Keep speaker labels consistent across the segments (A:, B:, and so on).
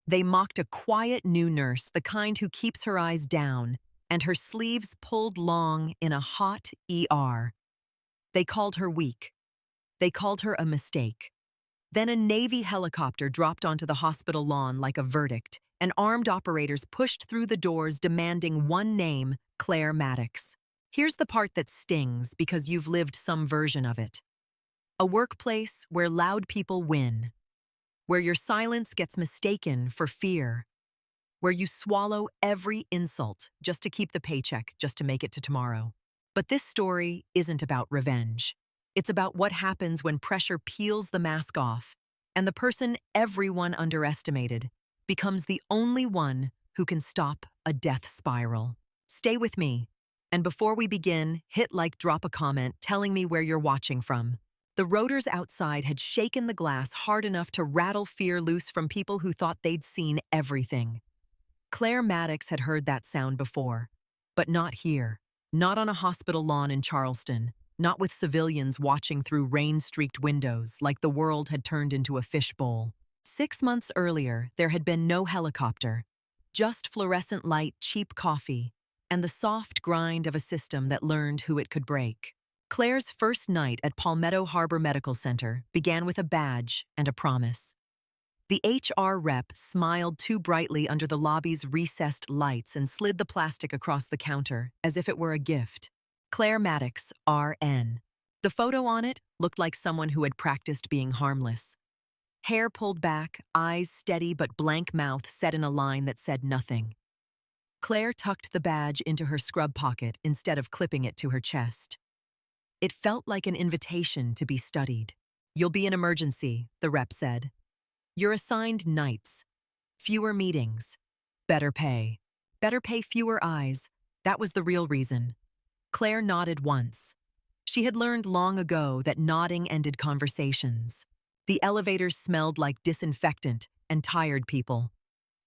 A: They mocked a quiet new nurse, the kind who keeps her eyes down and her sleeves pulled long in a hot ER. They called her weak. They called her a mistake. Then a Navy helicopter dropped onto the hospital lawn like a verdict, and armed operators pushed through the doors demanding one name, Claire Maddox. Here's the part that stings because you've lived some version of it. A workplace where loud people win, where your silence gets mistaken for fear, where you swallow every insult just to keep the paycheck, just to make it to tomorrow. But this story isn't about revenge. It's about what happens when pressure peels the mask off and the person everyone underestimated becomes the only one who can stop a death spiral. Stay with me. And before we begin, hit like, drop a comment telling me where you're watching from. The rotors outside had shaken the glass hard enough to rattle fear loose from people who thought they'd seen everything. Claire Maddox had heard that sound before, but not here. Not on a hospital lawn in Charleston. Not with civilians watching through rain-streaked windows like the world had turned into a fishbowl. 6 months earlier, there had been no helicopter, just fluorescent light, cheap coffee, and the soft grind of a system that learned who it could break. Claire's first night at Palmetto Harbor Medical Center began with a badge and a promise. The HR rep smiled too brightly under the lobby's recessed lights and slid the plastic across the counter as if it were a gift. Claire Maddox, RN. The photo on it looked like someone who had practiced being harmless. Hair pulled back, eyes steady but blank mouth set in a line that said nothing. Claire tucked the badge into her scrub pocket instead of clipping it to her chest. It felt like an invitation to be studied. You'll be an emergency, the rep said. You're assigned nights. Fewer meetings. Better pay. Better pay, fewer eyes. That was the real reason. Claire nodded once. She had learned long ago that nodding ended conversations. The elevators smelled like disinfectant and tired people.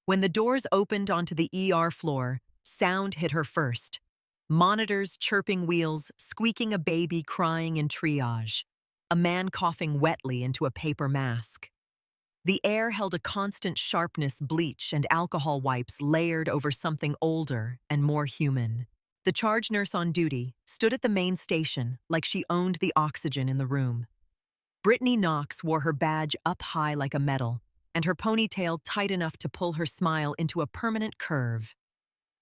A: When the doors opened onto the ER floor, sound hit her first. Monitors chirping wheels, squeaking a baby crying in triage. A man coughing wetly into a paper mask. The air held a constant sharpness, bleach and alcohol wipes layered over something older and more human. The charge nurse on duty stood at the main station like she owned the oxygen in the room. Brittany Knox wore her badge up high like a medal, and her ponytail tight enough to pull her smile into a permanent curve.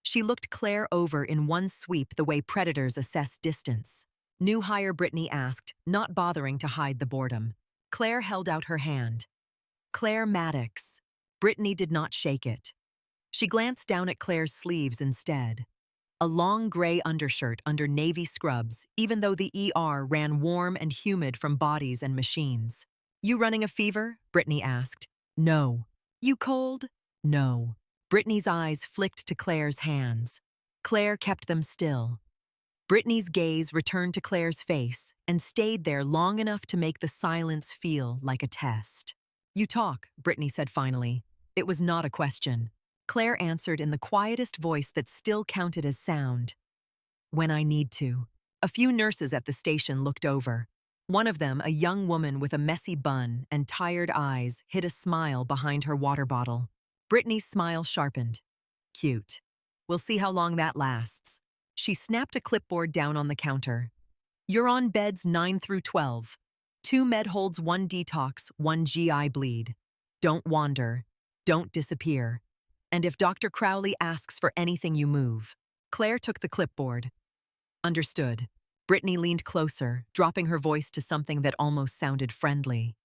A: She looked Claire over in one sweep the way predators assess distance. New hire, Brittany asked, not bothering to hide the boredom. Claire held out her hand. Claire Maddox. Brittany did not shake it. She glanced down at Claire's sleeves instead. A long gray undershirt under navy scrubs, even though the ER ran warm and humid from bodies and machines. You running a fever? Brittany asked. No. You cold? No. Brittany's eyes flicked to Claire's hands. Claire kept them still. Brittany's gaze returned to Claire's face and stayed there long enough to make the silence feel like a test. You talk, Brittany said finally. It was not a question. Claire answered in the quietest voice that still counted as sound. When I need to. A few nurses at the station looked over. One of them, a young woman with a messy bun and tired eyes, hid a smile behind her water bottle. Brittany's smile sharpened. Cute. We'll see how long that lasts. She snapped a clipboard down on the counter. You're on beds 9 through 12. 2 med holds, 1 detox, 1 GI bleed. Don't wander. Don't disappear. And if Dr. Crowley asks for anything, you move. Claire took the clipboard. Understood. Brittany leaned closer, dropping her voice to something that almost sounded friendly.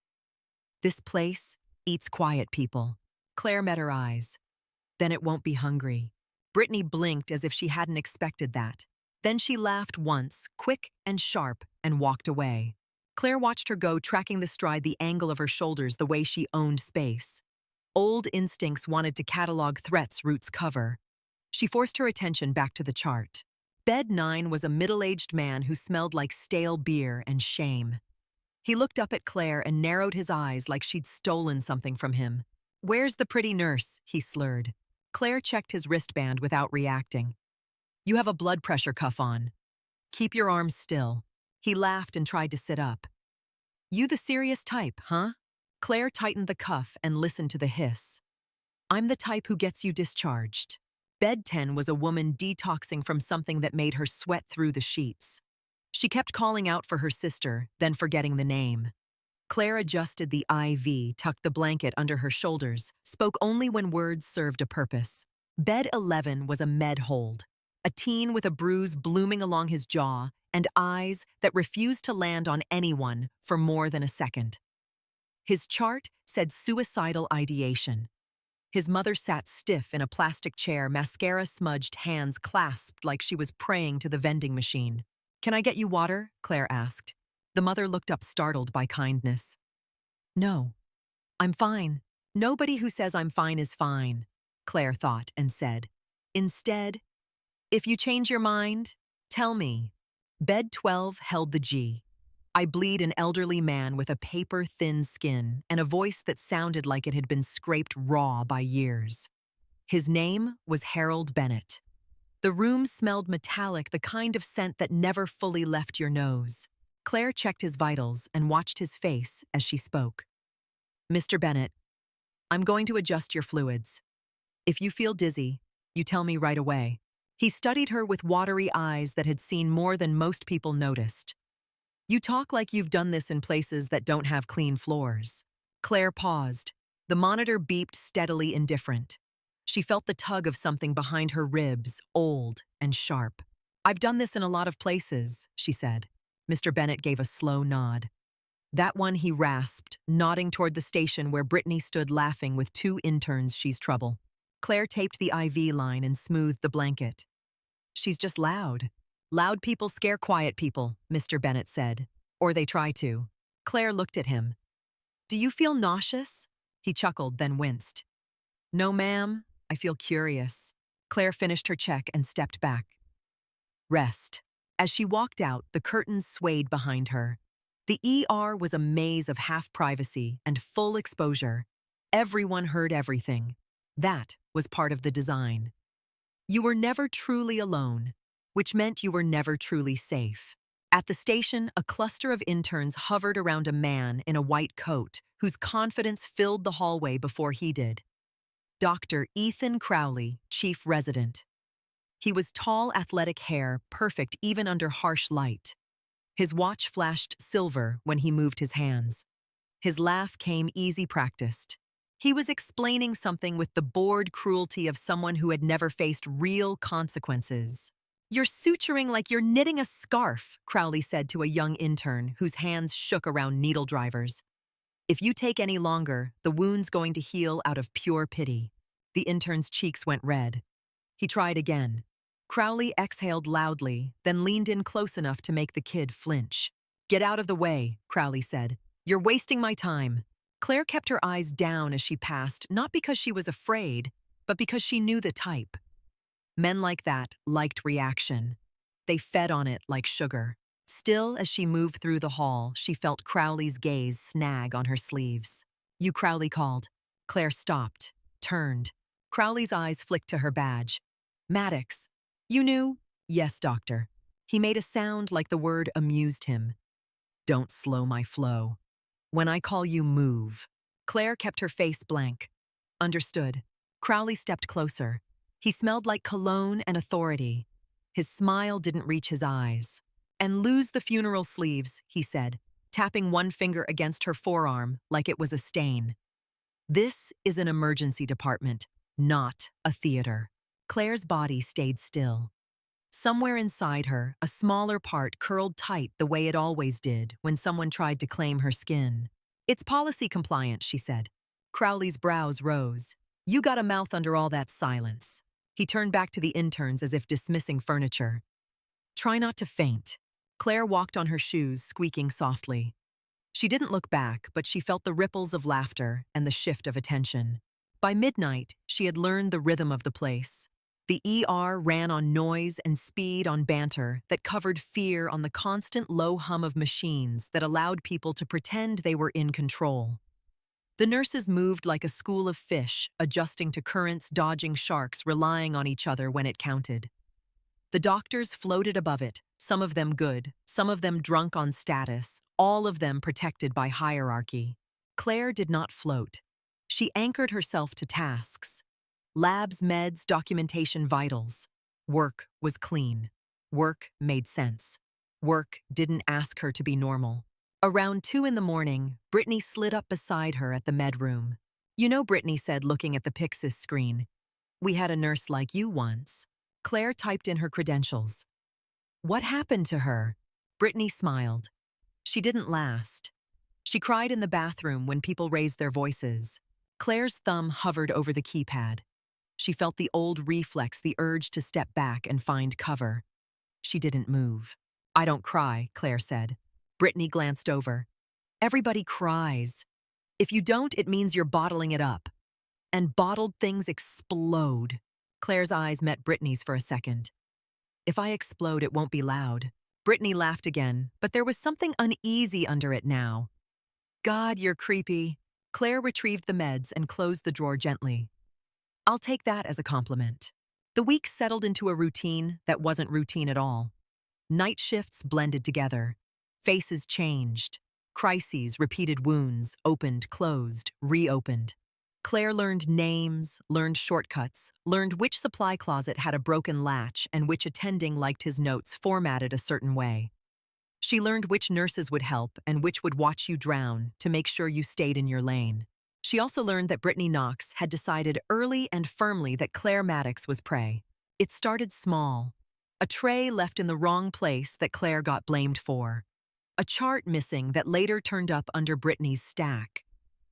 A: This place eats quiet people. Claire met her eyes. Then it won't be hungry. Brittany blinked as if she hadn't expected that. Then she laughed once, quick and sharp, and walked away. Claire watched her go, tracking the stride, the angle of her shoulders, the way she owned space. Old instincts wanted to catalog threats roots cover. She forced her attention back to the chart. Bed 9 was a middle-aged man who smelled like stale beer and shame. He looked up at Claire and narrowed his eyes like she'd stolen something from him. Where's the pretty nurse? He slurred. Claire checked his wristband without reacting. You have a blood pressure cuff on. Keep your arms still. He laughed and tried to sit up. You the serious type, huh? Claire tightened the cuff and listened to the hiss. I'm the type who gets you discharged. Bed 10 was a woman detoxing from something that made her sweat through the sheets. She kept calling out for her sister, then forgetting the name. Claire adjusted the IV, tucked the blanket under her shoulders, spoke only when words served a purpose. Bed 11 was a med hold, a teen with a bruise blooming along his jaw and eyes that refused to land on anyone for more than a second. His chart said suicidal ideation. His mother sat stiff in a plastic chair, mascara-smudged hands clasped like she was praying to the vending machine. "Can I get you water?" Claire asked. The mother looked up startled by kindness. "No, I'm fine. Nobody who says I'm fine is fine," Claire thought and said. "Instead, if you change your mind, tell me." Bed 12 held the G. I bleed an elderly man with a paper-thin skin and a voice that sounded like it had been scraped raw by years. His name was Harold Bennett. The room smelled metallic, the kind of scent that never fully left your nose. Claire checked his vitals and watched his face as she spoke. "Mr. Bennett, I'm going to adjust your fluids. If you feel dizzy, you tell me right away." He studied her with watery eyes that had seen more than most people noticed. "You talk like you've done this in places that don't have clean floors." Claire paused. The monitor beeped steadily indifferent. She felt the tug of something behind her ribs, old and sharp. "I've done this in a lot of places," she said. Mr. Bennett gave a slow nod. "That one," he rasped, nodding toward the station where Brittany stood laughing with two interns. "She's trouble." Claire taped the IV line and smoothed the blanket. "She's just loud. Loud people scare quiet people," Mr. Bennett said. "Or they try to." Claire looked at him. "Do you feel nauseous?" He chuckled, then winced. "No, ma'am. I feel curious." Claire finished her check and stepped back. "Rest." As she walked out, the curtains swayed behind her. The ER was a maze of half privacy and full exposure. Everyone heard everything. That was part of the design. You were never truly alone, which meant you were never truly safe. At the station, a cluster of interns hovered around a man in a white coat whose confidence filled the hallway before he did. Dr. Ethan Crowley, chief resident. He was tall, athletic hair, perfect even under harsh light. His watch flashed silver when he moved his hands. His laugh came easy practiced. He was explaining something with the bored cruelty of someone who had never faced real consequences. "You're suturing like you're knitting a scarf," Crowley said to a young intern whose hands shook around needle drivers. "If you take any longer, the wound's going to heal out of pure pity." The intern's cheeks went red. He tried again. Crowley exhaled loudly, then leaned in close enough to make the kid flinch. "Get out of the way," Crowley said. "You're wasting my time." Claire kept her eyes down as she passed, not because she was afraid, but because she knew the type. Men like that liked reaction. They fed on it like sugar. Still, as she moved through the hall, she felt Crowley's gaze snag on her sleeves. "You," Crowley called. Claire stopped, turned. Crowley's eyes flicked to her badge. "Maddox. You knew?" "Yes, doctor." He made a sound like the word amused him. "Don't slow my flow. When I call you, move." Claire kept her face blank. "Understood." Crowley stepped closer. He smelled like cologne and authority. His smile didn't reach his eyes. "And lose the funeral sleeves," he said, tapping one finger against her forearm like it was a stain. "This is an emergency department, not a theater." Claire's body stayed still. Somewhere inside her, a smaller part curled tight the way it always did when someone tried to claim her skin. "It's policy compliant," she said. Crowley's brows rose. "You got a mouth under all that silence." He turned back to the interns as if dismissing furniture. "Try not to faint." Claire walked on her shoes, squeaking softly. She didn't look back, but she felt the ripples of laughter and the shift of attention. By midnight, she had learned the rhythm of the place. The ER ran on noise and speed on banter that covered fear on the constant low hum of machines that allowed people to pretend they were in control. The nurses moved like a school of fish, adjusting to currents, dodging sharks, relying on each other when it counted. The doctors floated above it, some of them good, some of them drunk on status, all of them protected by hierarchy. Claire did not float. She anchored herself to tasks. Labs, meds, documentation, vitals. Work was clean. Work made sense. Work didn't ask her to be normal. Around 2 in the morning, Brittany slid up beside her at the med room. "You know," Brittany said, looking at the Pyxis screen, "we had a nurse like you once." Claire typed in her credentials. "What happened to her?" Brittany smiled. "She didn't last. She cried in the bathroom when people raised their voices." Claire's thumb hovered over the keypad. She felt the old reflex, the urge to step back and find cover. She didn't move. "I don't cry," Claire said. Brittany glanced over. "Everybody cries. If you don't, it means you're bottling it up. And bottled things explode." Claire's eyes met Brittany's for a second. "If I explode, it won't be loud." Brittany laughed again, but there was something uneasy under it now. "God, you're creepy." Claire retrieved the meds and closed the drawer gently. "I'll take that as a compliment." The week settled into a routine that wasn't routine at all. Night shifts blended together. Faces changed. Crises, repeated wounds, opened, closed, reopened. Claire learned names, learned shortcuts, learned which supply closet had a broken latch and which attending liked his notes formatted a certain way. She learned which nurses would help and which would watch you drown to make sure you stayed in your lane. She also learned that Brittany Knox had decided early and firmly that Claire Maddox was prey. It started small. A tray left in the wrong place that Claire got blamed for. A chart missing that later turned up under Brittany's stack.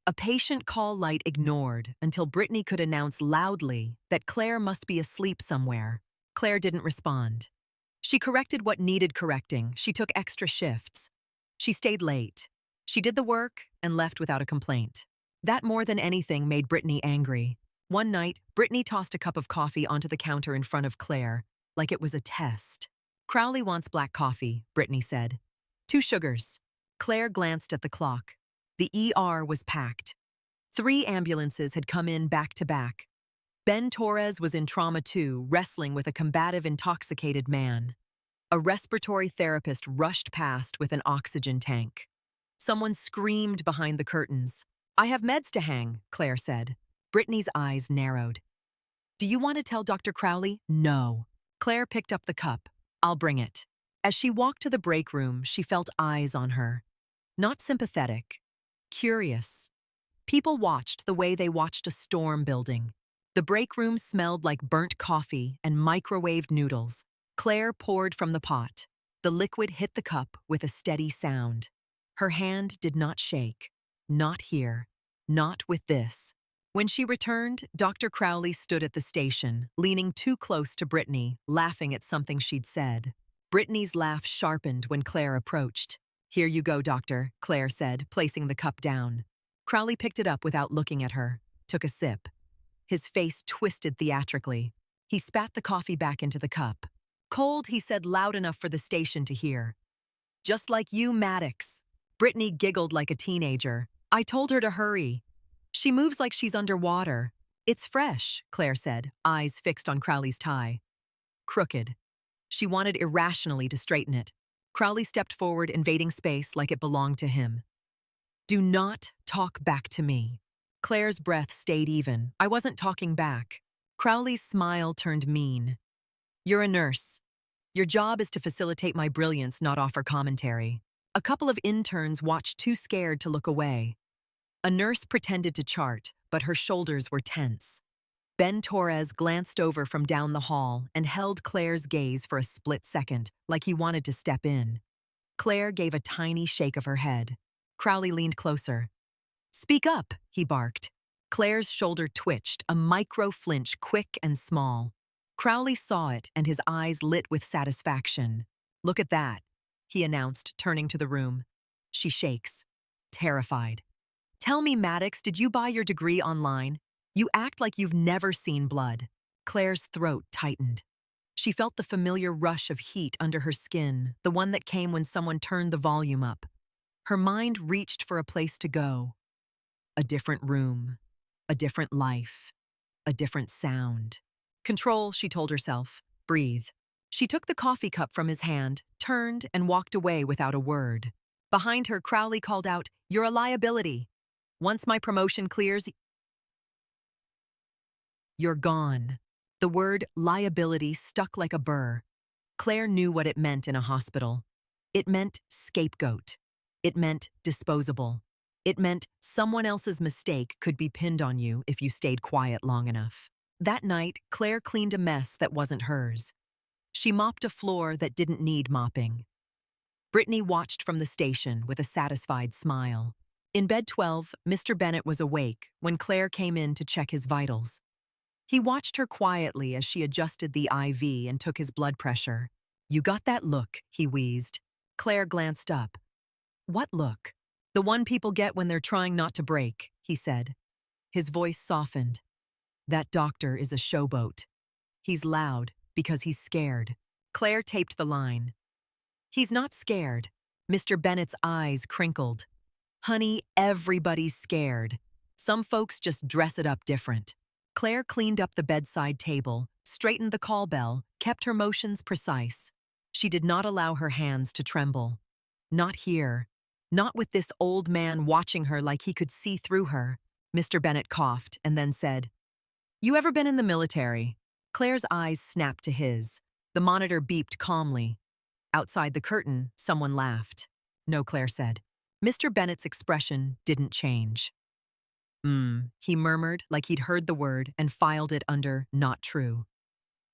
A: A patient call light ignored until Brittany could announce loudly that Claire must be asleep somewhere. Claire didn't respond. She corrected what needed correcting. She took extra shifts. She stayed late. She did the work and left without a complaint. That more than anything made Brittany angry. One night, Brittany tossed a cup of coffee onto the counter in front of Claire, like it was a test. "Crowley wants black coffee," Brittany said. "2 sugars." Claire glanced at the clock. The ER was packed. 3 ambulances had come in back to back. Ben Torres was in trauma too, wrestling with a combative, intoxicated man. A respiratory therapist rushed past with an oxygen tank. Someone screamed behind the curtains. "I have meds to hang," Claire said. Brittany's eyes narrowed. "Do you want to tell Dr. Crowley?" "No." Claire picked up the cup. "I'll bring it." As she walked to the break room, she felt eyes on her. Not sympathetic. Curious. People watched the way they watched a storm building. The break room smelled like burnt coffee and microwaved noodles. Claire poured from the pot. The liquid hit the cup with a steady sound. Her hand did not shake. Not here. Not with this. When she returned, Dr. Crowley stood at the station, leaning too close to Brittany, laughing at something she'd said. Brittany's laugh sharpened when Claire approached. "Here you go, doctor," Claire said, placing the cup down. Crowley picked it up without looking at her, took a sip. His face twisted theatrically. He spat the coffee back into the cup. "Cold," he said loud enough for the station to hear. "Just like you, Maddox." Brittany giggled like a teenager. "I told her to hurry. She moves like she's underwater." "It's fresh," Claire said, eyes fixed on Crowley's tie. Crooked. She wanted irrationally to straighten it. Crowley stepped forward, invading space like it belonged to him. "Do not talk back to me." Claire's breath stayed even. "I wasn't talking back." Crowley's smile turned mean. "You're a nurse. Your job is to facilitate my brilliance, not offer commentary." A couple of interns watched, too scared to look away. A nurse pretended to chart, but her shoulders were tense. Ben Torres glanced over from down the hall and held Claire's gaze for a split second, like he wanted to step in. Claire gave a tiny shake of her head. Crowley leaned closer. "Speak up," he barked. Claire's shoulder twitched, a micro flinch, quick and small. Crowley saw it, and his eyes lit with satisfaction. "Look at that," he announced, turning to the room. She shakes, terrified. "Tell me, Maddox, did you buy your degree online? You act like you've never seen blood." Claire's throat tightened. She felt the familiar rush of heat under her skin, the one that came when someone turned the volume up. Her mind reached for a place to go. A different room, a different life, a different sound. "Control," she told herself. "Breathe." She took the coffee cup from his hand, turned, and walked away without a word. Behind her, Crowley called out, "You're a liability. Once my promotion clears..." You're gone. The word liability stuck like a burr. Claire knew what it meant in a hospital. It meant scapegoat. It meant disposable. It meant someone else's mistake could be pinned on you if you stayed quiet long enough. That night, Claire cleaned a mess that wasn't hers. She mopped a floor that didn't need mopping. Brittany watched from the station with a satisfied smile. In bed 12, Mr. Bennett was awake when Claire came in to check his vitals. He watched her quietly as she adjusted the IV and took his blood pressure. "You got that look," he wheezed. Claire glanced up. "What look?" "The one people get when they're trying not to break," he said. His voice softened. "That doctor is a showboat. He's loud because he's scared." Claire taped the line. "He's not scared." Mr. Bennett's eyes crinkled. "Honey, everybody's scared. Some folks just dress it up different." Claire cleaned up the bedside table, straightened the call bell, kept her motions precise. She did not allow her hands to tremble. Not here. Not with this old man watching her like he could see through her. Mr. Bennett coughed and then said, "You ever been in the military?" Claire's eyes snapped to his. The monitor beeped calmly. Outside the curtain, someone laughed. "No," Claire said. Mr. Bennett's expression didn't change. He murmured like he'd heard the word and filed it under not true.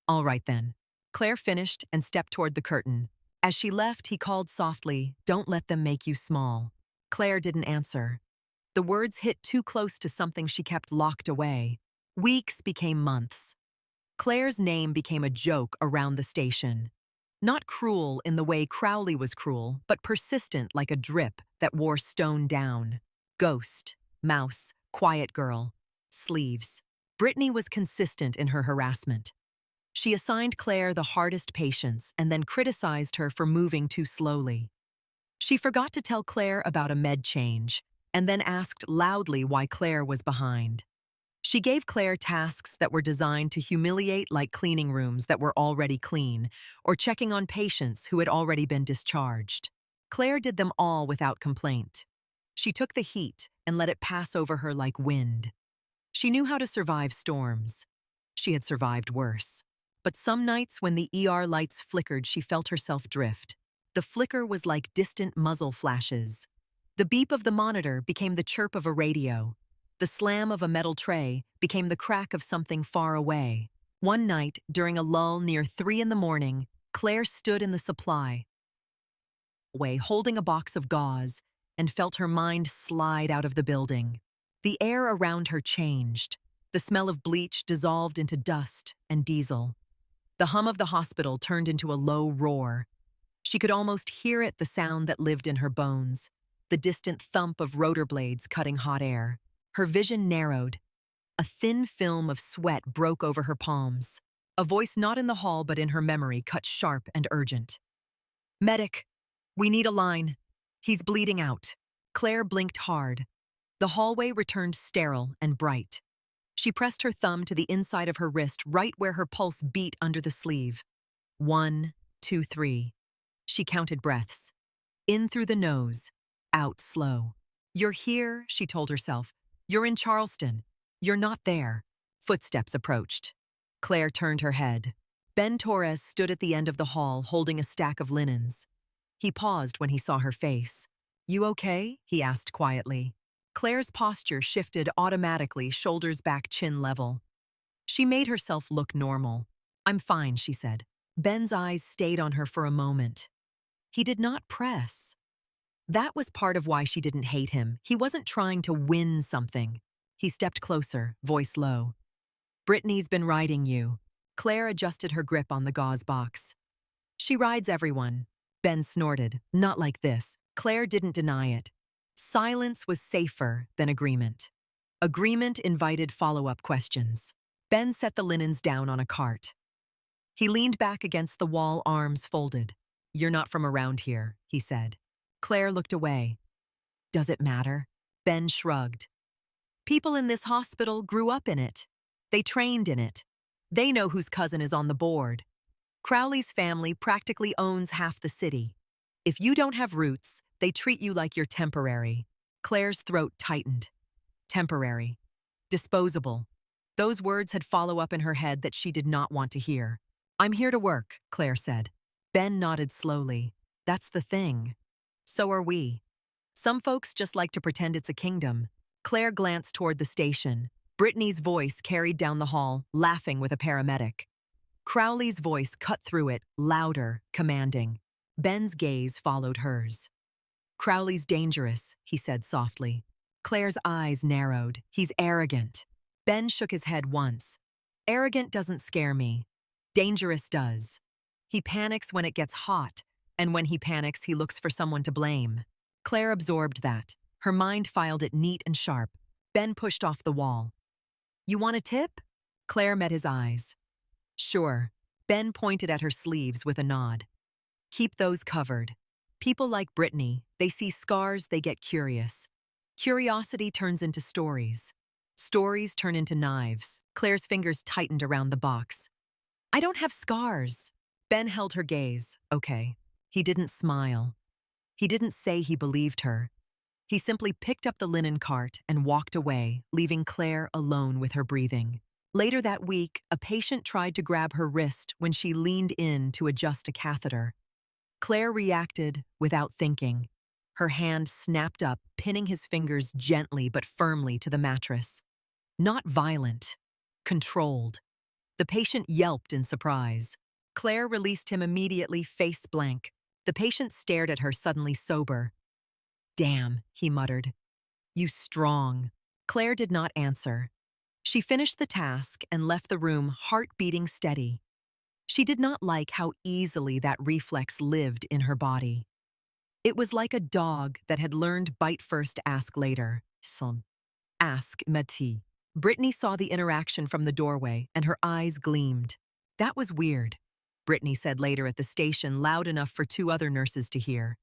A: "All right then." Claire finished and stepped toward the curtain. As she left, he called softly, "Don't let them make you small." Claire didn't answer. The words hit too close to something she kept locked away. Weeks became months. Claire's name became a joke around the station. Not cruel in the way Crowley was cruel, but persistent like a drip that wore stone down. Ghost, mouse, quiet girl, sleeves. Brittany was consistent in her harassment. She assigned Claire the hardest patients and then criticized her for moving too slowly. She forgot to tell Claire about a med change and then asked loudly why Claire was behind. She gave Claire tasks that were designed to humiliate, like cleaning rooms that were already clean or checking on patients who had already been discharged. Claire did them all without complaint. She took the heat and let it pass over her like wind. She knew how to survive storms. She had survived worse. But some nights when the ER lights flickered, she felt herself drift. The flicker was like distant muzzle flashes. The beep of the monitor became the chirp of a radio. The slam of a metal tray became the crack of something far away. One night, during a lull near 3 in the morning, Claire stood in the supply way holding a box of gauze and felt her mind slide out of the building. The air around her changed. The smell of bleach dissolved into dust and diesel. The hum of the hospital turned into a low roar. She could almost hear it, the sound that lived in her bones, the distant thump of rotor blades cutting hot air. Her vision narrowed. A thin film of sweat broke over her palms. A voice not in the hall but in her memory cut sharp and urgent. "Medic, we need a line. He's bleeding out." Claire blinked hard. The hallway returned sterile and bright. She pressed her thumb to the inside of her wrist, right where her pulse beat under the sleeve. 1, 2, 3. She counted breaths. In through the nose, out slow. "You're here," she told herself. "You're in Charleston. You're not there." Footsteps approached. Claire turned her head. Ben Torres stood at the end of the hall holding a stack of linens. He paused when he saw her face. "You okay?" he asked quietly. Claire's posture shifted automatically, shoulders back, chin level. She made herself look normal. "I'm fine," she said. Ben's eyes stayed on her for a moment. He did not press. That was part of why she didn't hate him. He wasn't trying to win something. He stepped closer, voice low. "Brittany's been riding you." Claire adjusted her grip on the gauze box. "She rides everyone." Ben snorted. "Not like this." Claire didn't deny it. Silence was safer than agreement. Agreement invited follow-up questions. Ben set the linens down on a cart. He leaned back against the wall, arms folded. "You're not from around here," he said. Claire looked away. "Does it matter?" Ben shrugged. "People in this hospital grew up in it. They trained in it. They know whose cousin is on the board. Crowley's family practically owns half the city. If you don't have roots, they treat you like you're temporary." Claire's throat tightened. Temporary. Disposable. Those words had follow-up in her head that she did not want to hear. "I'm here to work," Claire said. Ben nodded slowly. "That's the thing. So are we. Some folks just like to pretend it's a kingdom." Claire glanced toward the station. Brittany's voice carried down the hall, laughing with a paramedic. Crowley's voice cut through it, louder, commanding. Ben's gaze followed hers. "Crowley's dangerous," he said softly. Claire's eyes narrowed. "He's arrogant." Ben shook his head once. "Arrogant doesn't scare me. Dangerous does. He panics when it gets hot, and when he panics, he looks for someone to blame." Claire absorbed that. Her mind filed it neat and sharp. Ben pushed off the wall. "You want a tip?" Claire met his eyes. "Sure." Ben pointed at her sleeves with a nod. "Keep those covered. People like Brittany, they see scars, they get curious. Curiosity turns into stories. Stories turn into knives." Claire's fingers tightened around the box. "I don't have scars." Ben held her gaze. Okay. He didn't smile. He didn't say he believed her. He simply picked up the linen cart and walked away, leaving Claire alone with her breathing. Later that week, a patient tried to grab her wrist when she leaned in to adjust a catheter. Claire reacted without thinking. Her hand snapped up, pinning his fingers gently but firmly to the mattress. Not violent, controlled. The patient yelped in surprise. Claire released him immediately, face blank. The patient stared at her, suddenly sober. "Damn," he muttered. "You strong." Claire did not answer. She finished the task and left the room, heart beating steady. She did not like how easily that reflex lived in her body. It was like a dog that had learned bite first, ask later. Son. Ask, Mati. Brittany saw the interaction from the doorway, and her eyes gleamed. "That was weird," Brittany said later at the station, loud enough for two other nurses to hear.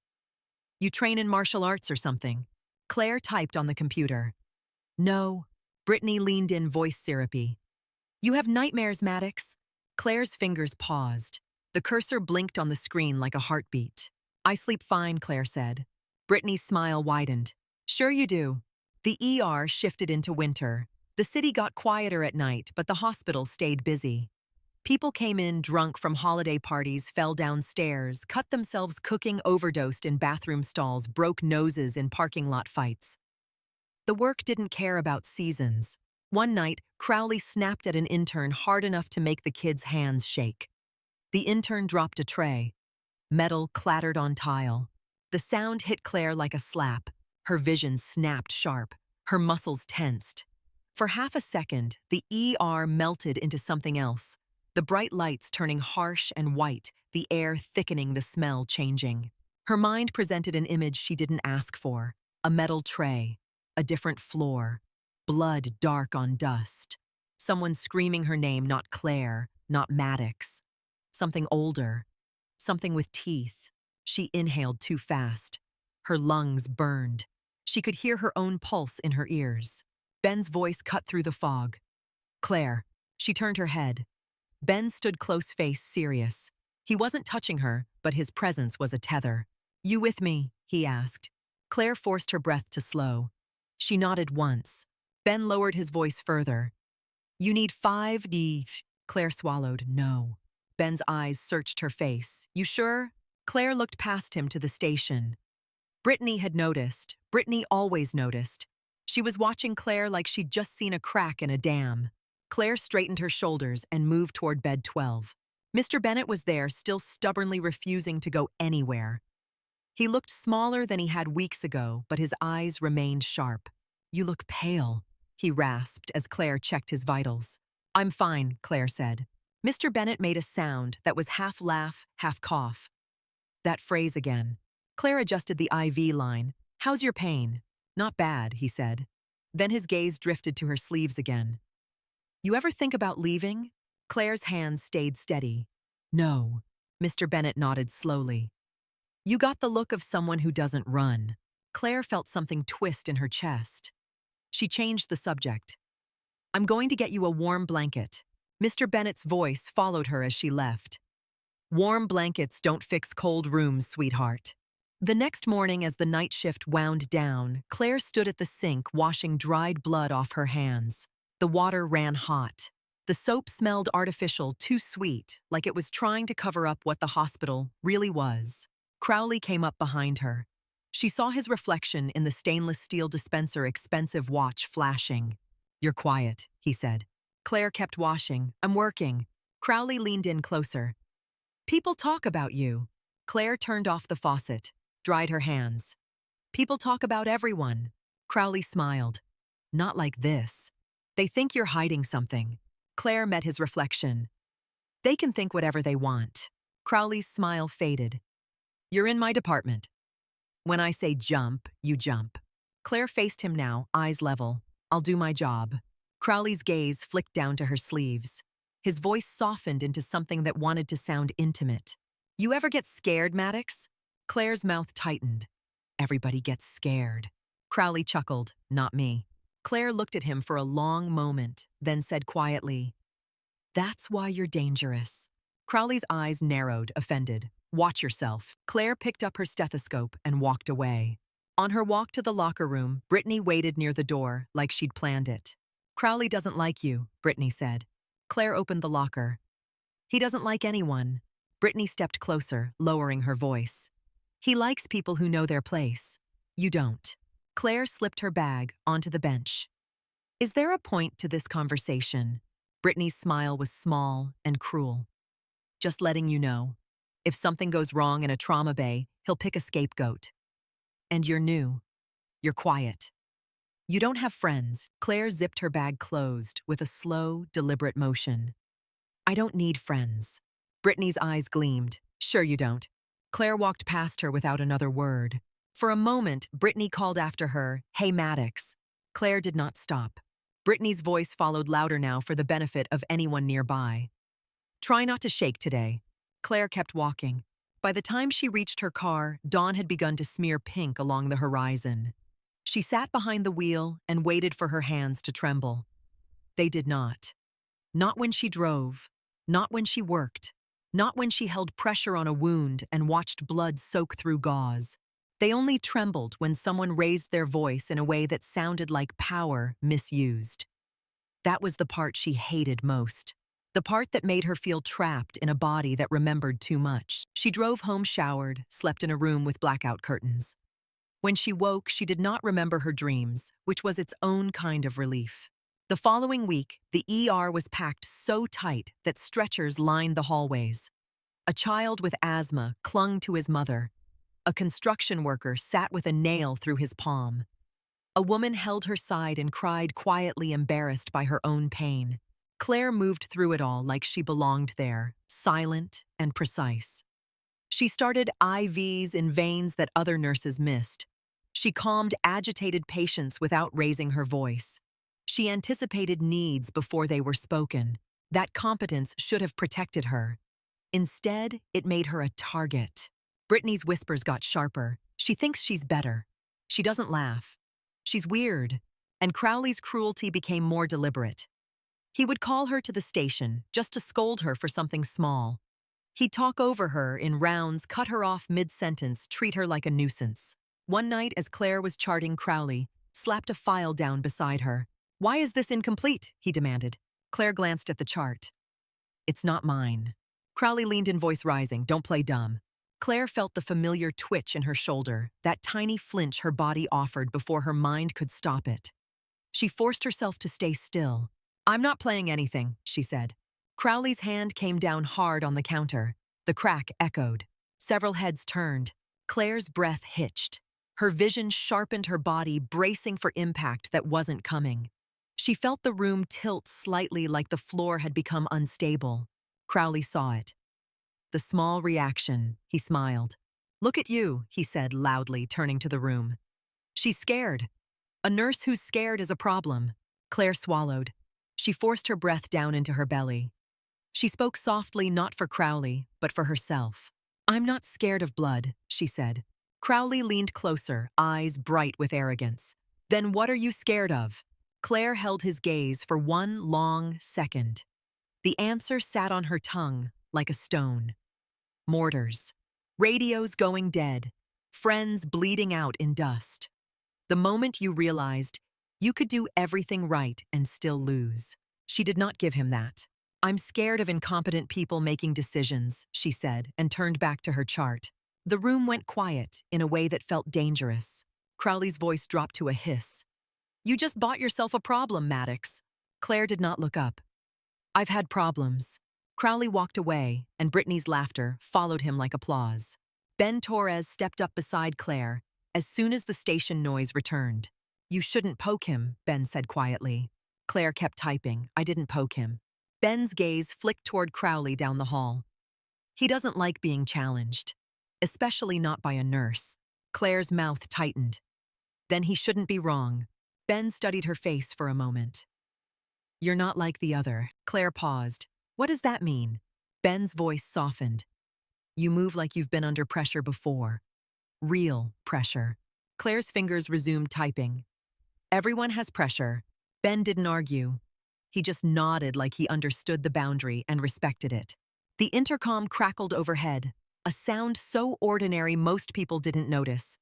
A: "You train in martial arts or something?" Claire typed on the computer. "No." Brittany leaned in, voice syrupy. "You have nightmares, Maddox." Claire's fingers paused. The cursor blinked on the screen like a heartbeat. "I sleep fine," Claire said. Brittany's smile widened. "Sure you do." The ER shifted into winter. The city got quieter at night, but the hospital stayed busy. People came in drunk from holiday parties, fell downstairs, cut themselves cooking, overdosed in bathroom stalls, broke noses in parking lot fights. The work didn't care about seasons. One night, Crowley snapped at an intern hard enough to make the kid's hands shake. The intern dropped a tray. Metal clattered on tile. The sound hit Claire like a slap. Her vision snapped sharp. Her muscles tensed. For half a second, the ER melted into something else. The bright lights turning harsh and white, the air thickening, the smell changing. Her mind presented an image she didn't ask for. A metal tray. A different floor. Blood dark on dust. Someone screaming her name, not Claire, not Maddox. Something older. Something with teeth. She inhaled too fast. Her lungs burned. She could hear her own pulse in her ears. Ben's voice cut through the fog. "Claire." She turned her head. Ben stood close-faced, serious. He wasn't touching her, but his presence was a tether. "You with me?" he asked. Claire forced her breath to slow. She nodded once. Ben lowered his voice further. "You need 5D. Claire swallowed. "No." Ben's eyes searched her face. "You sure?" Claire looked past him to the station. Brittany had noticed. Brittany always noticed. She was watching Claire like she'd just seen a crack in a dam. Claire straightened her shoulders and moved toward bed 12. Mr. Bennett was there, still stubbornly refusing to go anywhere. He looked smaller than he had weeks ago, but his eyes remained sharp. "You look pale," he rasped as Claire checked his vitals. "I'm fine," Claire said. Mr. Bennett made a sound that was half laugh, half cough. That phrase again. Claire adjusted the IV line. "How's your pain?" "Not bad," he said. Then his gaze drifted to her sleeves again. "You ever think about leaving?" Claire's hands stayed steady. "No." Mr. Bennett nodded slowly. "You got the look of someone who doesn't run." Claire felt something twist in her chest. She changed the subject. "I'm going to get you a warm blanket." Mr. Bennett's voice followed her as she left. "Warm blankets don't fix cold rooms, sweetheart." The next morning, as the night shift wound down, Claire stood at the sink washing dried blood off her hands. The water ran hot. The soap smelled artificial, too sweet, like it was trying to cover up what the hospital really was. Crowley came up behind her. She saw his reflection in the stainless steel dispenser expensive watch flashing. "You're quiet," he said. Claire kept washing. "I'm working." Crowley leaned in closer. "People talk about you." Claire turned off the faucet, dried her hands. "People talk about everyone." Crowley smiled. "Not like this. They think you're hiding something." Claire met his reflection. "They can think whatever they want." Crowley's smile faded. "You're in my department. When I say jump, you jump." Claire faced him now, eyes level. "I'll do my job." Crowley's gaze flicked down to her sleeves. His voice softened into something that wanted to sound intimate. "You ever get scared, Maddox?" Claire's mouth tightened. "Everybody gets scared." Crowley chuckled. "Not me." Claire looked at him for a long moment, then said quietly, "That's why you're dangerous." Crowley's eyes narrowed, offended. "Watch yourself." Claire picked up her stethoscope and walked away. On her walk to the locker room, Brittany waited near the door like she'd planned it. "Crowley doesn't like you," Brittany said. Claire opened the locker. "He doesn't like anyone." Brittany stepped closer, lowering her voice. "He likes people who know their place. You don't." Claire slipped her bag onto the bench. "Is there a point to this conversation?" Brittany's smile was small and cruel. "Just letting you know. If something goes wrong in a trauma bay, he'll pick a scapegoat. And you're new. You're quiet. You don't have friends." Claire zipped her bag closed with a slow, deliberate motion. "I don't need friends." Brittany's eyes gleamed. "Sure you don't." Claire walked past her without another word. For a moment, Brittany called after her, "Hey, Maddox." Claire did not stop. Brittany's voice followed louder now for the benefit of anyone nearby. "Try not to shake today." Claire kept walking. By the time she reached her car, dawn had begun to smear pink along the horizon. She sat behind the wheel and waited for her hands to tremble. They did not. Not when she drove. Not when she worked. Not when she held pressure on a wound and watched blood soak through gauze. They only trembled when someone raised their voice in a way that sounded like power misused. That was the part she hated most. The part that made her feel trapped in a body that remembered too much. She drove home showered, slept in a room with blackout curtains. When she woke, she did not remember her dreams, which was its own kind of relief. The following week, the ER was packed so tight that stretchers lined the hallways. A child with asthma clung to his mother. A construction worker sat with a nail through his palm. A woman held her side and cried quietly, embarrassed by her own pain. Claire moved through it all like she belonged there, silent and precise. She started IVs in veins that other nurses missed. She calmed agitated patients without raising her voice. She anticipated needs before they were spoken. That competence should have protected her. Instead, it made her a target. Brittany's whispers got sharper. She thinks she's better. She doesn't laugh. She's weird. And Crowley's cruelty became more deliberate. He would call her to the station just to scold her for something small. He'd talk over her in rounds, cut her off mid-sentence, treat her like a nuisance. One night, as Claire was charting Crowley, slapped a file down beside her. "Why is this incomplete?" he demanded. Claire glanced at the chart. "It's not mine." Crowley leaned in, voice rising. "Don't play dumb." Claire felt the familiar twitch in her shoulder, that tiny flinch her body offered before her mind could stop it. She forced herself to stay still. "I'm not playing anything," she said. Crowley's hand came down hard on the counter. The crack echoed. Several heads turned. Claire's breath hitched. Her vision sharpened her body, bracing for impact that wasn't coming. She felt the room tilt slightly, like the floor had become unstable. Crowley saw it. The small reaction, he smiled. "Look at you," he said loudly, turning to the room. "She's scared. A nurse who's scared is a problem." Claire swallowed. She forced her breath down into her belly. She spoke softly, not for Crowley, but for herself. "I'm not scared of blood," she said. Crowley leaned closer, eyes bright with arrogance. "Then what are you scared of?" Claire held his gaze for one long second. The answer sat on her tongue like a stone. Mortars. Radios going dead. Friends bleeding out in dust. The moment you realized You could do everything right and still lose. She did not give him that. I'm scared of incompetent people making decisions, she said, and turned back to her chart. The room went quiet in a way that felt dangerous. Crowley's voice dropped to a hiss. You just bought yourself a problem, Maddox. Claire did not look up. I've had problems. Crowley walked away, and Brittany's laughter followed him like applause. Ben Torres stepped up beside Claire as soon as the station noise returned. You shouldn't poke him, Ben said quietly. Claire kept typing. I didn't poke him. Ben's gaze flicked toward Crowley down the hall. He doesn't like being challenged, especially not by a nurse. Claire's mouth tightened. Then he shouldn't be wrong. Ben studied her face for a moment. You're not like the other. Claire paused. What does that mean? Ben's voice softened. You move like you've been under pressure before. Real pressure. Claire's fingers resumed typing. Everyone has pressure. Ben didn't argue. He just nodded like he understood the boundary and respected it. The intercom crackled overhead, a sound so ordinary most people didn't notice.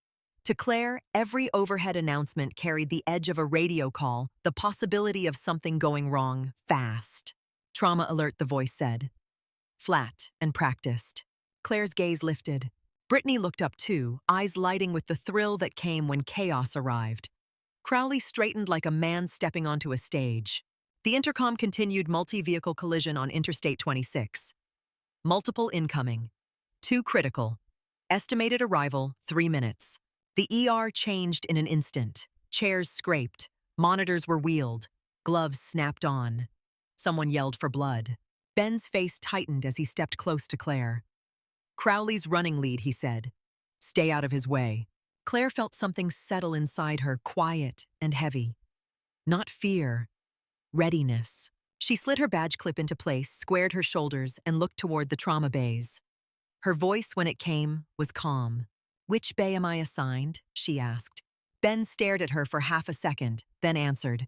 A: To Claire, every overhead announcement carried the edge of a radio call, the possibility of something going wrong fast. Trauma alert, the voice said. Flat and practiced. Claire's gaze lifted. Brittany looked up too, eyes lighting with the thrill that came when chaos arrived. Crowley straightened like a man stepping onto a stage. The intercom continued multi-vehicle collision on Interstate 26. Multiple incoming. 2 critical. Estimated arrival, 3 minutes. The ER changed in an instant. Chairs scraped. Monitors were wheeled. Gloves snapped on. Someone yelled for blood. Ben's face tightened as he stepped close to Claire. Crowley's running lead, he said. Stay out of his way. Claire felt something settle inside her, quiet and heavy. Not fear. Readiness. She slid her badge clip into place, squared her shoulders, and looked toward the trauma bays. Her voice, when it came, was calm. Which bay am I assigned? She asked. Ben stared at her for half a second, then answered.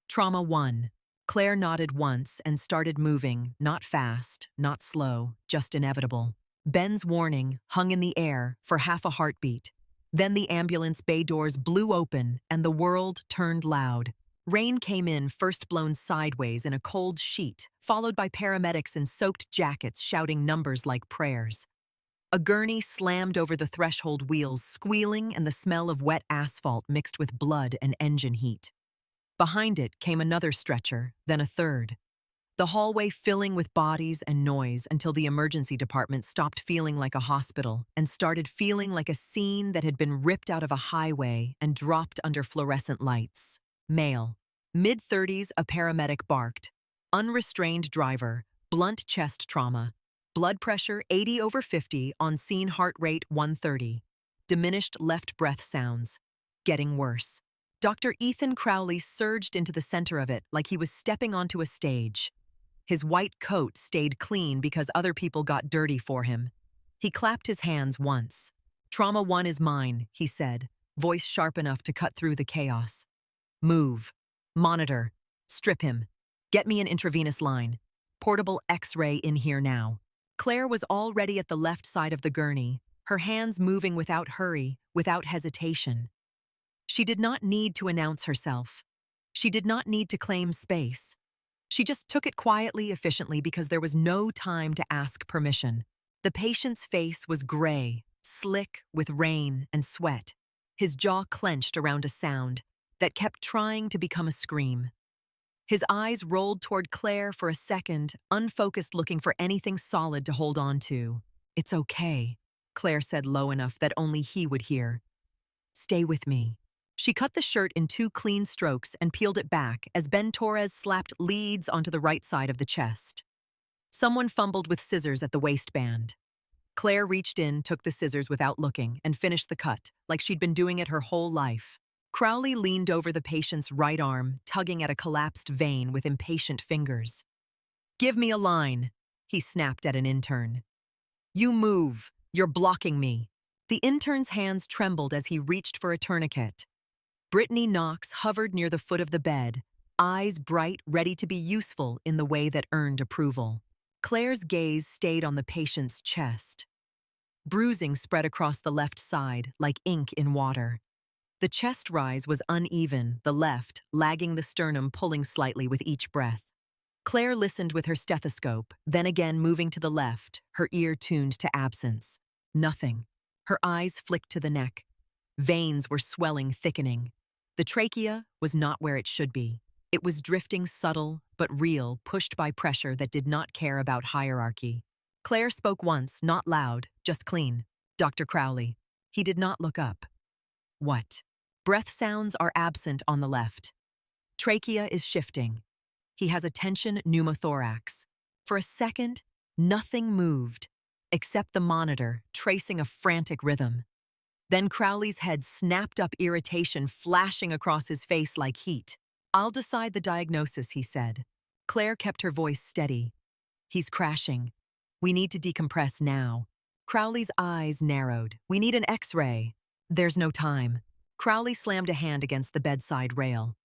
A: Trauma 1. Claire nodded once and started moving, not fast, not slow, just inevitable. Ben's warning hung in the air for half a heartbeat. Then the ambulance bay doors blew open and the world turned loud. Rain came in, first blown sideways in a cold sheet, followed by paramedics in soaked jackets shouting numbers like prayers. A gurney slammed over the threshold wheels, squealing, and the smell of wet asphalt mixed with blood and engine heat. Behind it came another stretcher, then a third. The hallway filling with bodies and noise until the emergency department stopped feeling like a hospital and started feeling like a scene that had been ripped out of a highway and dropped under fluorescent lights. Male. Mid-30s, a paramedic barked. Unrestrained driver. Blunt chest trauma. Blood pressure 80/50, on-scene heart rate 130. Diminished left breath sounds. Getting worse. Dr. Ethan Crowley surged into the center of it like he was stepping onto a stage. His white coat stayed clean because other people got dirty for him. He clapped his hands once. Trauma 1 is mine, he said, voice sharp enough to cut through the chaos. Move. Monitor. Strip him. Get me an intravenous line. Portable X-ray in here now. Claire was already at the left side of the gurney, her hands moving without hurry, without hesitation. She did not need to announce herself. She did not need to claim space. She just took it quietly, efficiently, because there was no time to ask permission. The patient's face was gray, slick with rain and sweat. His jaw clenched around a sound that kept trying to become a scream. His eyes rolled toward Claire for a second, unfocused, looking for anything solid to hold on to. It's okay, Claire said low enough that only he would hear. Stay with me. She cut the shirt in 2 clean strokes and peeled it back as Ben Torres slapped leads onto the right side of the chest. Someone fumbled with scissors at the waistband. Claire reached in, took the scissors without looking, and finished the cut, like she'd been doing it her whole life. Crowley leaned over the patient's right arm, tugging at a collapsed vein with impatient fingers. Give me a line, he snapped at an intern. You move. You're blocking me. The intern's hands trembled as he reached for a tourniquet. Brittany Knox hovered near the foot of the bed, eyes bright, ready to be useful in the way that earned approval. Claire's gaze stayed on the patient's chest. Bruising spread across the left side like ink in water. The chest rise was uneven, the left, lagging the sternum pulling slightly with each breath. Claire listened with her stethoscope, then again moving to the left, her ear tuned to absence. Nothing. Her eyes flicked to the neck. Veins were swelling, thickening. The trachea was not where it should be. It was drifting subtle, but real, pushed by pressure that did not care about hierarchy. Claire spoke once, not loud, just clean. Dr. Crowley. He did not look up. What? Breath sounds are absent on the left. Trachea is shifting. He has a tension pneumothorax. For a second, nothing moved, except the monitor tracing a frantic rhythm. Then Crowley's head snapped up, irritation flashing across his face like heat. "I'll decide the diagnosis," he said. Claire kept her voice steady. "He's crashing. We need to decompress now." Crowley's eyes narrowed. "We need an X-ray." "There's no time." Crowley slammed a hand against the bedside rail.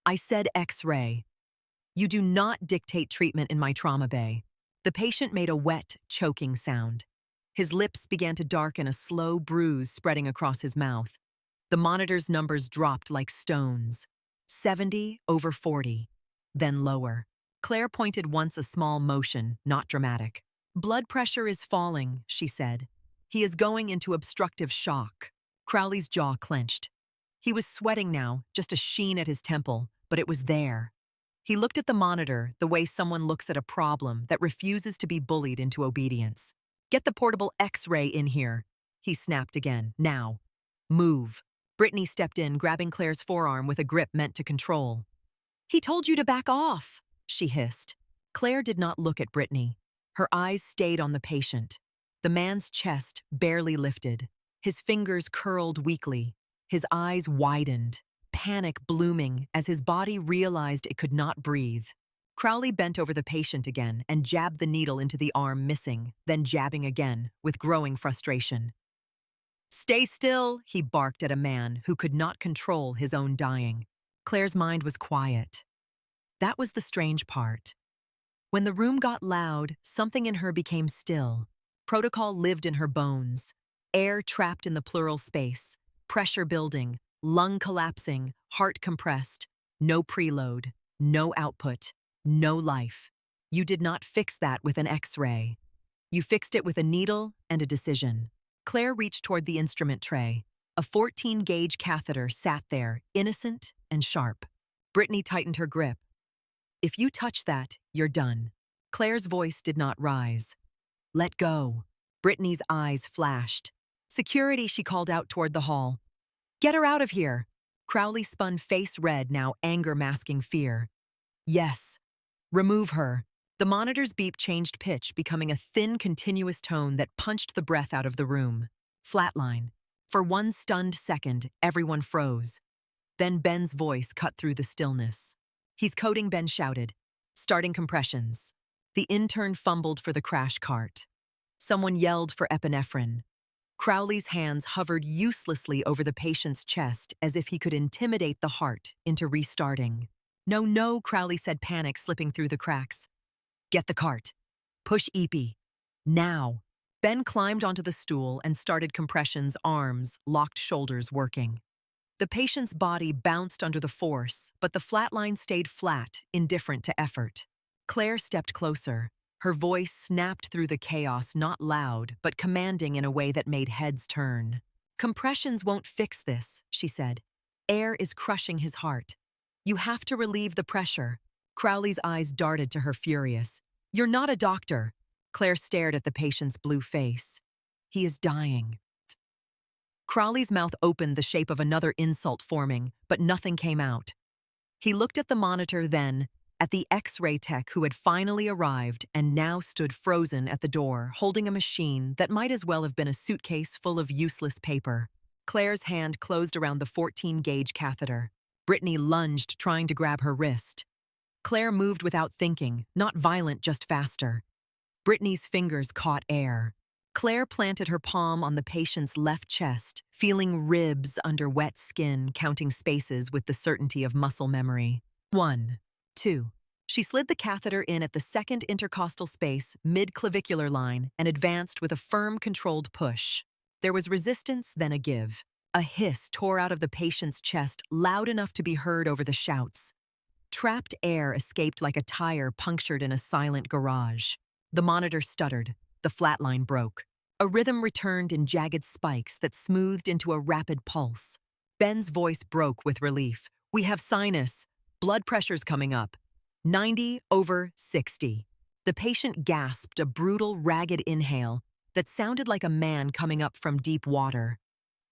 A: "I said X-ray. You do not dictate treatment in my trauma bay." The patient made a wet, choking sound. His lips began to darken, a slow bruise spreading across his mouth. The monitor's numbers dropped like stones. 70 over 40. Then lower. Claire pointed once, a small motion, not dramatic. "Blood pressure is falling," she said. "He is going into obstructive shock." Crowley's jaw clenched. He was sweating now, just a sheen at his temple, but it was there. He looked at the monitor the way someone looks at a problem that refuses to be bullied into obedience. "Get the portable X-ray in here," he snapped again. "Now. Move." Brittany stepped in, grabbing Claire's forearm with a grip meant to control. "He told you to back off," she hissed. Claire did not look at Brittany. Her eyes stayed on the patient. The man's chest barely lifted. His fingers curled weakly. His eyes widened, panic blooming as his body realized it could not breathe. Crowley bent over the patient again and jabbed the needle into the arm missing, then jabbing again, with growing frustration. "Stay still," he barked at a man who could not control his own dying. Claire's mind was quiet. That was the strange part. When the room got loud, something in her became still. Protocol lived in her bones. Air trapped in the pleural space, pressure building, lung collapsing, heart compressed. No preload, no output, no life. You did not fix that with an X-ray. You fixed it with a needle and a decision. Claire reached toward the instrument tray. A 14-gauge catheter sat there, innocent and sharp. Brittany tightened her grip. "If you touch that, you're done." Claire's voice did not rise. "Let go." Brittany's eyes flashed. "Security," she called out toward the hall. "Get her out of here." Crowley spun, face red, now anger masking fear. "Yes. Remove her." The monitor's beep changed pitch, becoming a thin, continuous tone that punched the breath out of the room. Flatline. For one stunned second, everyone froze. Then Ben's voice cut through the stillness. "He's coding," Ben shouted. "Starting compressions." The intern fumbled for the crash cart. Someone yelled for epinephrine. Crowley's hands hovered uselessly over the patient's chest as if he could intimidate the heart into restarting. "No, no," Crowley said, panic slipping through the cracks. "Get the cart. Push Eepy. Now." Ben climbed onto the stool and started compressions, arms, locked shoulders working. The patient's body bounced under the force, but the flatline stayed flat, indifferent to effort. Claire stepped closer. Her voice snapped through the chaos, not loud, but commanding in a way that made heads turn. "Compressions won't fix this," she said. "Air is crushing his heart. You have to relieve the pressure." Crowley's eyes darted to her, furious. "You're not a doctor." Claire stared at the patient's blue face. "He is dying." Crowley's mouth opened, the shape of another insult forming, but nothing came out. He looked at the monitor, then at the X-ray tech who had finally arrived and now stood frozen at the door, holding a machine that might as well have been a suitcase full of useless paper. Claire's hand closed around the 14-gauge catheter. Brittany lunged, trying to grab her wrist. Claire moved without thinking, not violent, just faster. Brittany's fingers caught air. Claire planted her palm on the patient's left chest, feeling ribs under wet skin, counting spaces with the certainty of muscle memory. 1, 2. She slid the catheter in at the second intercostal space, mid-clavicular line, and advanced with a firm, controlled push. There was resistance, then a give. A hiss tore out of the patient's chest, loud enough to be heard over the shouts. Trapped air escaped like a tire punctured in a silent garage. The monitor stuttered. The flatline broke. A rhythm returned in jagged spikes that smoothed into a rapid pulse. Ben's voice broke with relief. "We have sinus. Blood pressure's coming up. 90/60. The patient gasped a brutal, ragged inhale that sounded like a man coming up from deep water.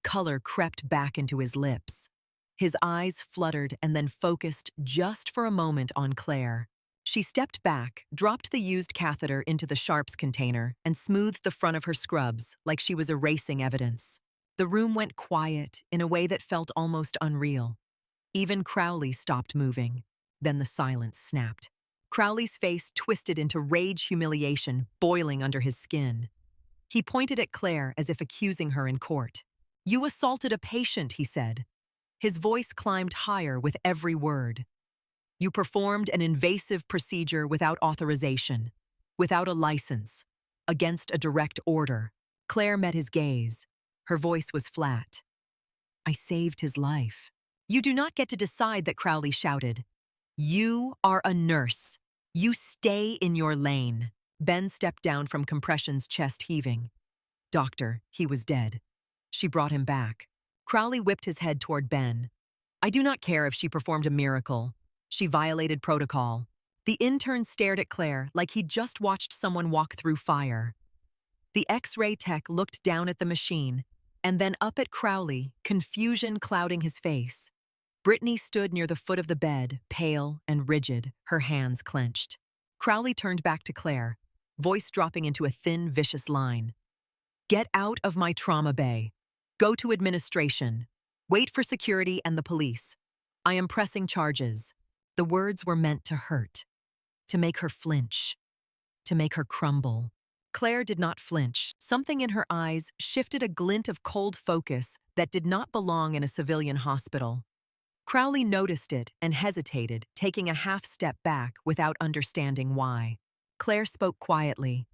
A: Color crept back into his lips. His eyes fluttered and then focused just for a moment on Claire. She stepped back, dropped the used catheter into the sharps container, and smoothed the front of her scrubs like she was erasing evidence. The room went quiet in a way that felt almost unreal. Even Crowley stopped moving. Then the silence snapped. Crowley's face twisted into rage humiliation, boiling under his skin. He pointed at Claire as if accusing her in court. "You assaulted a patient," he said. His voice climbed higher with every word. "You performed an invasive procedure without authorization, without a license, against a direct order." Claire met his gaze. Her voice was flat. "I saved his life." "You do not get to decide that," Crowley shouted. "You are a nurse. You stay in your lane." Ben stepped down from compression's chest heaving. "Doctor, he was dead." She brought him back. Crowley whipped his head toward Ben. "I do not care if she performed a miracle. She violated protocol." The intern stared at Claire like he'd just watched someone walk through fire. The X-ray tech looked down at the machine and then up at Crowley, confusion clouding his face. Brittany stood near the foot of the bed, pale and rigid, her hands clenched. Crowley turned back to Claire, voice dropping into a thin, vicious line. "Get out of my trauma bay. Go to administration. Wait for security and the police. I am pressing charges." The words were meant to hurt, to make her flinch, to make her crumble. Claire did not flinch. Something in her eyes shifted a glint of cold focus that did not belong in a civilian hospital. Crowley noticed it and hesitated, taking a half step back without understanding why. Claire spoke quietly.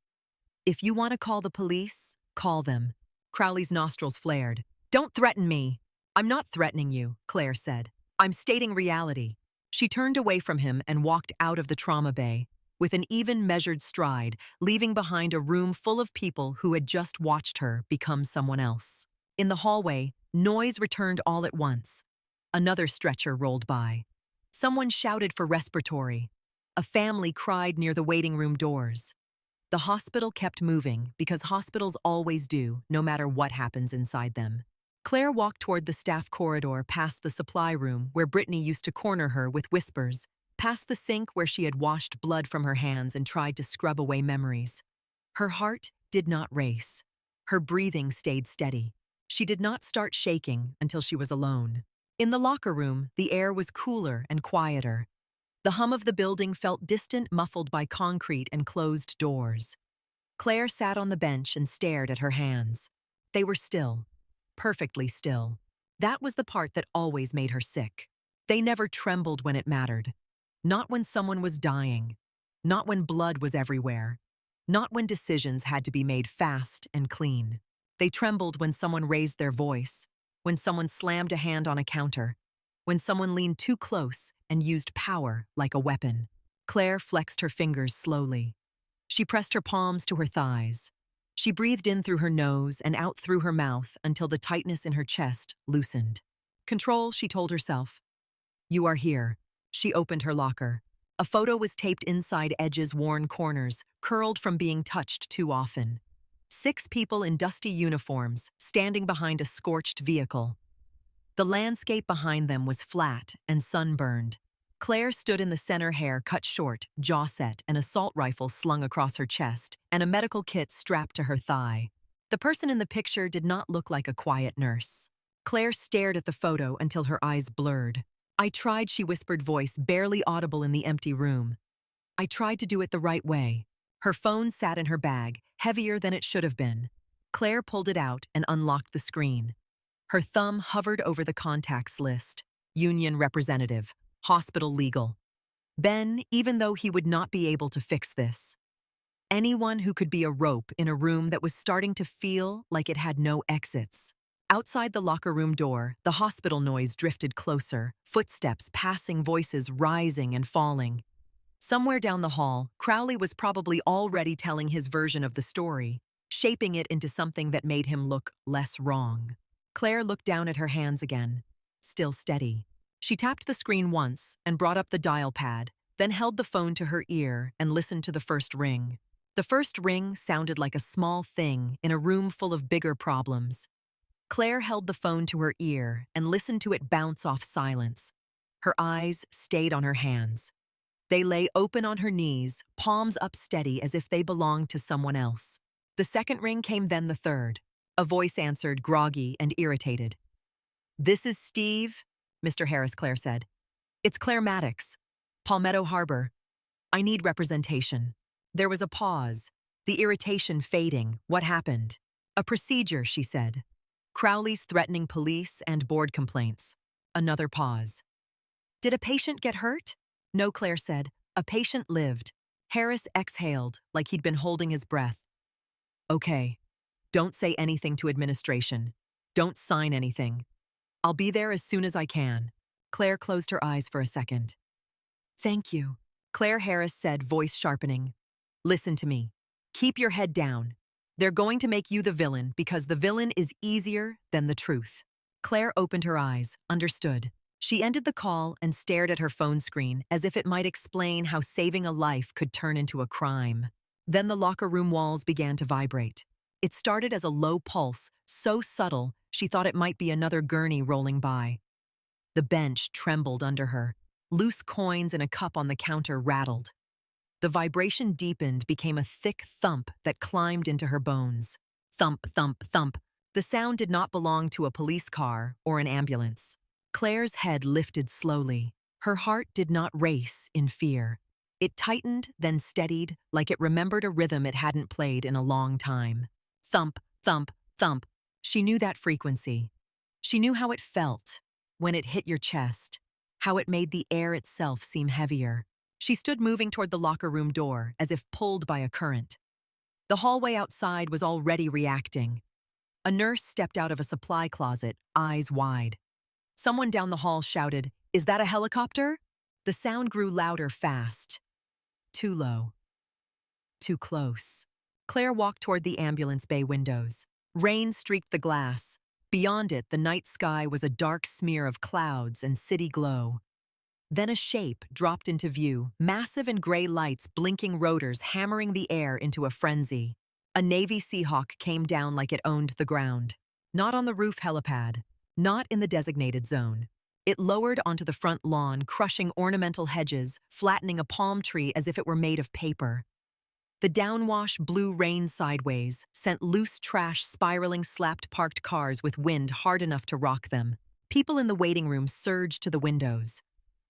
A: "If you want to call the police, call them." Crowley's nostrils flared. "Don't threaten me." "I'm not threatening you," Claire said. "I'm stating reality." She turned away from him and walked out of the trauma bay, with an even measured stride, leaving behind a room full of people who had just watched her become someone else. In the hallway, noise returned all at once. Another stretcher rolled by. Someone shouted for respiratory. A family cried near the waiting room doors. The hospital kept moving because hospitals always do, no matter what happens inside them. Claire walked toward the staff corridor past the supply room where Brittany used to corner her with whispers, past the sink where she had washed blood from her hands and tried to scrub away memories. Her heart did not race. Her breathing stayed steady. She did not start shaking until she was alone. In the locker room, the air was cooler and quieter. The hum of the building felt distant, muffled by concrete and closed doors. Claire sat on the bench and stared at her hands. They were still, perfectly still. That was the part that always made her sick. They never trembled when it mattered. Not when someone was dying. Not when blood was everywhere. Not when decisions had to be made fast and clean. They trembled when someone raised their voice, when someone slammed a hand on a counter, when someone leaned too close and used power like a weapon. Claire flexed her fingers slowly. She pressed her palms to her thighs. She breathed in through her nose and out through her mouth until the tightness in her chest loosened. "Control," she told herself. "You are here." She opened her locker. A photo was taped inside Edge's worn corners, curled from being touched too often. 6 people in dusty uniforms, standing behind a scorched vehicle. The landscape behind them was flat and sunburned. Claire stood in the center, hair cut short, jaw set, an assault rifle slung across her chest, and a medical kit strapped to her thigh. The person in the picture did not look like a quiet nurse. Claire stared at the photo until her eyes blurred. "I tried," she whispered, voice barely audible in the empty room. "I tried to do it the right way." Her phone sat in her bag, heavier than it should have been. Claire pulled it out and unlocked the screen. Her thumb hovered over the contacts list. Union representative. Hospital legal. Ben, even though he would not be able to fix this. Anyone who could be a rope in a room that was starting to feel like it had no exits. Outside the locker room door, the hospital noise drifted closer, footsteps passing, voices rising and falling. Somewhere down the hall, Crowley was probably already telling his version of the story, shaping it into something that made him look less wrong. Claire looked down at her hands again, still steady. She tapped the screen once and brought up the dial pad, then held the phone to her ear and listened to the first ring. The first ring sounded like a small thing in a room full of bigger problems. Claire held the phone to her ear and listened to it bounce off silence. Her eyes stayed on her hands. They lay open on her knees, palms up steady as if they belonged to someone else. The second ring came, then the third. A voice answered, groggy and irritated. "This is Steve," Mr. Harris, Claire said. "It's Claire Maddox, Palmetto Harbor. I need representation." There was a pause, the irritation fading. What happened? "A procedure," she said. "Crowley's threatening police and board complaints." Another pause. "Did a patient get hurt?" "No," Claire said. "A patient lived." Harris exhaled like he'd been holding his breath. "Okay. Don't say anything to administration. Don't sign anything. I'll be there as soon as I can." Claire closed her eyes for a second. "Thank you," Claire Harris said, voice sharpening. "Listen to me. Keep your head down. They're going to make you the villain because the villain is easier than the truth." Claire opened her eyes, understood. She ended the call and stared at her phone screen as if it might explain how saving a life could turn into a crime. Then the locker room walls began to vibrate. It started as a low pulse, so subtle she thought it might be another gurney rolling by. The bench trembled under her. Loose coins in a cup on the counter rattled. The vibration deepened, became a thick thump that climbed into her bones. Thump, thump, thump. The sound did not belong to a police car or an ambulance. Claire's head lifted slowly. Her heart did not race in fear. It tightened, then steadied, like it remembered a rhythm it hadn't played in a long time. Thump, thump, thump. She knew that frequency. She knew how it felt when it hit your chest, how it made the air itself seem heavier. She stood moving toward the locker room door as if pulled by a current. The hallway outside was already reacting. A nurse stepped out of a supply closet, eyes wide. Someone down the hall shouted, "Is that a helicopter?" The sound grew louder fast. Too low. Too close. Claire walked toward the ambulance bay windows. Rain streaked the glass. Beyond it, the night sky was a dark smear of clouds and city glow. Then a shape dropped into view, massive and gray lights, blinking rotors hammering the air into a frenzy. A Navy Seahawk came down like it owned the ground. Not on the roof helipad, not in the designated zone. It lowered onto the front lawn, crushing ornamental hedges, flattening a palm tree as if it were made of paper. The downwash blew rain sideways, sent loose trash spiraling, slapped parked cars with wind hard enough to rock them. People in the waiting room surged to the windows.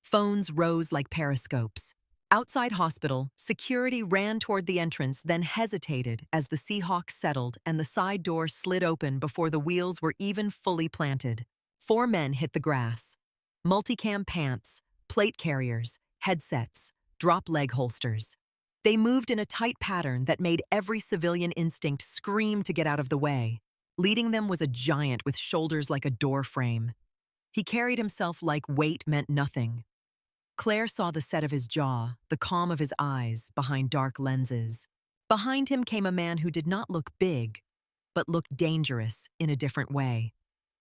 A: Phones rose like periscopes. Outside hospital, security ran toward the entrance, then hesitated as the Seahawk settled and the side door slid open before the wheels were even fully planted. 4 men hit the grass. Multicam pants, plate carriers, headsets, drop leg holsters. They moved in a tight pattern that made every civilian instinct scream to get out of the way. Leading them was a giant with shoulders like a door frame. He carried himself like weight meant nothing. Claire saw the set of his jaw, the calm of his eyes behind dark lenses. Behind him came a man who did not look big, but looked dangerous in a different way.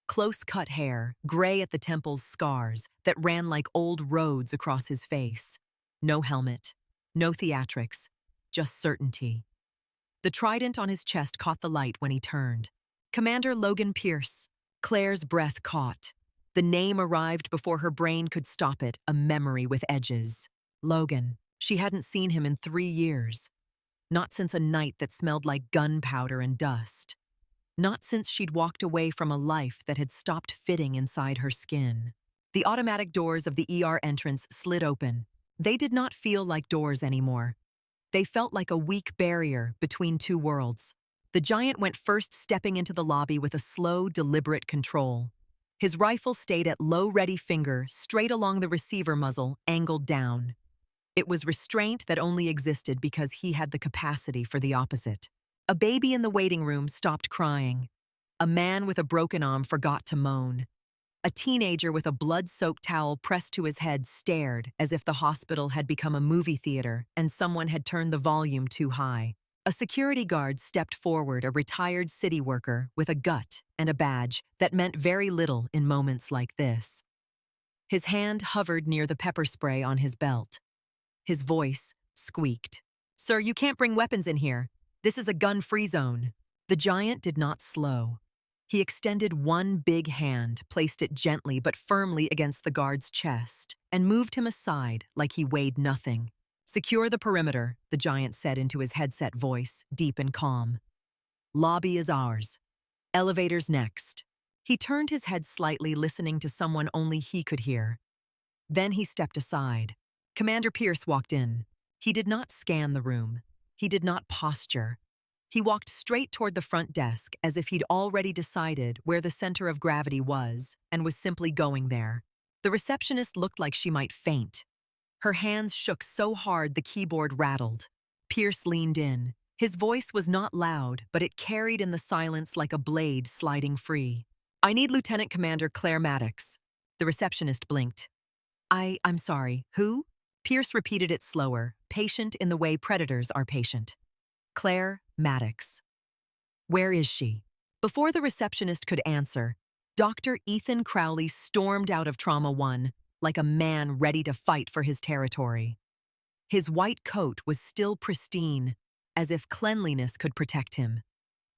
A: Close-cut hair, gray at the temples, scars that ran like old roads across his face. No helmet, no theatrics, just certainty. The trident on his chest caught the light when he turned. Commander Logan Pierce. Claire's breath caught. The name arrived before her brain could stop it, a memory with edges. Logan. She hadn't seen him in 3 years. Not since a night that smelled like gunpowder and dust. Not since she'd walked away from a life that had stopped fitting inside her skin. The automatic doors of the ER entrance slid open. They did not feel like doors anymore. They felt like a weak barrier between 2 worlds. The giant went first, stepping into the lobby with a slow, deliberate control. His rifle stayed at low, ready finger, straight along the receiver muzzle, angled down. It was restraint that only existed because he had the capacity for the opposite. A baby in the waiting room stopped crying. A man with a broken arm forgot to moan. A teenager with a blood-soaked towel pressed to his head stared as if the hospital had become a movie theater and someone had turned the volume too high. A security guard stepped forward, a retired city worker with a gut and a badge that meant very little in moments like this. His hand hovered near the pepper spray on his belt. His voice squeaked. "Sir, you can't bring weapons in here. This is a gun-free zone." The giant did not slow. He extended one big hand, placed it gently but firmly against the guard's chest, and moved him aside like he weighed nothing. "Secure the perimeter," the giant said into his headset voice, deep and calm. "Lobby is ours. Elevators next." He turned his head slightly, listening to someone only he could hear. Then he stepped aside. Commander Pierce walked in. He did not scan the room. He did not posture. He walked straight toward the front desk as if he'd already decided where the center of gravity was and was simply going there. The receptionist looked like she might faint. Her hands shook so hard the keyboard rattled. Pierce leaned in. His voice was not loud, but it carried in the silence like a blade sliding free. "I need Lieutenant Commander Claire Maddox." The receptionist blinked. I'm sorry, who?" Pierce repeated it slower, patient in the way predators are patient. "Claire Maddox." "Where is she?" Before the receptionist could answer, Dr. Ethan Crowley stormed out of Trauma 1 like a man ready to fight for his territory. His white coat was still pristine, as if cleanliness could protect him.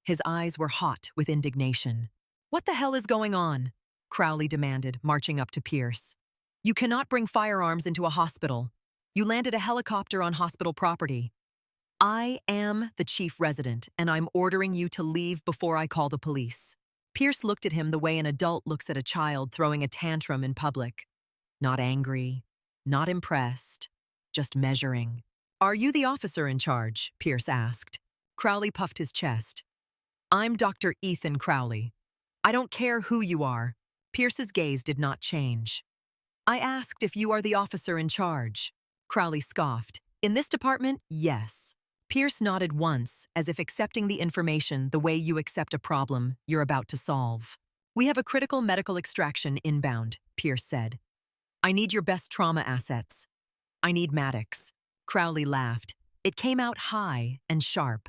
A: His eyes were hot with indignation. "What the hell is going on?" Crowley demanded, marching up to Pierce. "You cannot bring firearms into a hospital. You landed a helicopter on hospital property. I am the chief resident, and I'm ordering you to leave before I call the police." Pierce looked at him the way an adult looks at a child throwing a tantrum in public. Not angry, not impressed, just measuring. "Are you the officer in charge?" Pierce asked. Crowley puffed his chest. "I'm Dr. Ethan Crowley. I don't care who you are." Pierce's gaze did not change. "I asked if you are the officer in charge." Crowley scoffed. "In this department, yes." Pierce nodded once, as if accepting the information the way you accept a problem you're about to solve. "We have a critical medical extraction inbound," Pierce said. "I need your best trauma assets. I need Maddox." Crowley laughed. It came out high and sharp.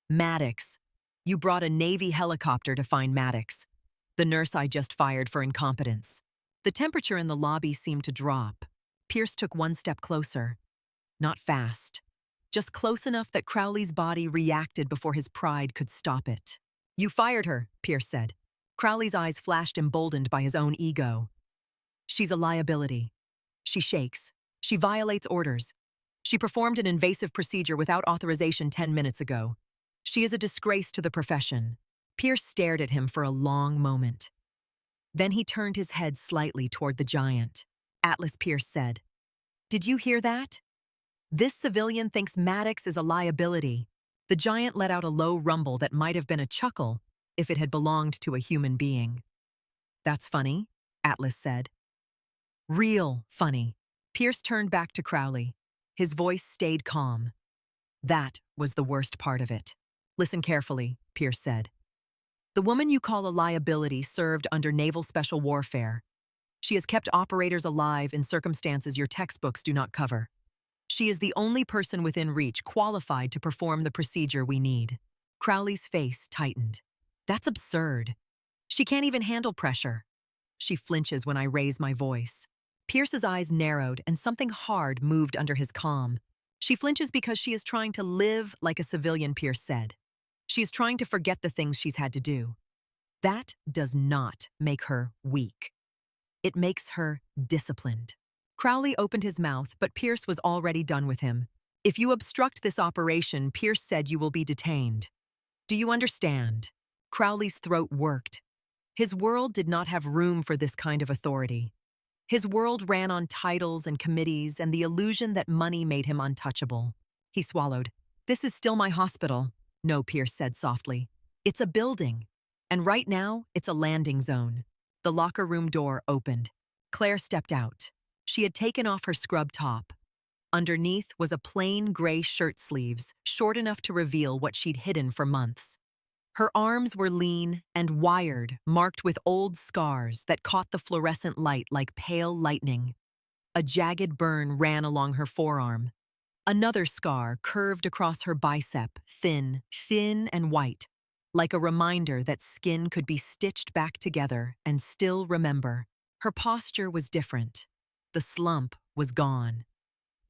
A: "Maddox. You brought a Navy helicopter to find Maddox. The nurse I just fired for incompetence." The temperature in the lobby seemed to drop. Pierce took one step closer. Not fast. Just close enough that Crowley's body reacted before his pride could stop it. "You fired her," Pierce said. Crowley's eyes flashed, emboldened by his own ego. "She's a liability. She shakes. She violates orders. She performed an invasive procedure without authorization 10 minutes ago. She is a disgrace to the profession." Pierce stared at him for a long moment. Then he turned his head slightly toward the giant. Atlas Pierce said, "Did you hear that? This civilian thinks Maddox is a liability." The giant let out a low rumble that might have been a chuckle if it had belonged to a human being. "That's funny," Atlas said. "Real funny." Pierce turned back to Crowley. His voice stayed calm. "That was the worst part of it. Listen carefully," Pierce said. "The woman you call a liability served under naval special warfare. She has kept operators alive in circumstances your textbooks do not cover. She is the only person within reach qualified to perform the procedure we need." Crowley's face tightened. "That's absurd. She can't even handle pressure. She flinches when I raise my voice." Pierce's eyes narrowed and something hard moved under his calm. "She flinches because she is trying to live like a civilian," Pierce said. "She is trying to forget the things she's had to do. That does not make her weak. It makes her disciplined." Crowley opened his mouth, but Pierce was already done with him. "If you obstruct this operation," Pierce said, "you will be detained. Do you understand?" Crowley's throat worked. His world did not have room for this kind of authority. His world ran on titles and committees and the illusion that money made him untouchable. He swallowed. "This is still my hospital." "No," Pierce said softly. "It's a building. And right now, it's a landing zone." The locker room door opened. Claire stepped out. She had taken off her scrub top. Underneath was a plain gray shirt sleeves, short enough to reveal what she'd hidden for months. Her arms were lean and wired, marked with old scars that caught the fluorescent light like pale lightning. A jagged burn ran along her forearm. Another scar curved across her bicep, thin and white, like a reminder that skin could be stitched back together and still remember. Her posture was different. The slump was gone.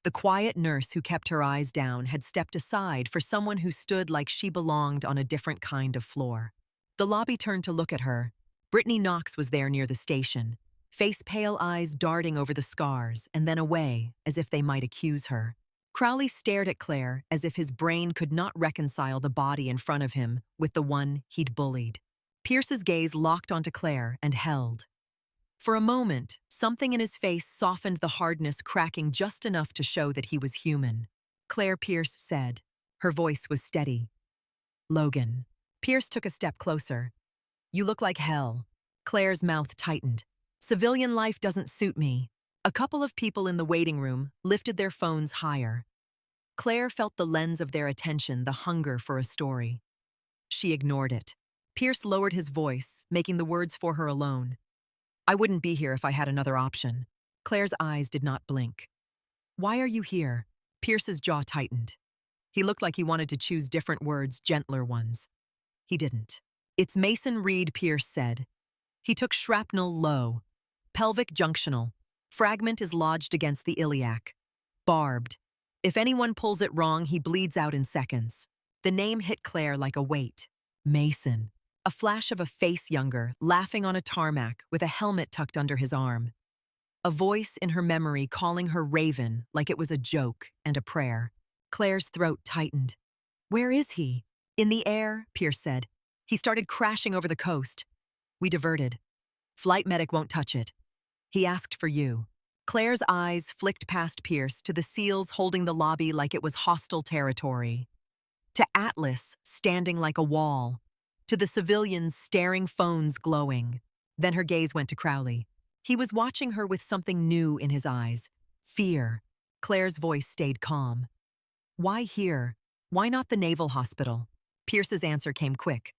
A: The quiet nurse who kept her eyes down had stepped aside for someone who stood like she belonged on a different kind of floor. The lobby turned to look at her. Brittany Knox was there near the station, face-pale eyes darting over the scars and then away as if they might accuse her. Crowley stared at Claire as if his brain could not reconcile the body in front of him with the one he'd bullied. Pierce's gaze locked onto Claire and held. For a moment, something in his face softened the hardness, cracking just enough to show that he was human. Claire Pierce said. Her voice was steady. "Logan." Pierce took a step closer. "You look like hell." Claire's mouth tightened. "Civilian life doesn't suit me." A couple of people in the waiting room lifted their phones higher. Claire felt the lens of their attention, the hunger for a story. She ignored it. Pierce lowered his voice, making the words for her alone. "I wouldn't be here if I had another option." Claire's eyes did not blink. "Why are you here?" Pierce's jaw tightened. He looked like he wanted to choose different words, gentler ones. He didn't. "It's Mason Reed," Pierce said. "He took shrapnel low. Pelvic junctional. Fragment is lodged against the iliac. Barbed. If anyone pulls it wrong, he bleeds out in seconds." The name hit Claire like a weight. Mason. A flash of a face younger, laughing on a tarmac with a helmet tucked under his arm. A voice in her memory calling her Raven like it was a joke and a prayer. Claire's throat tightened. "Where is he?" "In the air," Pierce said. "He started crashing over the coast. We diverted. Flight medic won't touch it. He asked for you." Claire's eyes flicked past Pierce to the SEALs holding the lobby like it was hostile territory. To Atlas, standing like a wall. To the civilians staring, phones glowing. Then her gaze went to Crowley. He was watching her with something new in his eyes. Fear. Claire's voice stayed calm. "Why here? Why not the Naval Hospital?" Pierce's answer came quick.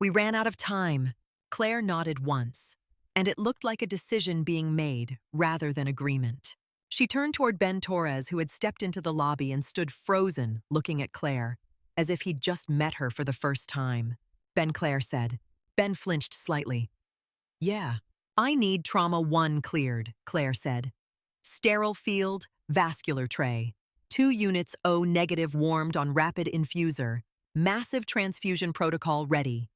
A: "We ran out of time." Claire nodded once, and it looked like a decision being made rather than agreement. She turned toward Ben Torres, who had stepped into the lobby and stood frozen, looking at Claire, as if he'd just met her for the first time. "Ben," Claire said. Ben flinched slightly. "Yeah, I need trauma 1 cleared," Claire said. "Sterile field, vascular tray. 2 units O negative warmed on rapid infuser. Massive transfusion protocol ready.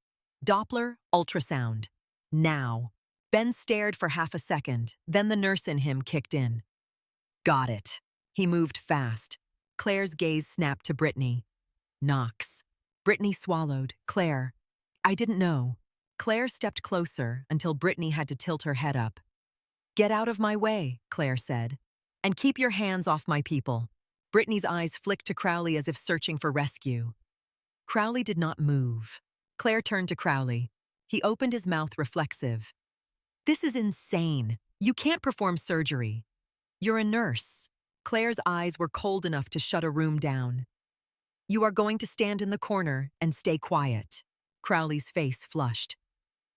A: Doppler, ultrasound. Now." Ben stared for half a second, then the nurse in him kicked in. "Got it." He moved fast. Claire's gaze snapped to Brittany. "Knox." Brittany swallowed. "Claire, I didn't know." Claire stepped closer until Brittany had to tilt her head up. "Get out of my way," Claire said. "And keep your hands off my people." Brittany's eyes flicked to Crowley as if searching for rescue. Crowley did not move. Claire turned to Crowley. He opened his mouth reflexive. "This is insane. You can't perform surgery. You're a nurse." Claire's eyes were cold enough to shut a room down. "You are going to stand in the corner and stay quiet." Crowley's face flushed.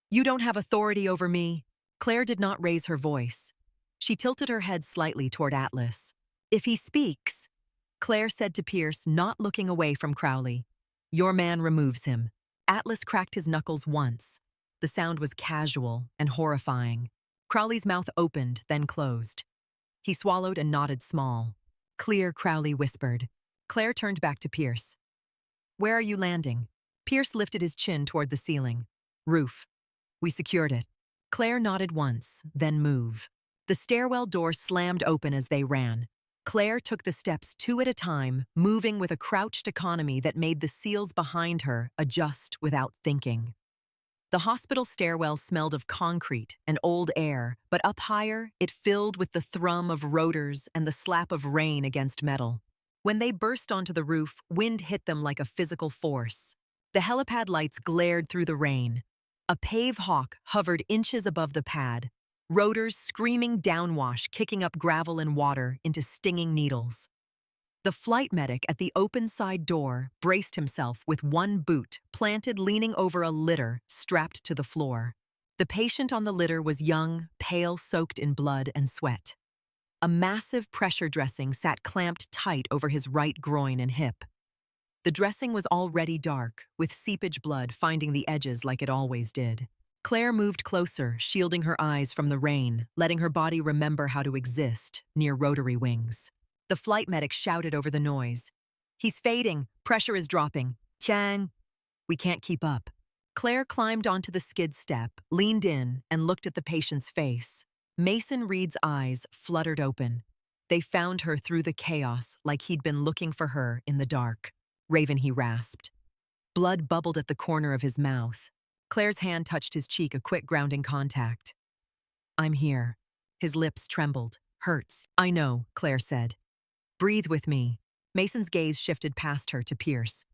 A: "You don't have authority over me." Claire did not raise her voice. She tilted her head slightly toward Atlas. "If he speaks," Claire said to Pierce, not looking away from Crowley, "your man removes him." Atlas cracked his knuckles once. The sound was casual and horrifying. Crowley's mouth opened, then closed. He swallowed and nodded small. "Clear," Crowley whispered. Claire turned back to Pierce. "Where are you landing?" Pierce lifted his chin toward the ceiling. "Roof. We secured it." Claire nodded once, then move. The stairwell door slammed open as they ran. Claire took the steps 2 at a time, moving with a crouched economy that made the SEALs behind her adjust without thinking. The hospital stairwell smelled of concrete and old air, but up higher, it filled with the thrum of rotors and the slap of rain against metal. When they burst onto the roof, wind hit them like a physical force. The helipad lights glared through the rain. A pave hawk hovered inches above the pad, rotors screaming downwash, kicking up gravel and water into stinging needles. The flight medic at the open side door braced himself with one boot planted leaning over a litter strapped to the floor. The patient on the litter was young, pale, soaked in blood and sweat. A massive pressure dressing sat clamped tight over his right groin and hip. The dressing was already dark, with seepage blood finding the edges like it always did. Claire moved closer, shielding her eyes from the rain, letting her body remember how to exist near rotary wings. The flight medic shouted over the noise. "He's fading. Pressure is dropping. Chang." "We can't keep up." Claire climbed onto the skid step, leaned in, and looked at the patient's face. Mason Reed's eyes fluttered open. They found her through the chaos like he'd been looking for her in the dark. "Raven," he rasped. Blood bubbled at the corner of his mouth. Claire's hand touched his cheek, a quick grounding contact. "I'm here." His lips trembled. "Hurts." "I know," Claire said. "Breathe with me." Mason's gaze shifted past her to Pierce.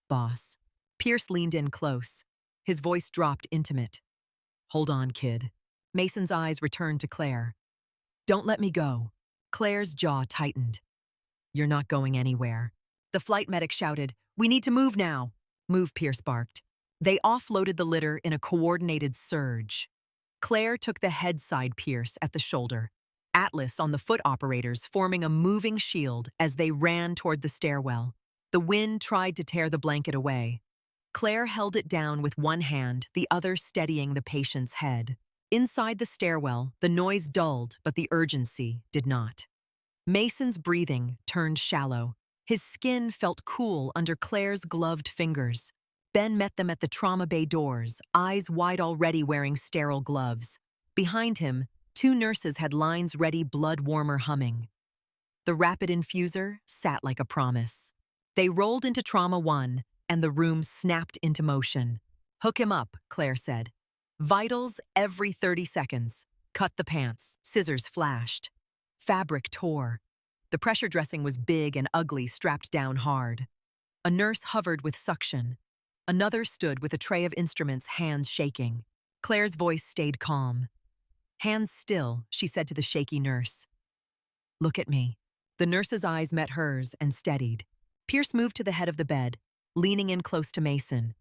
A: "Boss." Pierce leaned in close. His voice dropped intimate. "Hold on, kid." Mason's eyes returned to Claire. "Don't let me go." Claire's jaw tightened. "You're not going anywhere." The flight medic shouted, "We need to move now." "Move," Pierce barked. They offloaded the litter in a coordinated surge. Claire took the head side Pierce at the shoulder, Atlas on the foot operators forming a moving shield as they ran toward the stairwell. The wind tried to tear the blanket away. Claire held it down with one hand, the other steadying the patient's head. Inside the stairwell, the noise dulled, but the urgency did not. Mason's breathing turned shallow. His skin felt cool under Claire's gloved fingers. Ben met them at the trauma bay doors, eyes wide already wearing sterile gloves. Behind him, 2 nurses had lines ready, blood warmer humming. The rapid infuser sat like a promise. They rolled into Trauma 1, and the room snapped into motion. "Hook him up," Claire said. "Vitals every 30 seconds. Cut the pants." Scissors flashed. Fabric tore. The pressure dressing was big and ugly, strapped down hard. A nurse hovered with suction. Another stood with a tray of instruments, hands shaking. Claire's voice stayed calm. "Hands still," she said to the shaky nurse. "Look at me." The nurse's eyes met hers and steadied. Pierce moved to the head of the bed, leaning in close to Mason.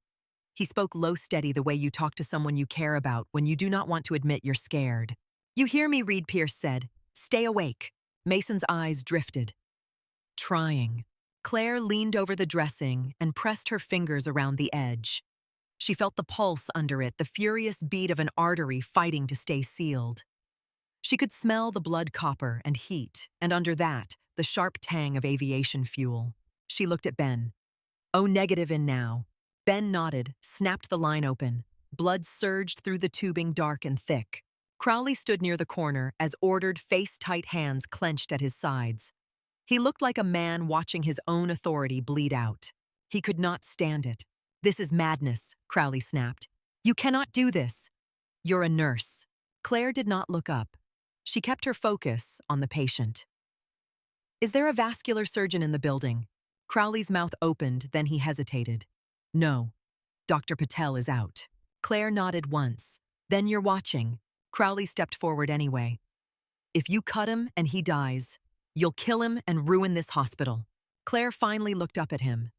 A: He spoke low, steady, the way you talk to someone you care about when you do not want to admit you're scared. "You hear me, Reed," Pierce said. "Stay awake." Mason's eyes drifted. "Trying." Claire leaned over the dressing and pressed her fingers around the edge. She felt the pulse under it, the furious beat of an artery fighting to stay sealed. She could smell the blood copper and heat, and under that, the sharp tang of aviation fuel. She looked at Ben. "O negative in now." Ben nodded, snapped the line open. Blood surged through the tubing, dark and thick. Crowley stood near the corner as ordered, face-tight hands clenched at his sides. He looked like a man watching his own authority bleed out. He could not stand it. "This is madness," Crowley snapped. "You cannot do this." "You're a nurse." Claire did not look up. She kept her focus on the patient. "Is there a vascular surgeon in the building?" Crowley's mouth opened, then he hesitated. "No. Dr. Patel is out." Claire nodded once. "Then you're watching." Crowley stepped forward anyway. "If you cut him and he dies, you'll kill him and ruin this hospital." Claire finally looked up at him.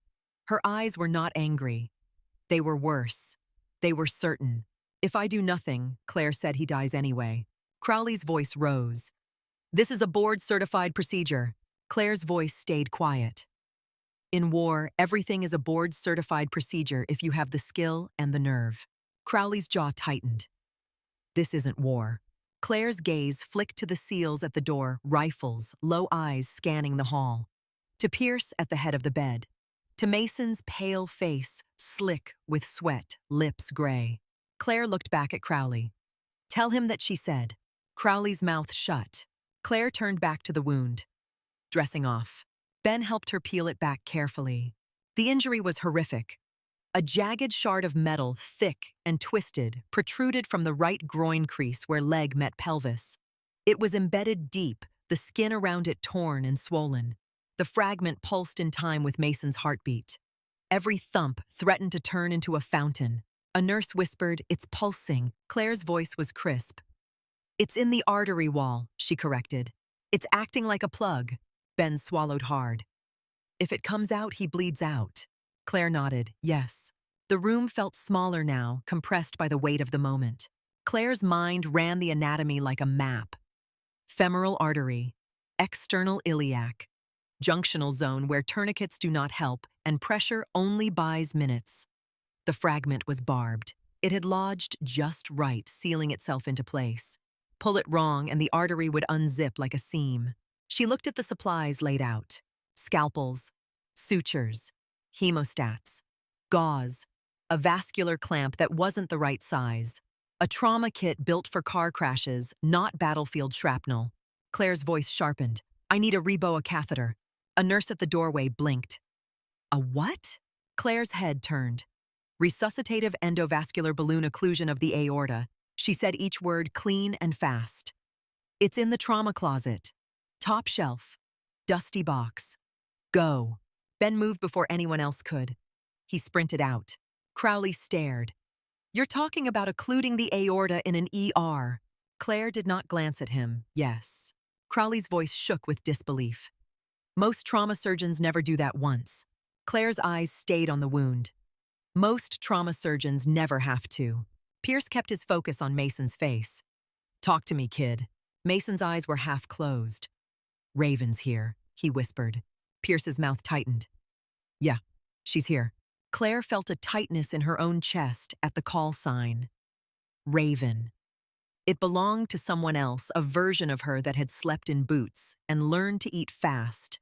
A: Her eyes were not angry. They were worse. They were certain. "If I do nothing," Claire said, "he dies anyway." Crowley's voice rose. "This is a board-certified procedure." Claire's voice stayed quiet. "In war, everything is a board-certified procedure if you have the skill and the nerve." Crowley's jaw tightened. "This isn't war." Claire's gaze flicked to the seals at the door, rifles, low eyes scanning the hall. To Pierce at the head of the bed. To Mason's pale face, slick with sweat, lips gray. Claire looked back at Crowley. "Tell him that," she said. Crowley's mouth shut. Claire turned back to the wound. Dressing off. Ben helped her peel it back carefully. The injury was horrific. A jagged shard of metal, thick and twisted, protruded from the right groin crease where leg met pelvis. It was embedded deep, the skin around it torn and swollen. The fragment pulsed in time with Mason's heartbeat. Every thump threatened to turn into a fountain. A nurse whispered, "It's pulsing." Claire's voice was crisp. "It's in the artery wall," she corrected. "It's acting like a plug." Ben swallowed hard. If it comes out, he bleeds out. Claire nodded, yes. The room felt smaller now, compressed by the weight of the moment. Claire's mind ran the anatomy like a map. Femoral artery, external iliac, junctional zone where tourniquets do not help and pressure only buys minutes. The fragment was barbed. It had lodged just right, sealing itself into place. Pull it wrong and the artery would unzip like a seam. She looked at the supplies laid out. Scalpels, sutures, hemostats, gauze, a vascular clamp that wasn't the right size, a trauma kit built for car crashes, not battlefield shrapnel. Claire's voice sharpened. I need a Reboa catheter. A nurse at the doorway blinked. A what? Claire's head turned. Resuscitative endovascular balloon occlusion of the aorta. She said each word clean and fast. It's in the trauma closet. Top shelf. Dusty box. Go. Ben moved before anyone else could. He sprinted out. Crowley stared. You're talking about occluding the aorta in an ER. Claire did not glance at him. Yes. Crowley's voice shook with disbelief. Most trauma surgeons never do that once. Claire's eyes stayed on the wound. Most trauma surgeons never have to. Pierce kept his focus on Mason's face. Talk to me, kid. Mason's eyes were half closed. Raven's here, he whispered. Pierce's mouth tightened. Yeah, she's here. Claire felt a tightness in her own chest at the call sign. Raven. It belonged to someone else, a version of her that had slept in boots and learned to eat fast.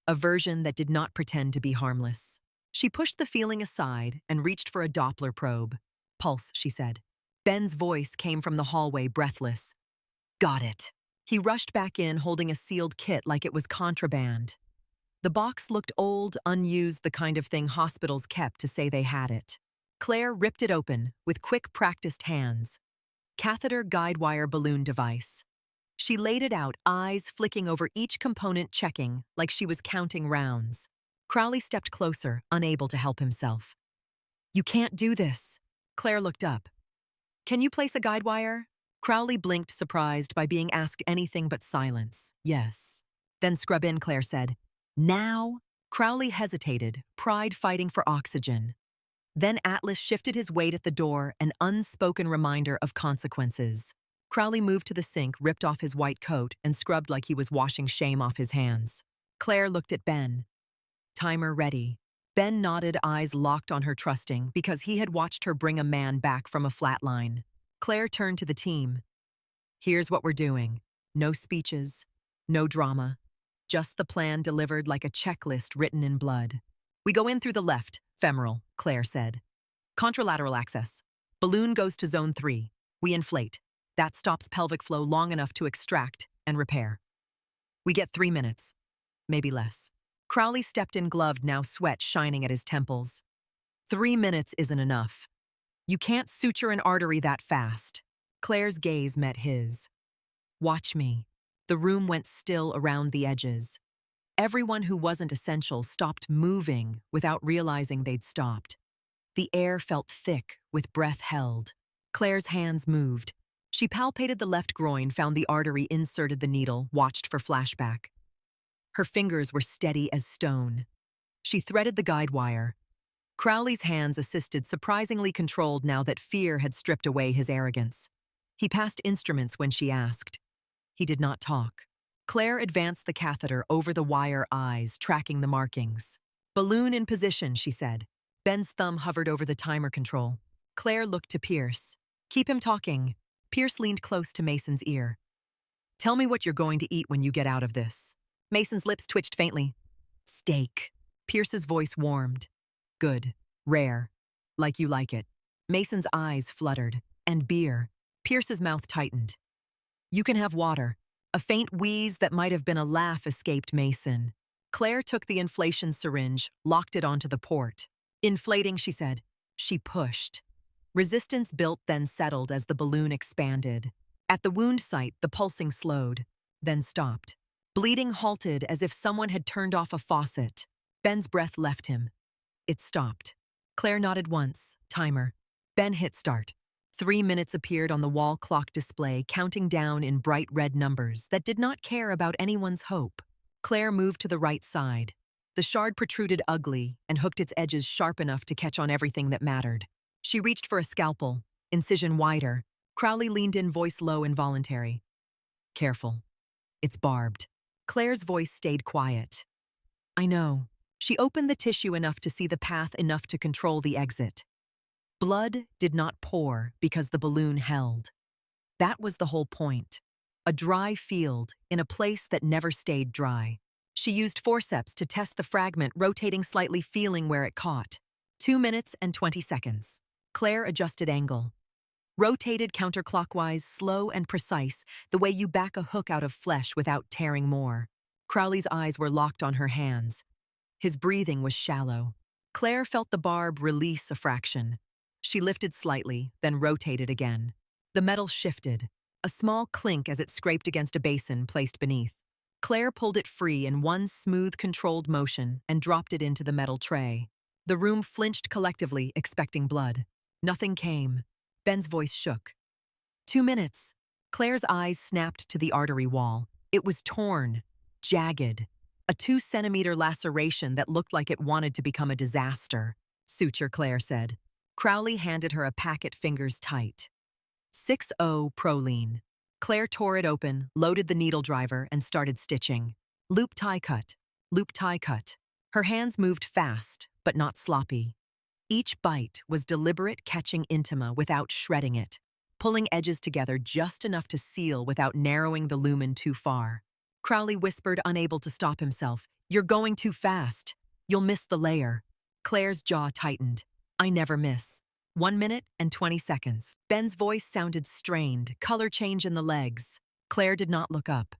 A: A version that did not pretend to be harmless. She pushed the feeling aside and reached for a Doppler probe. Pulse, she said. Ben's voice came from the hallway, breathless. Got it. He rushed back in, holding a sealed kit like it was contraband. The box looked old, unused, the kind of thing hospitals kept to say they had it. Claire ripped it open with quick, practiced hands. Catheter guide wire balloon device. She laid it out, eyes flicking over each component, checking like she was counting rounds. Crowley stepped closer, unable to help himself. You can't do this. Claire looked up. Can you place a guide wire? Crowley blinked, surprised by being asked anything but silence. Yes. Then scrub in, Claire said. Now? Crowley hesitated, pride fighting for oxygen. Then Atlas shifted his weight at the door, an unspoken reminder of consequences. Crowley moved to the sink, ripped off his white coat, and scrubbed like he was washing shame off his hands. Claire looked at Ben. Timer ready. Ben nodded, eyes locked on her, trusting, because he had watched her bring a man back from a flatline. Claire turned to the team. Here's what we're doing. No speeches, no drama. Just the plan delivered like a checklist written in blood. We go in through the left, femoral, Claire said. Contralateral access. Balloon goes to zone 3. We inflate. That stops pelvic flow long enough to extract and repair. We get 3 minutes, maybe less. Crowley stepped in gloved, now sweat shining at his temples. 3 minutes isn't enough. You can't suture an artery that fast. Claire's gaze met his. Watch me. The room went still around the edges. Everyone who wasn't essential stopped moving without realizing they'd stopped. The air felt thick, with breath held. Claire's hands moved. She palpated the left groin, found the artery, inserted the needle, watched for flashback. Her fingers were steady as stone. She threaded the guide wire. Crowley's hands assisted, surprisingly controlled now that fear had stripped away his arrogance. He passed instruments when she asked. He did not talk. Claire advanced the catheter over the wire, eyes tracking the markings. Balloon in position, she said. Ben's thumb hovered over the timer control. Claire looked to Pierce. Keep him talking. Pierce leaned close to Mason's ear. Tell me what you're going to eat when you get out of this. Mason's lips twitched faintly. Steak. Pierce's voice warmed. Good. Rare. Like you like it. Mason's eyes fluttered. And beer. Pierce's mouth tightened. You can have water. A faint wheeze that might have been a laugh escaped Mason. Claire took the inflation syringe, locked it onto the port. Inflating, she said. She pushed. Resistance built, then settled as the balloon expanded. At the wound site, the pulsing slowed, then stopped. Bleeding halted as if someone had turned off a faucet. Ben's breath left him. It stopped. Claire nodded once. Timer. Ben hit start. 3 minutes appeared on the wall clock display, counting down in bright red numbers that did not care about anyone's hope. Claire moved to the right side. The shard protruded ugly and hooked its edges sharp enough to catch on everything that mattered. She reached for a scalpel, incision wider. Crowley leaned in, voice low, involuntary. Careful. It's barbed. Claire's voice stayed quiet. I know. She opened the tissue enough to see the path enough to control the exit. Blood did not pour because the balloon held. That was the whole point. A dry field in a place that never stayed dry. She used forceps to test the fragment, rotating slightly, feeling where it caught. 2 minutes and 20 seconds. Claire adjusted angle. Rotated counterclockwise, slow and precise, the way you back a hook out of flesh without tearing more. Crowley's eyes were locked on her hands. His breathing was shallow. Claire felt the barb release a fraction. She lifted slightly, then rotated again. The metal shifted, a small clink as it scraped against a basin placed beneath. Claire pulled it free in one smooth, controlled motion and dropped it into the metal tray. The room flinched collectively, expecting blood. Nothing came. Ben's voice shook. 2 minutes. Claire's eyes snapped to the artery wall. It was torn, jagged. A 2-centimeter laceration that looked like it wanted to become a disaster. Suture, Claire said. Crowley handed her a packet, fingers tight. 6-0 Proline. Claire tore it open, loaded the needle driver, and started stitching. Loop tie cut. Loop tie cut. Her hands moved fast, but not sloppy. Each bite was deliberate, catching intima without shredding it, pulling edges together just enough to seal without narrowing the lumen too far. Crowley whispered, unable to stop himself, "You're going too fast. You'll miss the layer." Claire's jaw tightened. "I never miss." 1 minute and 20 seconds. Ben's voice sounded strained, color change in the legs. Claire did not look up.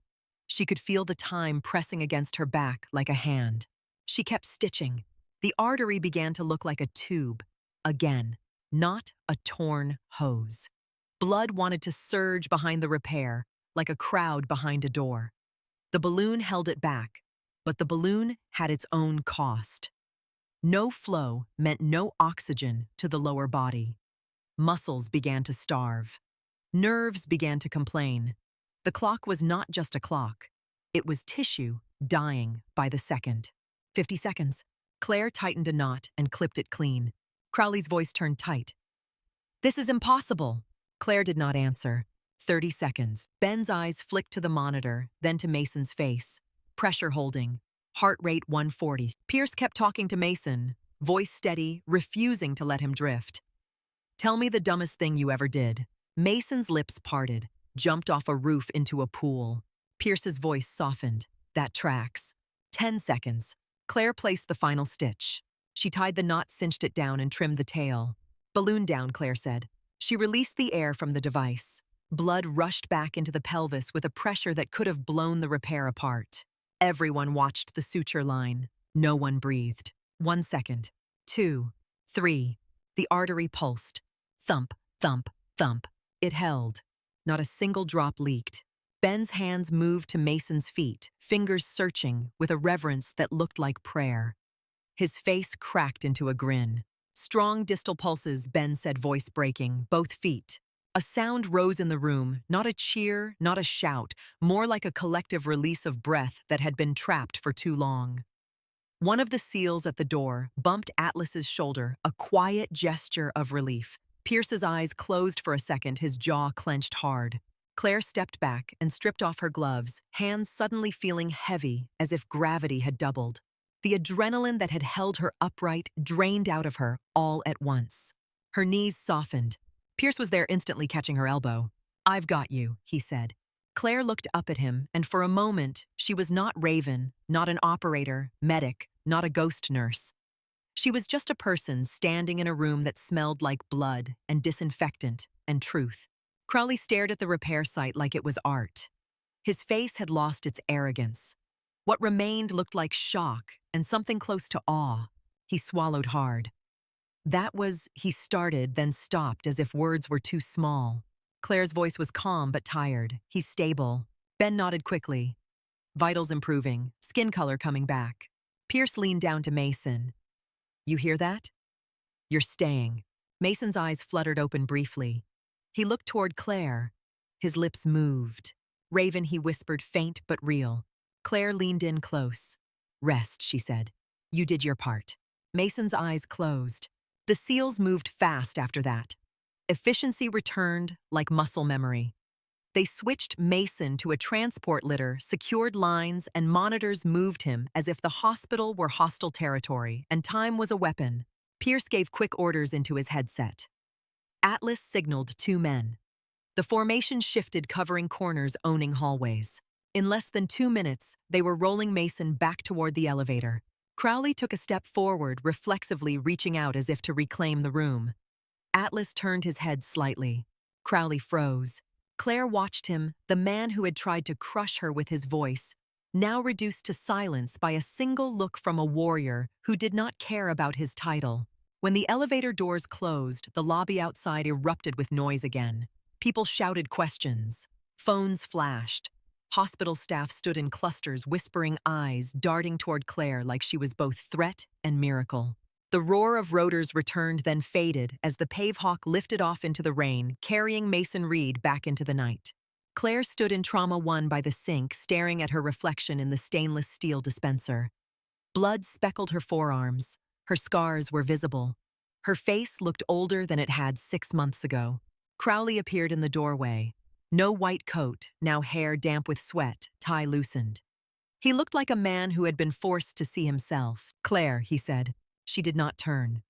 A: She could feel the time pressing against her back like a hand. She kept stitching. The artery began to look like a tube. Again, not a torn hose. Blood wanted to surge behind the repair, like a crowd behind a door. The balloon held it back, but the balloon had its own cost. No flow meant no oxygen to the lower body. Muscles began to starve. Nerves began to complain. The clock was not just a clock. It was tissue dying by the second. 50 seconds. Claire tightened a knot and clipped it clean. Crowley's voice turned tight. "This is impossible." Claire did not answer. 30 seconds. Ben's eyes flicked to the monitor, then to Mason's face. Pressure holding. Heart rate 140. Pierce kept talking to Mason, voice steady, refusing to let him drift. "Tell me the dumbest thing you ever did." Mason's lips parted, jumped off a roof into a pool. Pierce's voice softened. "That tracks." 10 seconds. Claire placed the final stitch. She tied the knot, cinched it down, and trimmed the tail. "Balloon down," Claire said. She released the air from the device. Blood rushed back into the pelvis with a pressure that could have blown the repair apart. Everyone watched the suture line. No one breathed. 1 second. 2. 3. The artery pulsed. Thump, thump, thump. It held. Not a single drop leaked. Ben's hands moved to Mason's feet, fingers searching with a reverence that looked like prayer. His face cracked into a grin. "Strong distal pulses," Ben said, voice breaking, both feet. A sound rose in the room, not a cheer, not a shout, more like a collective release of breath that had been trapped for too long. One of the seals at the door bumped Atlas's shoulder, a quiet gesture of relief. Pierce's eyes closed for a second, his jaw clenched hard. Claire stepped back and stripped off her gloves, hands suddenly feeling heavy as if gravity had doubled. The adrenaline that had held her upright drained out of her all at once. Her knees softened. Pierce was there, instantly catching her elbow. "I've got you," he said. Claire looked up at him, and for a moment, she was not Raven, not an operator, medic, not a ghost nurse. She was just a person standing in a room that smelled like blood and disinfectant and truth. Crowley stared at the repair site like it was art. His face had lost its arrogance. What remained looked like shock and something close to awe. He swallowed hard. "That was," he started, then stopped as if words were too small. Claire's voice was calm but tired. "He's stable." Ben nodded quickly. "Vitals improving, skin color coming back." Pierce leaned down to Mason. "You hear that? You're staying." Mason's eyes fluttered open briefly. He looked toward Claire. His lips moved. "Raven," he whispered, faint but real. Claire leaned in close. "Rest," she said. You did your part. Mason's eyes closed. The SEALs moved fast after that. Efficiency returned like muscle memory. They switched Mason to a transport litter, secured lines, and monitors moved him as if the hospital were hostile territory and time was a weapon. Pierce gave quick orders into his headset. Atlas signaled 2 men. The formation shifted, covering corners, owning hallways. In less than 2 minutes, they were rolling Mason back toward the elevator. Crowley took a step forward, reflexively reaching out as if to reclaim the room. Atlas turned his head slightly. Crowley froze. Claire watched him, the man who had tried to crush her with his voice, now reduced to silence by a single look from a warrior who did not care about his title. When the elevator doors closed, the lobby outside erupted with noise again. People shouted questions. Phones flashed. Hospital staff stood in clusters, whispering, eyes darting toward Claire like she was both threat and miracle. The roar of rotors returned, then faded as the Pavehawk lifted off into the rain, carrying Mason Reed back into the night. Claire stood in Trauma 1 by the sink, staring at her reflection in the stainless steel dispenser. Blood speckled her forearms. Her scars were visible. Her face looked older than it had 6 months ago. Crowley appeared in the doorway. No white coat, now hair damp with sweat, tie loosened. He looked like a man who had been forced to see himself. "Claire," he said. She did not turn.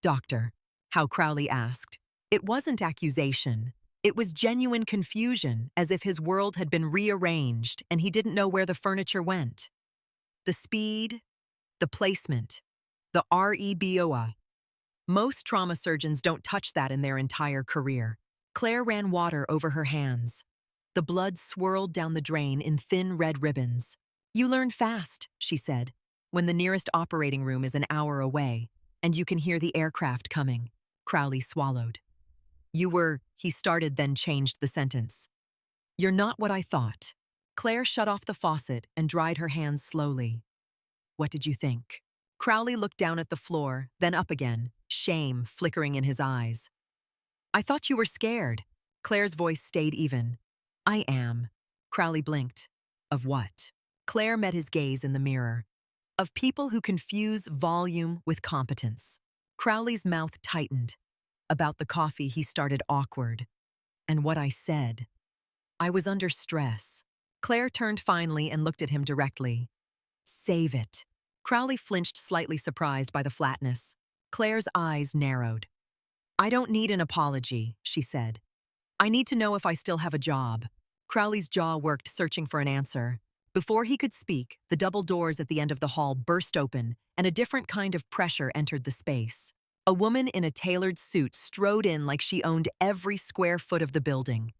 A: "Doctor," how Crowley asked. It wasn't accusation. It was genuine confusion, as if his world had been rearranged and he didn't know where the furniture went. The speed, the placement, the REBOA. Most trauma surgeons don't touch that in their entire career. Claire ran water over her hands. The blood swirled down the drain in thin red ribbons. "You learn fast," she said, "when the nearest operating room is an hour away, and you can hear the aircraft coming." Crowley swallowed. He started, then changed the sentence. "You're not what I thought." Claire shut off the faucet and dried her hands slowly. "What did you think?" Crowley looked down at the floor, then up again, shame flickering in his eyes. "I thought you were scared." Claire's voice stayed even. "I am." Crowley blinked. "Of what?" Claire met his gaze in the mirror. "Of people who confuse volume with competence." Crowley's mouth tightened. About the coffee, he started awkward. "And what I said. I was under stress." Claire turned finally and looked at him directly. "Save it." Crowley flinched, slightly surprised by the flatness. Claire's eyes narrowed. "I don't need an apology," she said. "I need to know if I still have a job." Crowley's jaw worked, searching for an answer. Before he could speak, the double doors at the end of the hall burst open, and a different kind of pressure entered the space. A woman in a tailored suit strode in like she owned every square foot of the building.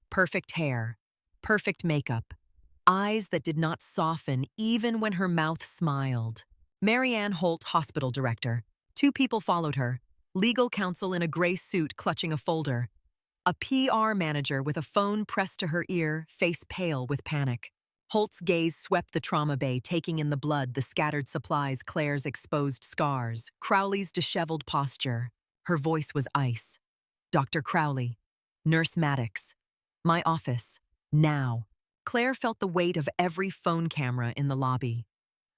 A: Perfect hair, perfect makeup, eyes that did not soften even when her mouth smiled. Marianne Holt, hospital director. 2 people followed her. Legal counsel in a gray suit clutching a folder. A PR manager with a phone pressed to her ear, face pale with panic. Holt's gaze swept the trauma bay, taking in the blood, the scattered supplies, Claire's exposed scars, Crowley's disheveled posture. Her voice was ice. "Dr. Crowley. Nurse Maddox. My office. Now." Claire felt the weight of every phone camera in the lobby.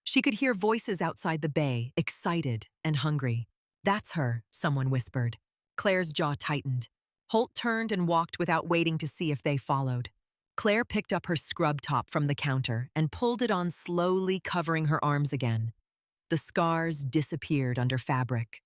A: She could hear voices outside the bay, excited and hungry. "That's her," someone whispered. Claire's jaw tightened. Holt turned and walked without waiting to see if they followed. Claire picked up her scrub top from the counter and pulled it on slowly, covering her arms again. The scars disappeared under fabric.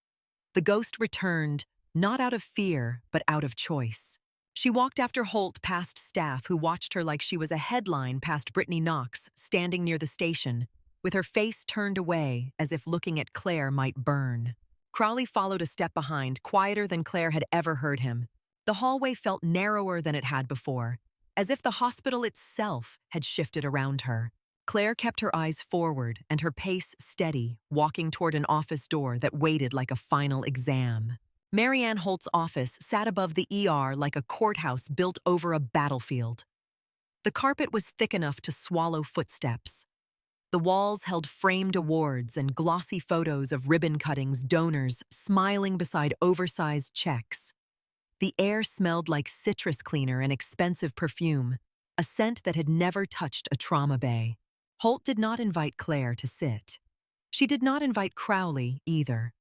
A: The ghost returned, not out of fear, but out of choice. She walked after Holt past staff who watched her like she was a headline past Brittany Knox, standing near the station, with her face turned away as if looking at Claire might burn. Crowley followed a step behind, quieter than Claire had ever heard him. The hallway felt narrower than it had before, as if the hospital itself had shifted around her. Claire kept her eyes forward and her pace steady, walking toward an office door that waited like a final exam. Marianne Holt's office sat above the ER like a courthouse built over a battlefield. The carpet was thick enough to swallow footsteps. The walls held framed awards and glossy photos of ribbon cuttings, donors smiling beside oversized checks. The air smelled like citrus cleaner and expensive perfume, a scent that had never touched a trauma bay. Holt did not invite Claire to sit. She did not invite Crowley either.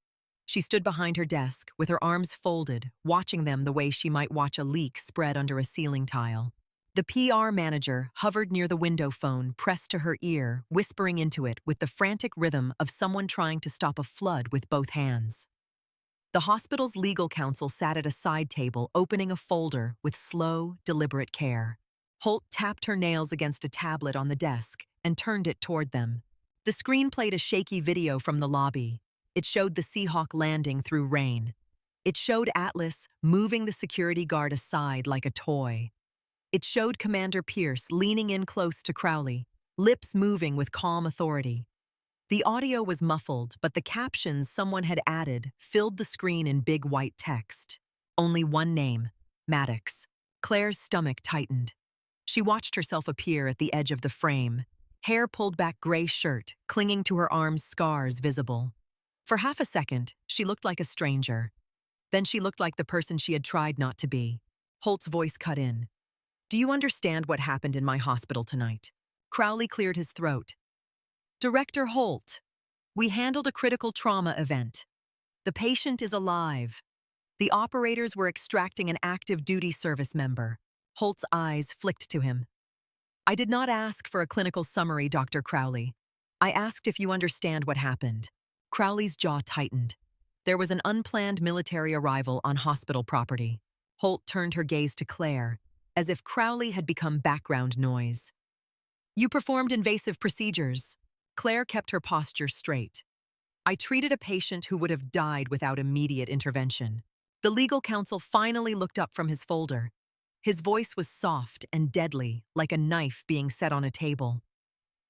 A: She stood behind her desk with her arms folded, watching them the way she might watch a leak spread under a ceiling tile. The PR manager hovered near the window phone, pressed to her ear, whispering into it with the frantic rhythm of someone trying to stop a flood with both hands. The hospital's legal counsel sat at a side table, opening a folder with slow, deliberate care. Holt tapped her nails against a tablet on the desk and turned it toward them. The screen played a shaky video from the lobby. It showed the Seahawk landing through rain. It showed Atlas moving the security guard aside like a toy. It showed Commander Pierce leaning in close to Crowley, lips moving with calm authority. The audio was muffled, but the captions someone had added filled the screen in big white text. Only one name, Maddox. Claire's stomach tightened. She watched herself appear at the edge of the frame, hair pulled back gray shirt, clinging to her arms, scars visible. For half a second, she looked like a stranger. Then she looked like the person she had tried not to be. Holt's voice cut in. "Do you understand what happened in my hospital tonight?" Crowley cleared his throat. "Director Holt, we handled a critical trauma event. The patient is alive. The operators were extracting an active duty service member." Holt's eyes flicked to him. "I did not ask for a clinical summary, Dr. Crowley. I asked if you understand what happened." Crowley's jaw tightened. There was an unplanned military arrival on hospital property. Holt turned her gaze to Claire, as if Crowley had become background noise. "You performed invasive procedures." Claire kept her posture straight. "I treated a patient who would have died without immediate intervention." The legal counsel finally looked up from his folder. His voice was soft and deadly, like a knife being set on a table.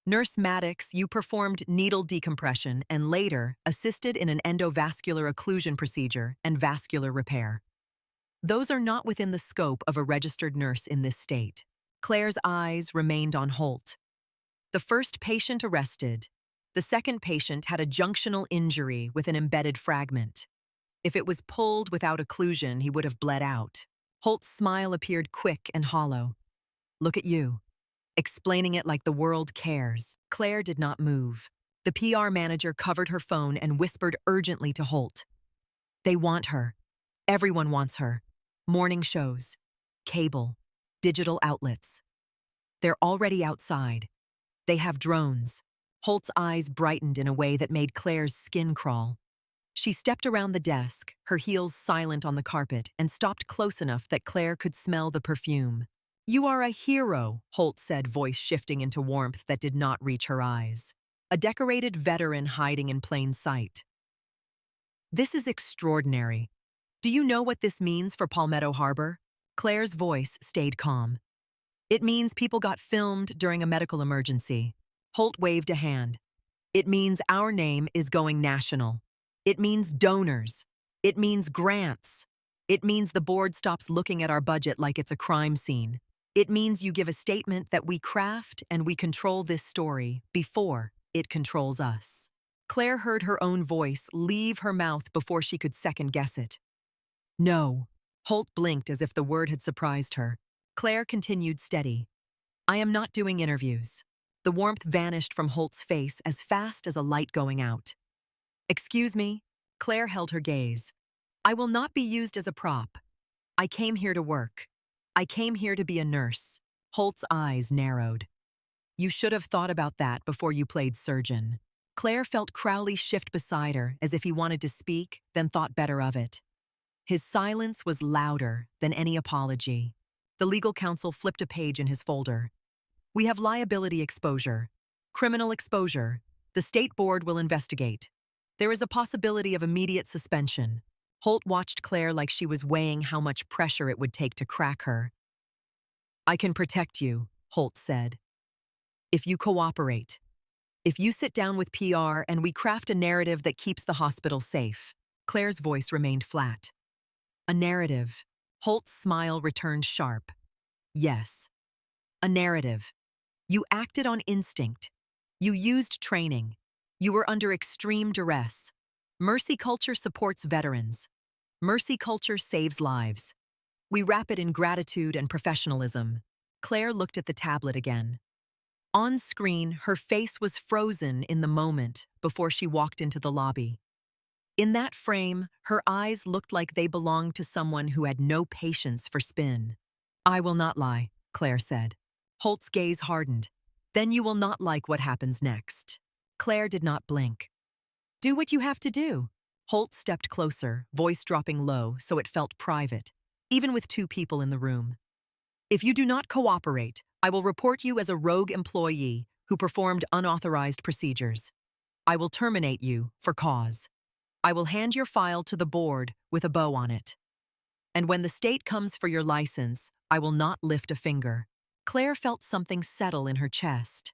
A: "Nurse Maddox, you performed needle decompression and later assisted in an endovascular occlusion procedure and vascular repair. Those are not within the scope of a registered nurse in this state." Claire's eyes remained on Holt. "The first patient arrested. The second patient had a junctional injury with an embedded fragment. If it was pulled without occlusion, he would have bled out." Holt's smile appeared quick and hollow. "Look at you, explaining it like the world cares." Claire did not move. The PR manager covered her phone and whispered urgently to Holt. "They want her. Everyone wants her. Morning shows, cable, digital outlets. They're already outside. They have drones." Holt's eyes brightened in a way that made Claire's skin crawl. She stepped around the desk, her heels silent on the carpet, and stopped close enough that Claire could smell the perfume. "You are a hero," Holt said, voice shifting into warmth that did not reach her eyes. "A decorated veteran hiding in plain sight. This is extraordinary. Do you know what this means for Palmetto Harbor?" Claire's voice stayed calm. "It means people got filmed during a medical emergency." Holt waved a hand. "It means our name is going national. It means donors. It means grants. It means the board stops looking at our budget like it's a crime scene. It means you give a statement that we craft and we control this story before it controls us." Claire heard her own voice leave her mouth before she could second-guess it. "No." Holt blinked as if the word had surprised her. Claire continued steady. "I am not doing interviews." The warmth vanished from Holt's face as fast as a light going out. "Excuse me?" Claire held her gaze. "I will not be used as a prop. I came here to work. I came here to be a nurse." Holt's eyes narrowed. "You should have thought about that before you played surgeon." Claire felt Crowley shift beside her as if he wanted to speak, then thought better of it. His silence was louder than any apology. The legal counsel flipped a page in his folder. "We have liability exposure, criminal exposure. The state board will investigate. There is a possibility of immediate suspension." Holt watched Claire like she was weighing how much pressure it would take to crack her. "I can protect you," Holt said. "If you cooperate. If you sit down with PR and we craft a narrative that keeps the hospital safe." Claire's voice remained flat. "A narrative." Holt's smile returned sharp. "Yes. A narrative. You acted on instinct. You used training. You were under extreme duress. Mercy culture supports veterans. Mercy culture saves lives. We wrap it in gratitude and professionalism." Claire looked at the tablet again. On screen, her face was frozen in the moment before she walked into the lobby. In that frame, her eyes looked like they belonged to someone who had no patience for spin. "I will not lie," Claire said. Holt's gaze hardened. "Then you will not like what happens next." Claire did not blink. "Do what you have to do." Holt stepped closer, voice dropping low so it felt private, even with two people in the room. "If you do not cooperate, I will report you as a rogue employee who performed unauthorized procedures. I will terminate you for cause. I will hand your file to the board with a bow on it. And when the state comes for your license, I will not lift a finger." Claire felt something settle in her chest.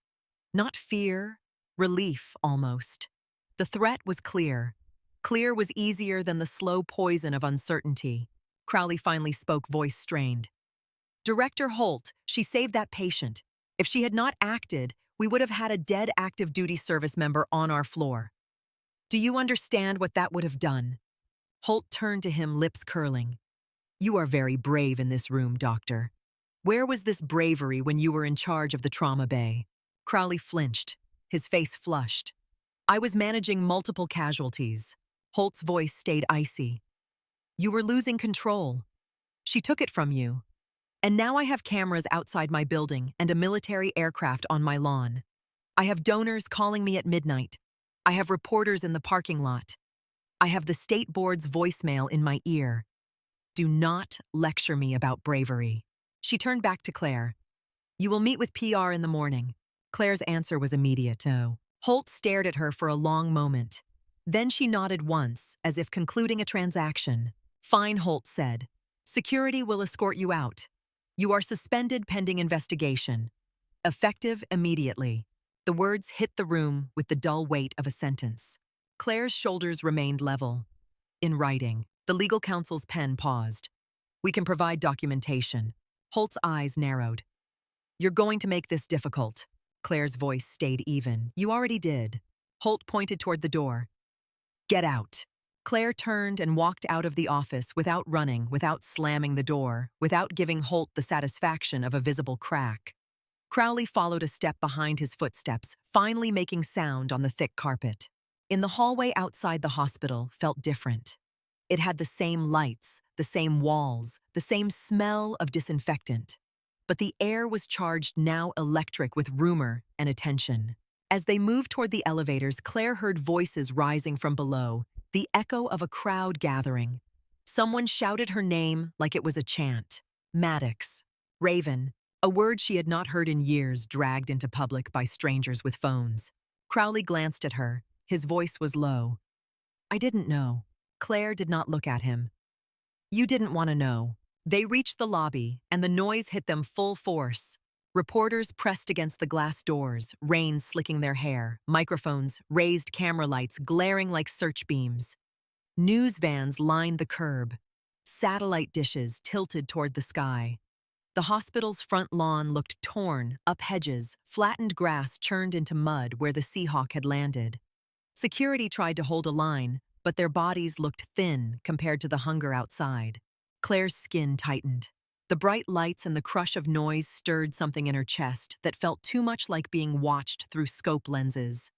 A: Not fear, relief almost. The threat was clear. Clear was easier than the slow poison of uncertainty. Crowley finally spoke, voice strained. "Director Holt, she saved that patient. If she had not acted, we would have had a dead active duty service member on our floor. Do you understand what that would have done?" Holt turned to him, lips curling. "You are very brave in this room, Doctor. Where was this bravery when you were in charge of the trauma bay?" Crowley flinched, his face flushed. "I was managing multiple casualties." Holt's voice stayed icy. "You were losing control. She took it from you. And now I have cameras outside my building and a military aircraft on my lawn. I have donors calling me at midnight. I have reporters in the parking lot. I have the state board's voicemail in my ear. Do not lecture me about bravery." She turned back to Claire. "You will meet with PR in the morning." Claire's answer was immediate, no. Holt stared at her for a long moment. Then she nodded once, as if concluding a transaction. "Fine," Holt said. "Security will escort you out. You are suspended pending investigation. Effective immediately." The words hit the room with the dull weight of a sentence. Claire's shoulders remained level. "In writing." The legal counsel's pen paused. "We can provide documentation." Holt's eyes narrowed. "You're going to make this difficult." Claire's voice stayed even. "You already did." Holt pointed toward the door. "Get out." Claire turned and walked out of the office without running, without slamming the door, without giving Holt the satisfaction of a visible crack. Crowley followed a step behind his footsteps, finally making sound on the thick carpet. In the hallway outside the hospital felt different. It had the same lights, the same walls, the same smell of disinfectant. But the air was charged now electric with rumor and attention. As they moved toward the elevators, Claire heard voices rising from below, the echo of a crowd gathering. Someone shouted her name like it was a chant. Maddox. Raven. A word she had not heard in years, dragged into public by strangers with phones. Crowley glanced at her. His voice was low. "I didn't know." Claire did not look at him. "You didn't want to know." They reached the lobby, and the noise hit them full force. Reporters pressed against the glass doors, rain slicking their hair, microphones, raised camera lights glaring like search beams. News vans lined the curb. Satellite dishes tilted toward the sky. The hospital's front lawn looked torn, up hedges, flattened grass churned into mud where the Seahawk had landed. Security tried to hold a line, but their bodies looked thin compared to the hunger outside. Claire's skin tightened. The bright lights and the crush of noise stirred something in her chest that felt too much like being watched through scope lenses.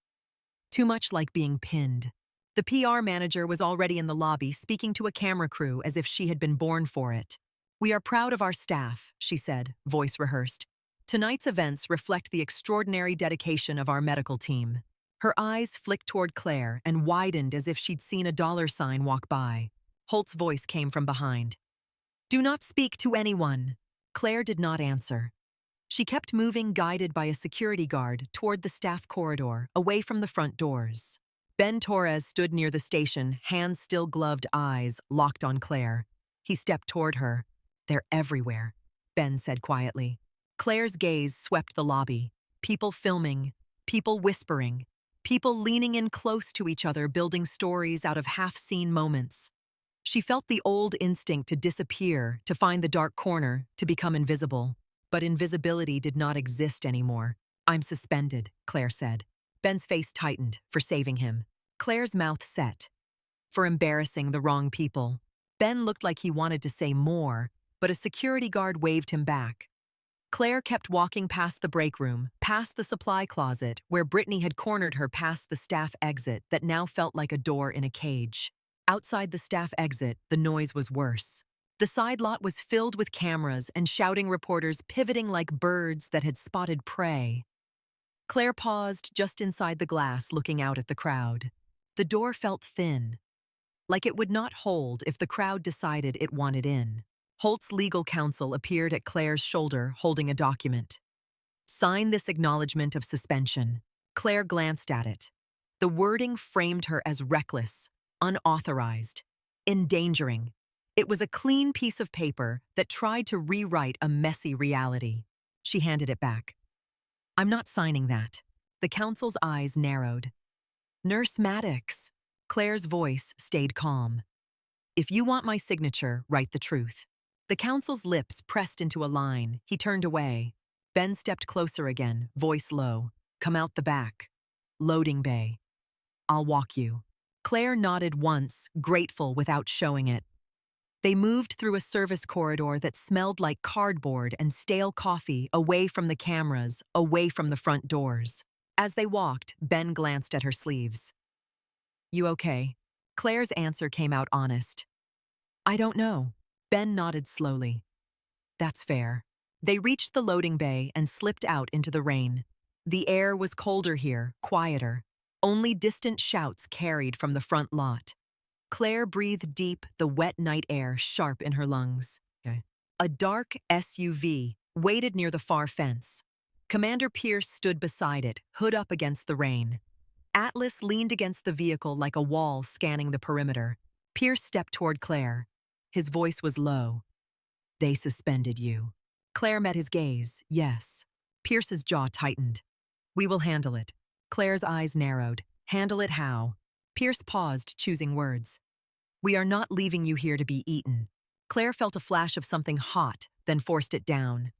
A: Too much like being pinned. The PR manager was already in the lobby, speaking to a camera crew as if she had been born for it. "We are proud of our staff," she said, voice rehearsed. "Tonight's events reflect the extraordinary dedication of our medical team." Her eyes flicked toward Claire and widened as if she'd seen a dollar sign walk by. Holt's voice came from behind. "Do not speak to anyone." Claire did not answer. She kept moving, guided by a security guard, toward the staff corridor, away from the front doors. Ben Torres stood near the station, hands still gloved, eyes locked on Claire. He stepped toward her. "They're everywhere," Ben said quietly. Claire's gaze swept the lobby. People filming, people whispering, people leaning in close to each other, building stories out of half-seen moments. She felt the old instinct to disappear, to find the dark corner, to become invisible. But invisibility did not exist anymore. "I'm suspended," Claire said. Ben's face tightened, for saving him. Claire's mouth set. "For embarrassing the wrong people." Ben looked like he wanted to say more, but a security guard waved him back. Claire kept walking past the break room, past the supply closet, where Brittany had cornered her past the staff exit that now felt like a door in a cage. Outside the staff exit, the noise was worse. The side lot was filled with cameras and shouting reporters pivoting like birds that had spotted prey. Claire paused just inside the glass looking out at the crowd. The door felt thin, like it would not hold if the crowd decided it wanted in. Holt's legal counsel appeared at Claire's shoulder holding a document. Sign this acknowledgement of suspension. Claire glanced at it. The wording framed her as reckless, unauthorized, endangering. It was a clean piece of paper that tried to rewrite a messy reality. She handed it back. I'm not signing that. The counsel's eyes narrowed. Nurse Maddox. Claire's voice stayed calm. If you want my signature, write the truth. The counsel's lips pressed into a line. He turned away. Ben stepped closer again, voice low. Come out the back. Loading bay. I'll walk you. Claire nodded once, grateful without showing it. They moved through a service corridor that smelled like cardboard and stale coffee, away from the cameras, away from the front doors. As they walked, Ben glanced at her sleeves. You okay? Claire's answer came out honest. I don't know. Ben nodded slowly. That's fair. They reached the loading bay and slipped out into the rain. The air was colder here, quieter. Only distant shouts carried from the front lot. Claire breathed deep, the wet night air sharp in her lungs. Okay. A dark SUV waited near the far fence. Commander Pierce stood beside it, hood up against the rain. Atlas leaned against the vehicle like a wall scanning the perimeter. Pierce stepped toward Claire. His voice was low. They suspended you. Claire met his gaze, yes. Pierce's jaw tightened. We will handle it. Claire's eyes narrowed. Handle it how? Pierce paused, choosing words. We are not leaving you here to be eaten. Claire felt a flash of something hot, then forced it down.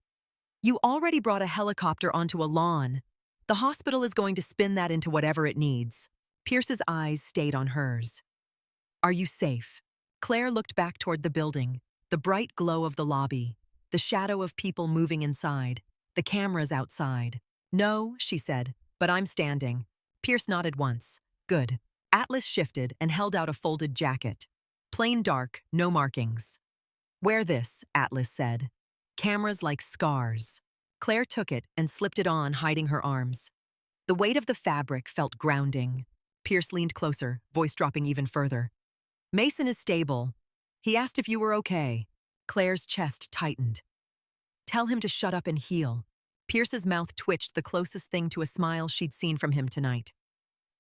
A: You already brought a helicopter onto a lawn. The hospital is going to spin that into whatever it needs. Pierce's eyes stayed on hers. Are you safe? Claire looked back toward the building, the bright glow of the lobby, the shadow of people moving inside, the cameras outside. No, she said, but I'm standing. Pierce nodded once. Good. Atlas shifted and held out a folded jacket. Plain dark, no markings. Wear this, Atlas said. Cameras like scars. Claire took it and slipped it on, hiding her arms. The weight of the fabric felt grounding. Pierce leaned closer, voice dropping even further. Mason is stable. He asked if you were okay. Claire's chest tightened. Tell him to shut up and heal. Pierce's mouth twitched, the closest thing to a smile she'd seen from him tonight.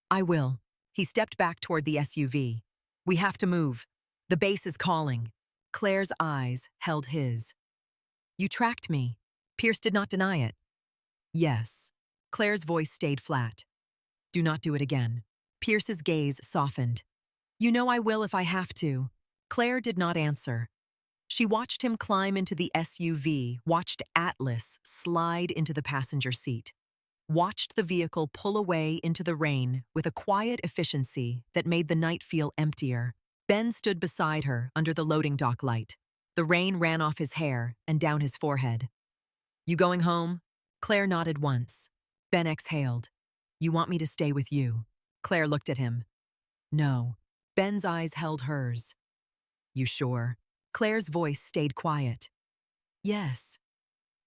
A: I will. He stepped back toward the SUV. We have to move. The base is calling. Claire's eyes held his. You tracked me. Pierce did not deny it. Yes. Claire's voice stayed flat. Do not do it again. Pierce's gaze softened. You know I will if I have to. Claire did not answer. She watched him climb into the SUV, watched Atlas slide into the passenger seat, watched the vehicle pull away into the rain with a quiet efficiency that made the night feel emptier. Ben stood beside her under the loading dock light. The rain ran off his hair and down his forehead. You going home? Claire nodded once. Ben exhaled. You want me to stay with you? Claire looked at him. No. Ben's eyes held hers. You sure? Claire's voice stayed quiet. Yes.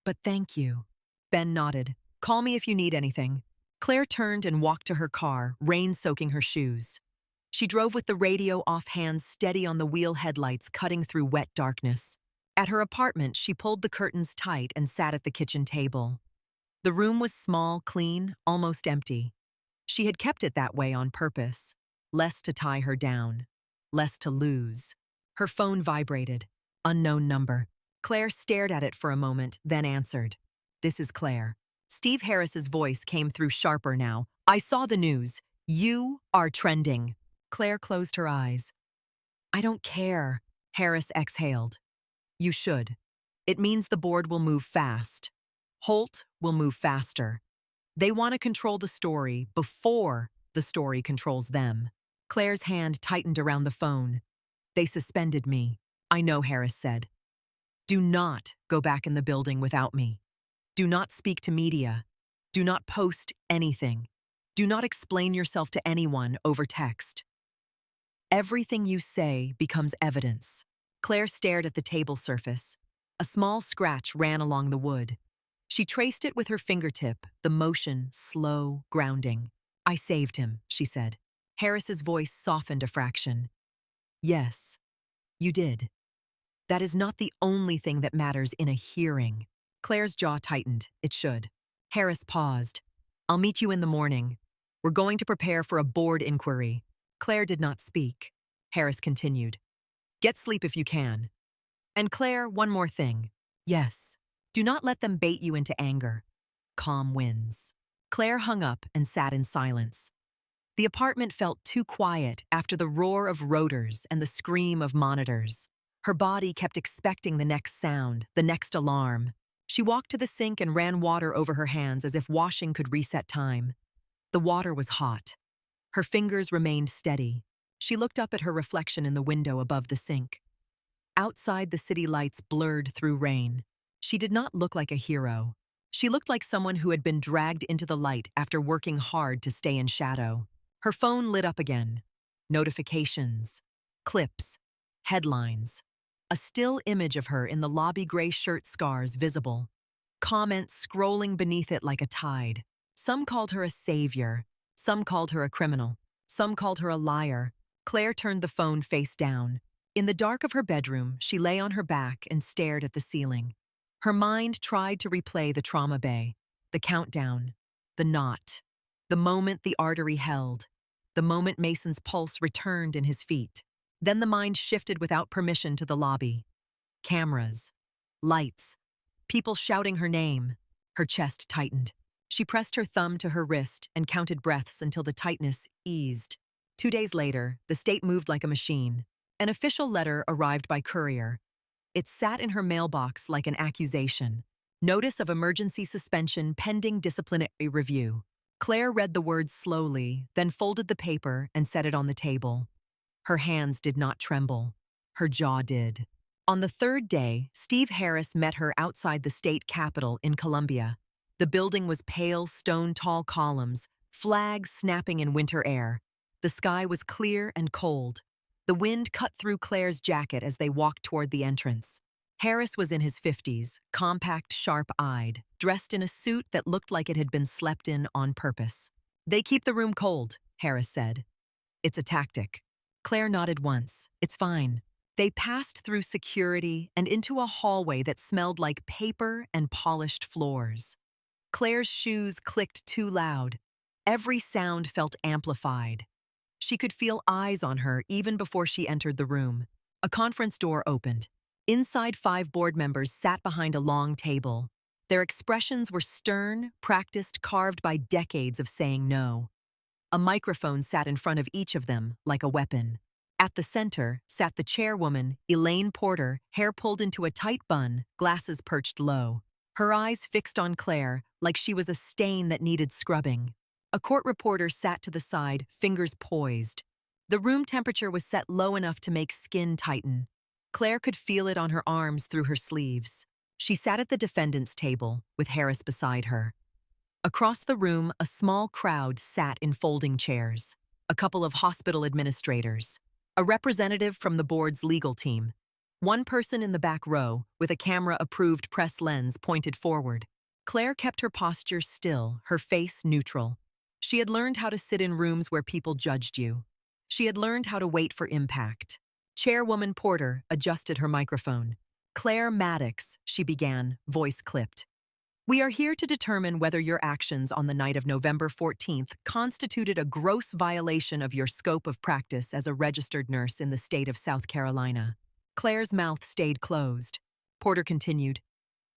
A: But thank you. Ben nodded. Call me if you need anything. Claire turned and walked to her car, rain soaking her shoes. She drove with the radio off, hands steady on the wheel headlights cutting through wet darkness. At her apartment, she pulled the curtains tight and sat at the kitchen table. The room was small, clean, almost empty. She had kept it that way on purpose. Less to tie her down. Less to lose. Her phone vibrated. Unknown number. Claire stared at it for a moment, then answered. This is Claire. Steve Harris's voice came through sharper now. I saw the news. You are trending. Claire closed her eyes. I don't care. Harris exhaled. You should. It means the board will move fast. Holt will move faster. They want to control the story before the story controls them. Claire's hand tightened around the phone. They suspended me. I know, Harris said. Do not go back in the building without me. Do not speak to media. Do not post anything. Do not explain yourself to anyone over text. Everything you say becomes evidence. Claire stared at the table surface. A small scratch ran along the wood. She traced it with her fingertip, the motion slow, grounding. I saved him, she said. Harris's voice softened a fraction. Yes, you did. That is not the only thing that matters in a hearing. Claire's jaw tightened. It should. Harris paused. I'll meet you in the morning. We're going to prepare for a board inquiry. Claire did not speak. Harris continued. Get sleep if you can. And Claire, one more thing. Yes. Do not let them bait you into anger. Calm wins. Claire hung up and sat in silence. The apartment felt too quiet after the roar of rotors and the scream of monitors. Her body kept expecting the next sound, the next alarm. She walked to the sink and ran water over her hands as if washing could reset time. The water was hot. Her fingers remained steady. She looked up at her reflection in the window above the sink. Outside, the city lights blurred through rain. She did not look like a hero. She looked like someone who had been dragged into the light after working hard to stay in shadow. Her phone lit up again. Notifications. Clips. Headlines. A still image of her in the lobby gray shirt scars visible. Comments scrolling beneath it like a tide. Some called her a savior. Some called her a criminal. Some called her a liar. Claire turned the phone face down. In the dark of her bedroom, she lay on her back and stared at the ceiling. Her mind tried to replay the trauma bay, the countdown, the knot, the moment the artery held, the moment Mason's pulse returned in his feet. Then the mind shifted without permission to the lobby. Cameras, lights, people shouting her name. Her chest tightened. She pressed her thumb to her wrist and counted breaths until the tightness eased. 2 days later, the state moved like a machine. An official letter arrived by courier. It sat in her mailbox like an accusation. Notice of emergency suspension pending disciplinary review. Claire read the words slowly, then folded the paper and set it on the table. Her hands did not tremble. Her jaw did. On the third day, Steve Harris met her outside the state capitol in Columbia. The building was pale, stone-tall columns, flags snapping in winter air. The sky was clear and cold. The wind cut through Claire's jacket as they walked toward the entrance. Harris was in his 50s, compact, sharp-eyed, dressed in a suit that looked like it had been slept in on purpose. They keep the room cold, Harris said. It's a tactic. Claire nodded once. It's fine. They passed through security and into a hallway that smelled like paper and polished floors. Claire's shoes clicked too loud. Every sound felt amplified. She could feel eyes on her even before she entered the room. A conference door opened. Inside, 5 board members sat behind a long table. Their expressions were stern, practiced, carved by decades of saying no. A microphone sat in front of each of them, like a weapon. At the center sat the chairwoman, Elaine Porter, hair pulled into a tight bun, glasses perched low. Her eyes fixed on Claire, like she was a stain that needed scrubbing. A court reporter sat to the side, fingers poised. The room temperature was set low enough to make skin tighten. Claire could feel it on her arms through her sleeves. She sat at the defendant's table, with Harris beside her. Across the room, a small crowd sat in folding chairs. A couple of hospital administrators. A representative from the board's legal team. One person in the back row, with a camera-approved press lens pointed forward. Claire kept her posture still, her face neutral. She had learned how to sit in rooms where people judged you. She had learned how to wait for impact. Chairwoman Porter adjusted her microphone. Claire Maddox, she began, voice clipped. We are here to determine whether your actions on the night of November 14th constituted a gross violation of your scope of practice as a registered nurse in the state of South Carolina. Claire's mouth stayed closed. Porter continued.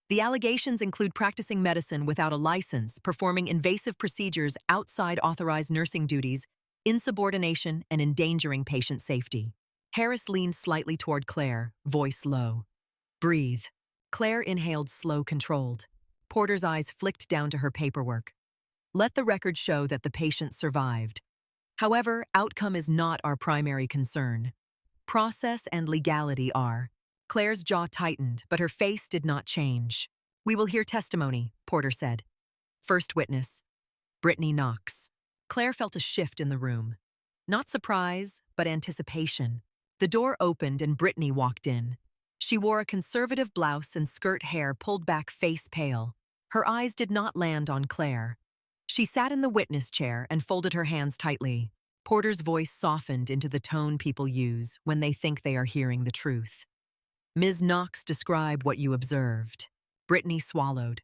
A: The allegations include practicing medicine without a license, performing invasive procedures outside authorized nursing duties, insubordination, and endangering patient safety. Harris leaned slightly toward Claire, voice low. Breathe. Claire inhaled slow, controlled. Porter's eyes flicked down to her paperwork. Let the record show that the patient survived. However, outcome is not our primary concern. Process and legality are. Claire's jaw tightened, but her face did not change. We will hear testimony, Porter said. First witness, Brittany Knox. Claire felt a shift in the room. Not surprise, but anticipation. The door opened and Brittany walked in. She wore a conservative blouse and skirt, hair pulled back, face pale. Her eyes did not land on Claire. She sat in the witness chair and folded her hands tightly. Porter's voice softened into the tone people use when they think they are hearing the truth. Ms. Knox, describe what you observed. Brittany swallowed.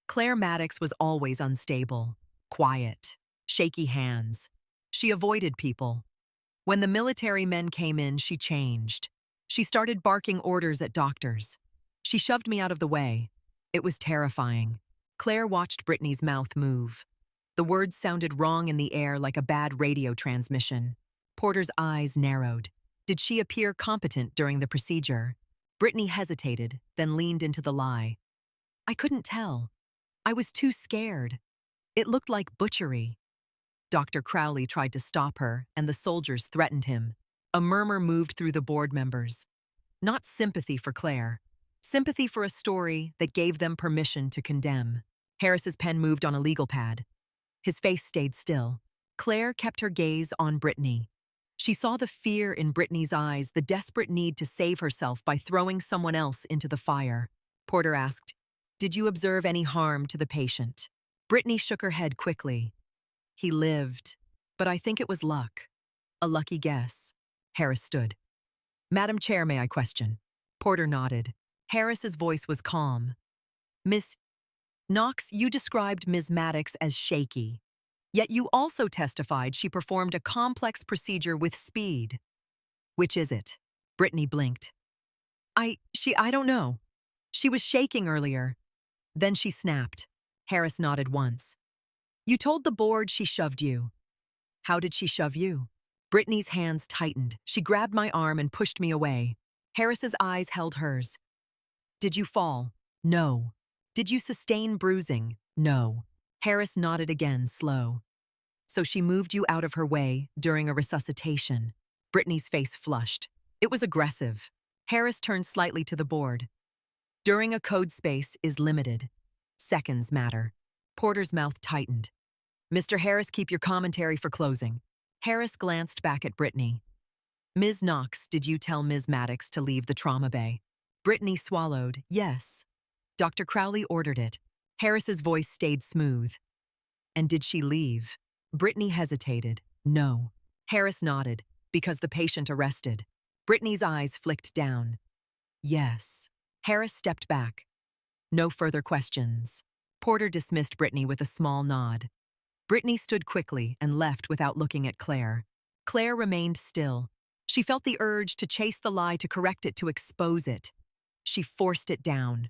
A: Claire Maddox was always unstable, quiet, shaky hands. She avoided people. When the military men came in, she changed. She started barking orders at doctors. She shoved me out of the way. It was terrifying. Claire watched Brittany's mouth move. The words sounded wrong in the air like a bad radio transmission. Porter's eyes narrowed. Did she appear competent during the procedure? Brittany hesitated, then leaned into the lie. I couldn't tell. I was too scared. It looked like butchery. Dr. Crowley tried to stop her, and the soldiers threatened him. A murmur moved through the board members. Not sympathy for Claire. Sympathy for a story that gave them permission to condemn. Harris's pen moved on a legal pad. His face stayed still. Claire kept her gaze on Brittany. She saw the fear in Brittany's eyes, the desperate need to save herself by throwing someone else into the fire. Porter asked, "Did you observe any harm to the patient?" Brittany shook her head quickly. He lived, but I think it was luck. A lucky guess. Harris stood. Madam Chair, may I question? Porter nodded. Harris's voice was calm. Miss Knox, you described Ms. Maddox as shaky. Yet you also testified she performed a complex procedure with speed. Which is it? Brittany blinked. I don't know. She was shaking earlier. Then she snapped. Harris nodded once. You told the board she shoved you. How did she shove you? Brittany's hands tightened. She grabbed my arm and pushed me away. Harris's eyes held hers. Did you fall? No. Did you sustain bruising? No. Harris nodded again, slow. So she moved you out of her way during a resuscitation. Brittany's face flushed. It was aggressive. Harris turned slightly to the board. During a code space is limited. Seconds matter. Porter's mouth tightened. Mr. Harris, keep your commentary for closing. Harris glanced back at Brittany. Ms. Knox, did you tell Ms. Maddox to leave the trauma bay? Brittany swallowed. Yes. Dr. Crowley ordered it. Harris's voice stayed smooth. And did she leave? Brittany hesitated. No. Harris nodded, because the patient arrested. Brittany's eyes flicked down. Yes. Harris stepped back. No further questions. Porter dismissed Brittany with a small nod. Brittany stood quickly and left without looking at Claire. Claire remained still. She felt the urge to chase the lie, to correct it, to expose it. She forced it down.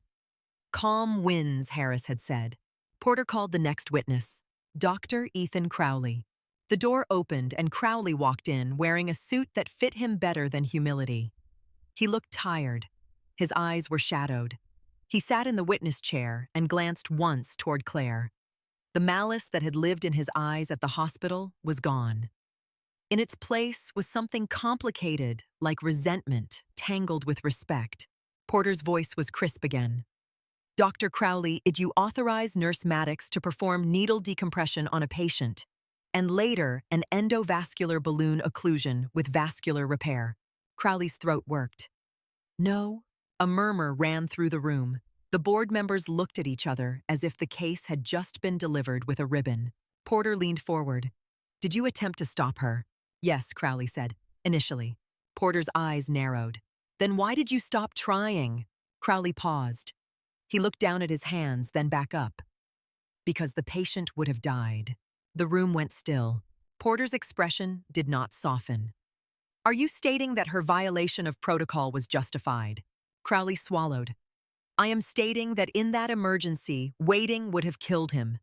A: Calm wins, Harris had said. Porter called the next witness, Dr. Ethan Crowley. The door opened and Crowley walked in wearing a suit that fit him better than humility. He looked tired. His eyes were shadowed. He sat in the witness chair and glanced once toward Claire. The malice that had lived in his eyes at the hospital was gone. In its place was something complicated, like resentment, tangled with respect. Porter's voice was crisp again. Dr. Crowley, did you authorize Nurse Maddox to perform needle decompression on a patient, and later an endovascular balloon occlusion with vascular repair? Crowley's throat worked. No. A murmur ran through the room. The board members looked at each other as if the case had just been delivered with a ribbon. Porter leaned forward. Did you attempt to stop her? Yes, Crowley said, initially. Porter's eyes narrowed. Then why did you stop trying? Crowley paused. He looked down at his hands, then back up. Because the patient would have died. The room went still. Porter's expression did not soften. Are you stating that her violation of protocol was justified? Crowley swallowed. I am stating that in that emergency, waiting would have killed him.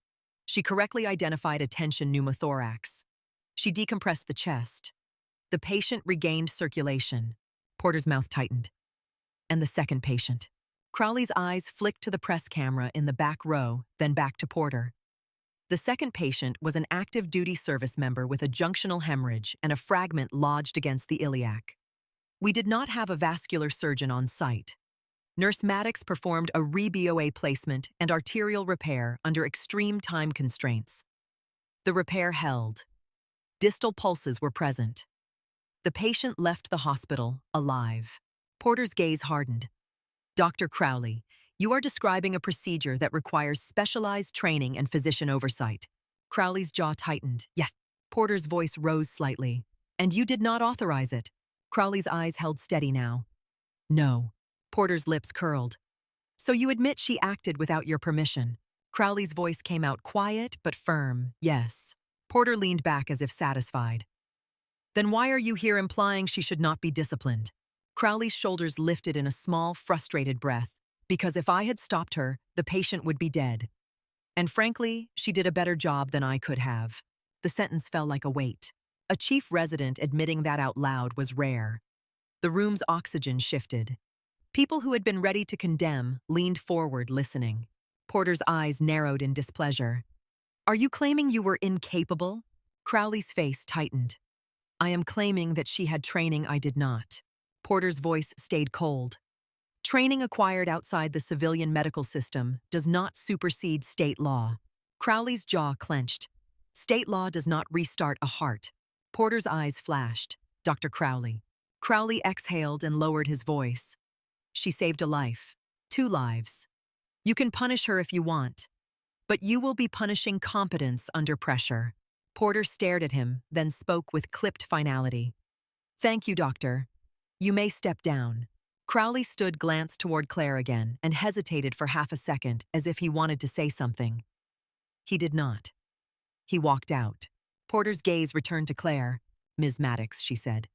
A: She correctly identified a tension pneumothorax. She decompressed the chest. The patient regained circulation. Porter's mouth tightened. And the second patient. Crowley's eyes flicked to the press camera in the back row, then back to Porter. The second patient was an active duty service member with a junctional hemorrhage and a fragment lodged against the iliac. We did not have a vascular surgeon on site. Nurse Maddox performed a re-BOA placement and arterial repair under extreme time constraints. The repair held. Distal pulses were present. The patient left the hospital alive. Porter's gaze hardened. Dr. Crowley, you are describing a procedure that requires specialized training and physician oversight. Crowley's jaw tightened. Yes. Porter's voice rose slightly. And you did not authorize it. Crowley's eyes held steady now. No. Porter's lips curled. So you admit she acted without your permission. Crowley's voice came out quiet but firm. Yes. Porter leaned back as if satisfied. Then why are you here implying she should not be disciplined? Crowley's shoulders lifted in a small, frustrated breath. Because if I had stopped her, the patient would be dead. And frankly, she did a better job than I could have. The sentence fell like a weight. A chief resident admitting that out loud was rare. The room's oxygen shifted. People who had been ready to condemn leaned forward, listening. Porter's eyes narrowed in displeasure. Are you claiming you were incapable? Crowley's face tightened. I am claiming that she had training I did not. Porter's voice stayed cold. Training acquired outside the civilian medical system does not supersede state law. Crowley's jaw clenched. State law does not restart a heart. Porter's eyes flashed. Dr. Crowley. Crowley exhaled and lowered his voice. She saved a life. 2 lives. You can punish her if you want, but you will be punishing competence under pressure. Porter stared at him, then spoke with clipped finality. Thank you, doctor. You may step down. Crowley stood, glanced toward Claire again, and hesitated for half a second as if he wanted to say something. He did not. He walked out. Porter's gaze returned to Claire. Ms. Maddox, she said.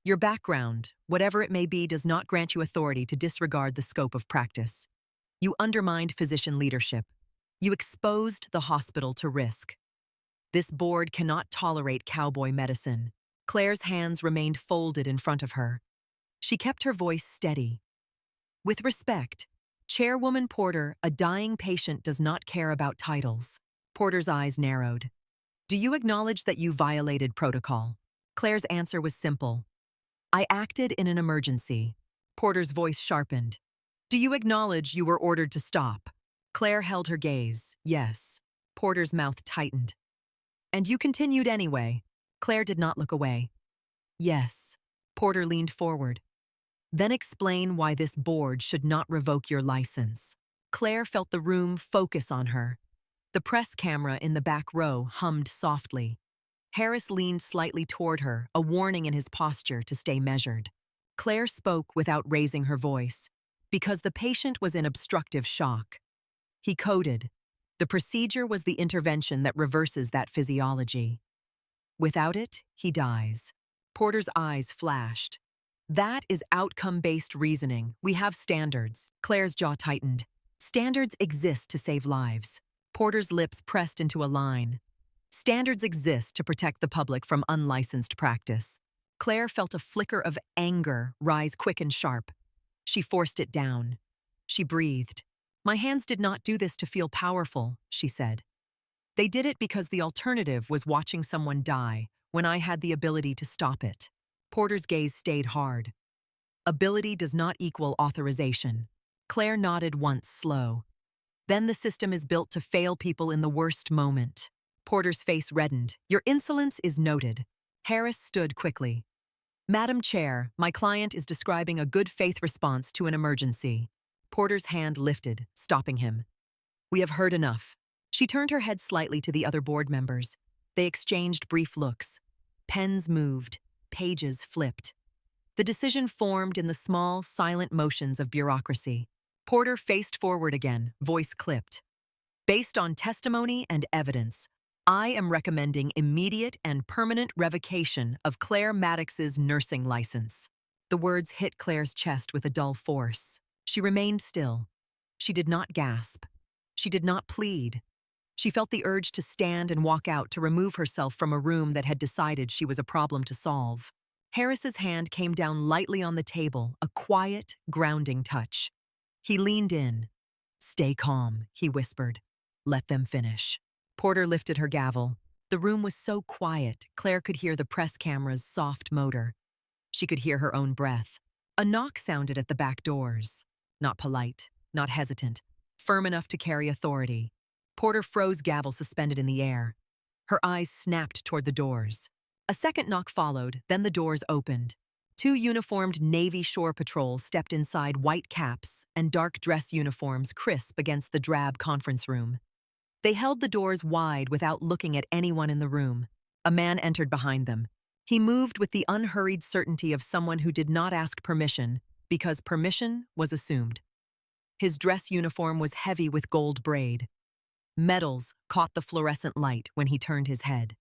A: Your background, whatever it may be, does not grant you authority to disregard the scope of practice. You undermined physician leadership. You exposed the hospital to risk. This board cannot tolerate cowboy medicine. Claire's hands remained folded in front of her. She kept her voice steady. With respect, Chairwoman Porter, a dying patient does not care about titles. Porter's eyes narrowed. Do you acknowledge that you violated protocol? Claire's answer was simple. I acted in an emergency. Porter's voice sharpened. Do you acknowledge you were ordered to stop? Claire held her gaze. Yes. Porter's mouth tightened. And you continued anyway. Claire did not look away. Yes. Porter leaned forward. Then explain why this board should not revoke your license. Claire felt the room focus on her. The press camera in the back row hummed softly. Harris leaned slightly toward her, a warning in his posture to stay measured. Claire spoke without raising her voice, because the patient was in obstructive shock. He coded. The procedure was the intervention that reverses that physiology. Without it, he dies. Porter's eyes flashed. That is outcome-based reasoning. We have standards. Claire's jaw tightened. Standards exist to save lives. Porter's lips pressed into a line. Standards exist to protect the public from unlicensed practice. Claire felt a flicker of anger rise quick and sharp. She forced it down. She breathed. My hands did not do this to feel powerful, she said. They did it because the alternative was watching someone die when I had the ability to stop it. Porter's gaze stayed hard. Ability does not equal authorization. Claire nodded once, slow. Then the system is built to fail people in the worst moment. Porter's face reddened. Your insolence is noted. Harris stood quickly. Madam Chair, my client is describing a good faith response to an emergency. Porter's hand lifted, stopping him. We have heard enough. She turned her head slightly to the other board members. They exchanged brief looks. Pens moved. Pages flipped. The decision formed in the small, silent motions of bureaucracy. Porter faced forward again, voice clipped. Based on testimony and evidence, I am recommending immediate and permanent revocation of Claire Maddox's nursing license. The words hit Claire's chest with a dull force. She remained still. She did not gasp. She did not plead. She felt the urge to stand and walk out to remove herself from a room that had decided she was a problem to solve. Harris's hand came down lightly on the table, a quiet, grounding touch. He leaned in. Stay calm, he whispered. Let them finish. Porter lifted her gavel. The room was so quiet, Claire could hear the press camera's soft motor. She could hear her own breath. A knock sounded at the back doors. not polite, not hesitant, firm enough to carry authority. Porter froze, gavel suspended in the air. Her eyes snapped toward the doors. A second knock followed, then the doors opened. Two uniformed Navy Shore Patrol stepped inside, white caps and dark dress uniforms crisp against the drab conference room. They held the doors wide without looking at anyone in the room. A man entered behind them. He moved with the unhurried certainty of someone who did not ask permission, because permission was assumed. His dress uniform was heavy with gold braid. Medals caught the fluorescent light when he turned his head.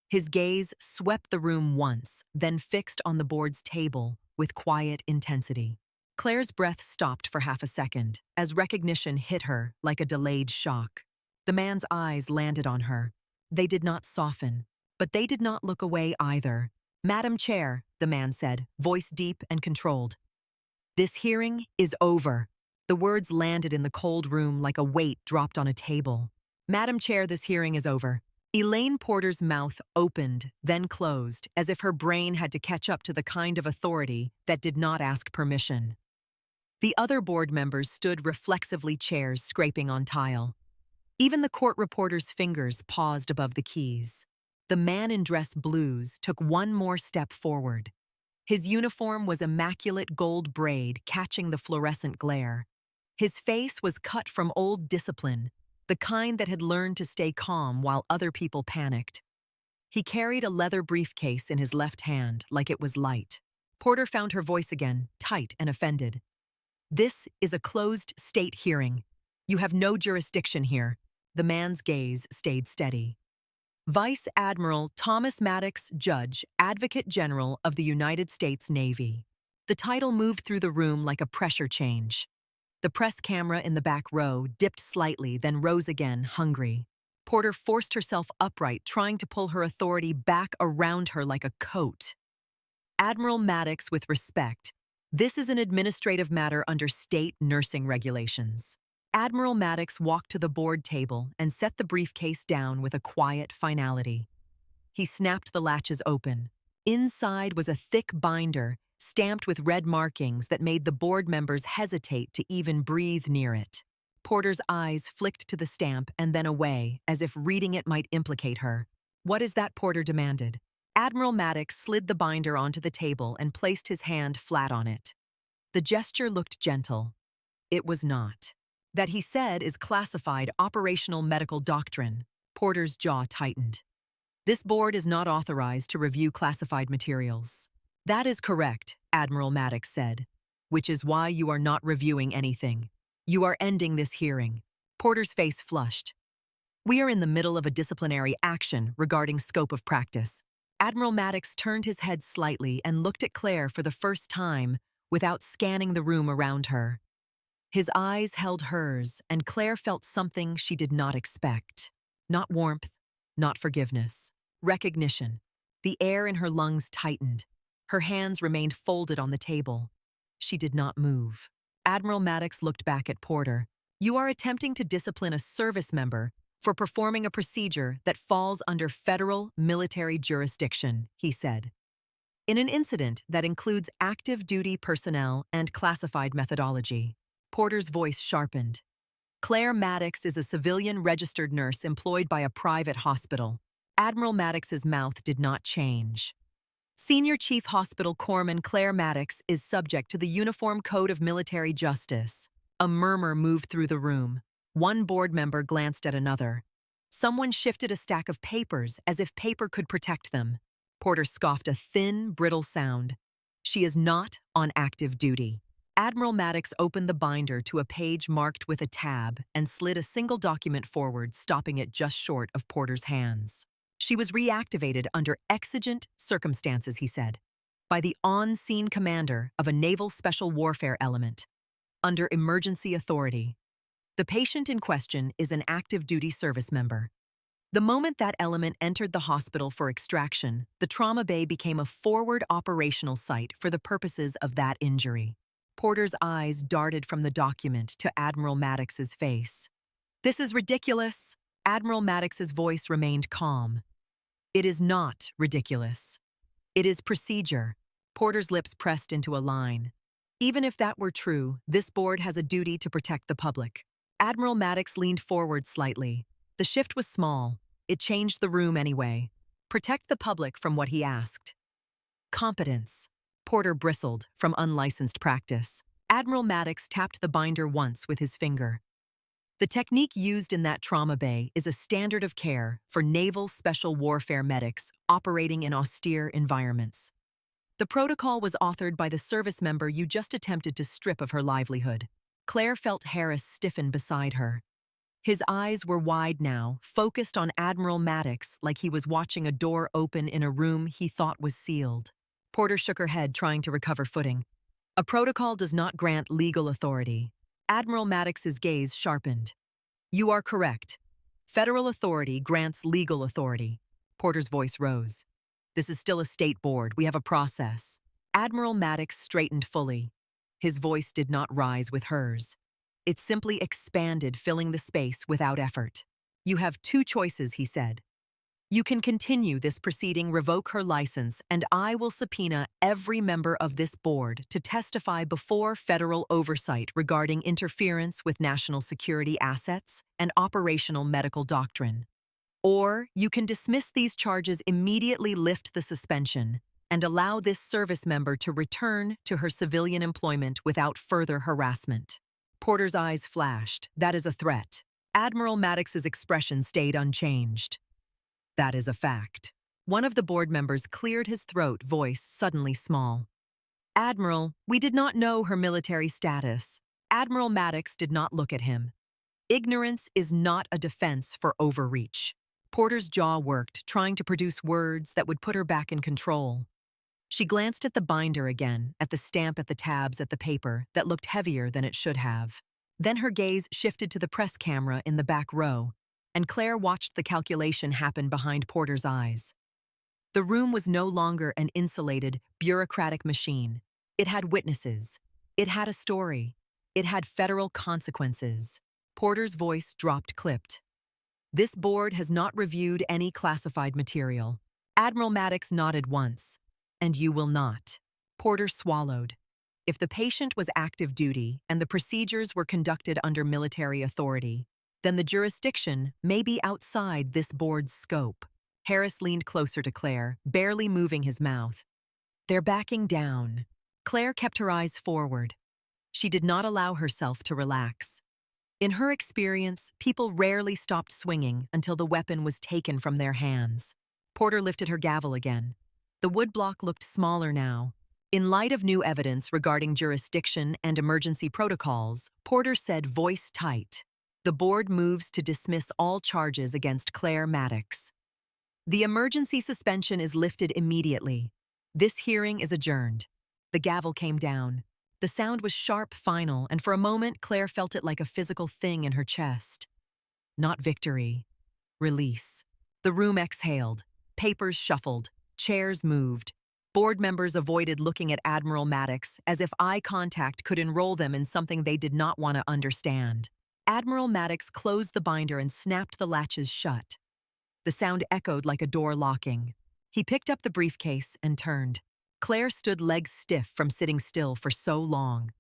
A: His gaze swept the room once, then fixed on the board's table with quiet intensity. Claire's breath stopped for half a second as recognition hit her like a delayed shock. The man's eyes landed on her. They did not soften, but they did not look away either. "Madam Chair," the man said, voice deep and controlled. "This hearing is over." The words landed in the cold room like a weight dropped on a table. "Madam Chair, this hearing is over." Elaine Porter's mouth opened, then closed, as if her brain had to catch up to the kind of authority that did not ask permission. The other board members stood reflexively, chairs scraping on tile. Even the court reporter's fingers paused above the keys. The man in dress blues took one more step forward. His uniform was immaculate gold braid catching the fluorescent glare. His face was cut from old discipline, the kind that had learned to stay calm while other people panicked. He carried a leather briefcase in his left hand like it was light. Porter found her voice again, tight and offended. "This is a closed state hearing. You have no jurisdiction here." The man's gaze stayed steady. "Vice Admiral Thomas Maddox, Judge, Advocate General of the United States Navy." The title moved through the room like a pressure change. The press camera in the back row dipped slightly, then rose again, hungry. Porter forced herself upright, trying to pull her authority back around her like a coat. "Admiral Maddox, with respect, this is an administrative matter under state nursing regulations." Admiral Maddox walked to the board table and set the briefcase down with a quiet finality. He snapped the latches open. Inside was a thick binder stamped with red markings that made the board members hesitate to even breathe near it. Porter's eyes flicked to the stamp and then away, as if reading it might implicate her. "What is that?" Porter demanded. Admiral Maddox slid the binder onto the table and placed his hand flat on it. The gesture looked gentle. It was not. "That," he said, "is classified operational medical doctrine." Porter's jaw tightened. "This board is not authorized to review classified materials." "That is correct," Admiral Maddox said, "which is why you are not reviewing anything. You are ending this hearing." Porter's face flushed. "We are in the middle of a disciplinary action regarding scope of practice." Admiral Maddox turned his head slightly and looked at Claire for the first time without scanning the room around her. His eyes held hers, and Claire felt something she did not expect. Not warmth, not forgiveness. Recognition. The air in her lungs tightened. Her hands remained folded on the table. She did not move. Admiral Maddox looked back at Porter. "You are attempting to discipline a service member for performing a procedure that falls under federal military jurisdiction," he said. "In an incident that includes active duty personnel and classified methodology." Porter's voice sharpened. "Claire Maddox is a civilian registered nurse employed by a private hospital." Admiral Maddox's mouth did not change. "Senior Chief Hospital Corpsman Claire Maddox is subject to the Uniform Code of Military Justice." A murmur moved through the room. One board member glanced at another. Someone shifted a stack of papers as if paper could protect them. Porter scoffed a thin, brittle sound. "She is not on active duty." Admiral Maddox opened the binder to a page marked with a tab and slid a single document forward, stopping it just short of Porter's hands. "She was reactivated under exigent circumstances," he said, "by the on-scene commander of a naval special warfare element, under emergency authority. The patient in question is an active duty service member. The moment that element entered the hospital for extraction, the trauma bay became a forward operational site for the purposes of that injury." Porter's eyes darted from the document to Admiral Maddox's face. "This is ridiculous." Admiral Maddox's voice remained calm. "It is not ridiculous. It is procedure." Porter's lips pressed into a line. Even if that were true, this board has a duty to protect the public. Admiral Maddox leaned forward slightly. The shift was small. It changed the room anyway. Protect the public from what he asked. Competence. Porter bristled from unlicensed practice. Admiral Maddox tapped the binder once with his finger. The technique used in that trauma bay is a standard of care for naval special warfare medics operating in austere environments. The protocol was authored by the service member you just attempted to strip of her livelihood. Claire felt Harris stiffen beside her. His eyes were wide now, focused on Admiral Maddox like he was watching a door open in a room he thought was sealed. Porter shook her head, trying to recover footing. A protocol does not grant legal authority. Admiral Maddox's gaze sharpened. You are correct. Federal authority grants legal authority. Porter's voice rose. This is still a state board. We have a process. Admiral Maddox straightened fully. His voice did not rise with hers. It simply expanded, filling the space without effort. You have two choices, he said. You can continue this proceeding, revoke her license, and I will subpoena every member of this board to testify before federal oversight regarding interference with national security assets and operational medical doctrine. Or you can dismiss these charges, immediately lift the suspension, and allow this service member to return to her civilian employment without further harassment. Porter's eyes flashed. That is a threat. Admiral Maddox's expression stayed unchanged. That is a fact. One of the board members cleared his throat, voice suddenly small. Admiral, we did not know her military status. Admiral Maddox did not look at him. Ignorance is not a defense for overreach. Porter's jaw worked, trying to produce words that would put her back in control. She glanced at the binder again, at the stamp, at the tabs, at the paper that looked heavier than it should have. Then her gaze shifted to the press camera in the back row, and Claire watched the calculation happen behind Porter's eyes. The room was no longer an insulated, bureaucratic machine. It had witnesses. It had a story. It had federal consequences. Porter's voice dropped, clipped. This board has not reviewed any classified material. Admiral Maddox nodded once. And you will not. Porter swallowed. If the patient was active duty and the procedures were conducted under military authority, then the jurisdiction may be outside this board's scope. Harris leaned closer to Claire, barely moving his mouth. They're backing down. Claire kept her eyes forward. She did not allow herself to relax. In her experience, people rarely stopped swinging until the weapon was taken from their hands. Porter lifted her gavel again. The woodblock looked smaller now. In light of new evidence regarding jurisdiction and emergency protocols, Porter said, voice tight, the board moves to dismiss all charges against Claire Maddox. The emergency suspension is lifted immediately. This hearing is adjourned. The gavel came down. The sound was sharp, final, and for a moment Claire felt it like a physical thing in her chest. Not victory. Release. The room exhaled. Papers shuffled. Chairs moved. Board members avoided looking at Admiral Maddox as if eye contact could enroll them in something they did not want to understand. Admiral Maddox closed the binder and snapped the latches shut. The sound echoed like a door locking. He picked up the briefcase and turned. Claire stood legs stiff from sitting still for so long.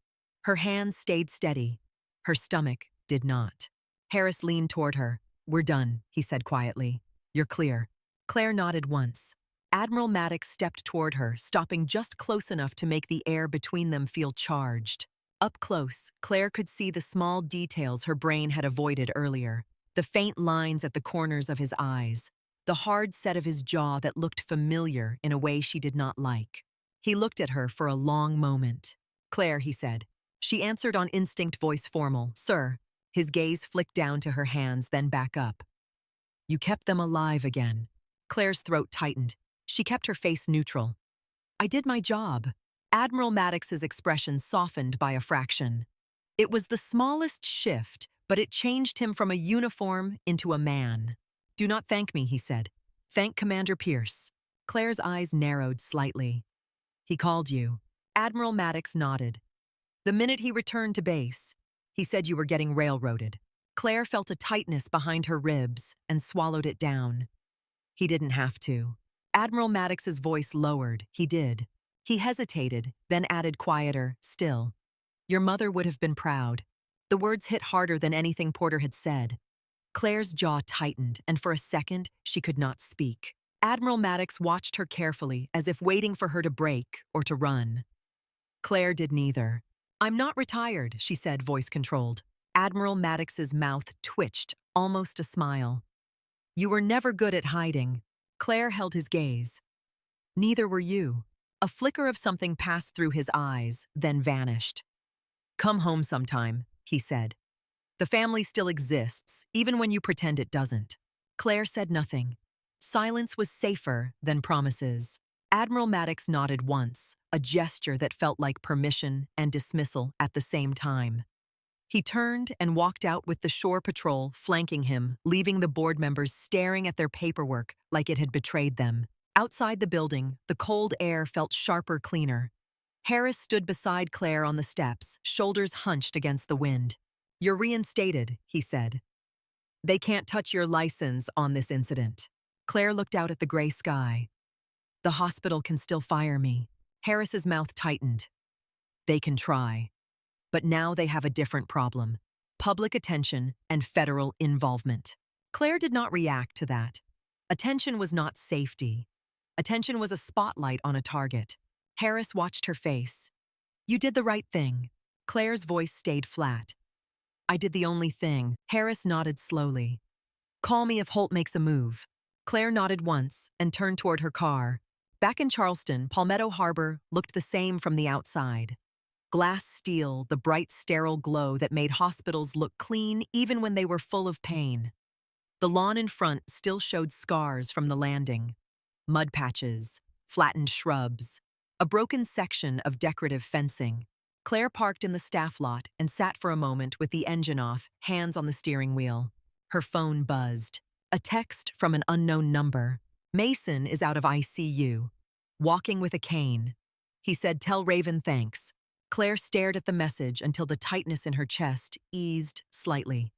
A: Her hands stayed steady. Her stomach did not. Harris leaned toward her. We're done, he said quietly. You're clear. Claire nodded once. Admiral Maddox stepped toward her, stopping just close enough to make the air between them feel charged. Up close, Claire could see the small details her brain had avoided earlier. The faint lines at the corners of his eyes. The hard set of his jaw that looked familiar in a way she did not like. He looked at her for a long moment. Claire, he said. She answered on instinct, voice formal. Sir. His gaze flicked down to her hands, then back up. You kept them alive again. Claire's throat tightened. She kept her face neutral. I did my job. Admiral Maddox's expression softened by a fraction. It was the smallest shift, but it changed him from a uniform into a man. Do not thank me, he said. Thank Commander Pierce. Claire's eyes narrowed slightly. He called you. Admiral Maddox nodded. The minute he returned to base, he said you were getting railroaded. Claire felt a tightness behind her ribs and swallowed it down. He didn't have to. Admiral Maddox's voice lowered. He did. He hesitated, then added quieter, still. Your mother would have been proud. The words hit harder than anything Porter had said. Claire's jaw tightened, and for a second, she could not speak. Admiral Maddox watched her carefully, as if waiting for her to break or to run. Claire did neither. I'm not retired, she said, voice controlled. Admiral Maddox's mouth twitched, almost a smile. You were never good at hiding. Claire held his gaze. Neither were you. A flicker of something passed through his eyes, then vanished. Come home sometime, he said. The family still exists, even when you pretend it doesn't. Claire said nothing. Silence was safer than promises. Admiral Maddox nodded once, a gesture that felt like permission and dismissal at the same time. He turned and walked out with the shore patrol flanking him, leaving the board members staring at their paperwork like it had betrayed them. Outside the building, the cold air felt sharper, cleaner. Harris stood beside Claire on the steps, shoulders hunched against the wind. You're reinstated, he said. They can't touch your license on this incident. Claire looked out at the gray sky. The hospital can still fire me. Harris's mouth tightened. They can try. But now they have a different problem. Public attention and federal involvement. Claire did not react to that. Attention was not safety. Attention was a spotlight on a target. Harris watched her face. You did the right thing. Claire's voice stayed flat. I did the only thing. Harris nodded slowly. Call me if Holt makes a move. Claire nodded once and turned toward her car. Back in Charleston, Palmetto Harbor looked the same from the outside. Glass steel, the bright sterile glow that made hospitals look clean even when they were full of pain. The lawn in front still showed scars from the landing. Mud patches, flattened shrubs, a broken section of decorative fencing. Claire parked in the staff lot and sat for a moment with the engine off, hands on the steering wheel. Her phone buzzed. A text from an unknown number. Mason is out of ICU. Walking with a cane. He said, tell Raven thanks. Claire stared at the message until the tightness in her chest eased slightly.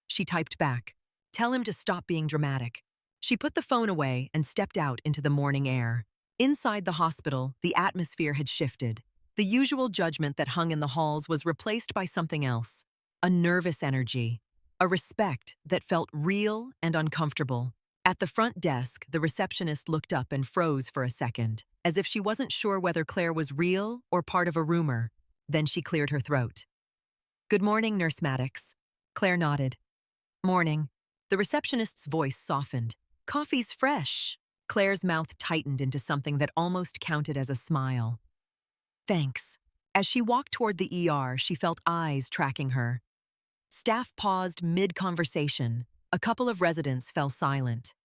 A: She typed back, tell him to stop being dramatic. She put the phone away and stepped out into the morning air. Inside the hospital, the atmosphere had shifted. The usual judgment that hung in the halls was replaced by something else. A nervous energy. A respect that felt real and uncomfortable. At the front desk, the receptionist looked up and froze for a second, as if she wasn't sure whether Claire was real or part of a rumor. Then she cleared her throat. Good morning, Nurse Maddox. Claire nodded. Morning. The receptionist's voice softened. Coffee's fresh. Claire's mouth tightened into something that almost counted as a smile. Thanks. As she walked toward the ER, she felt eyes tracking her. Staff paused mid-conversation. A couple of residents fell silent.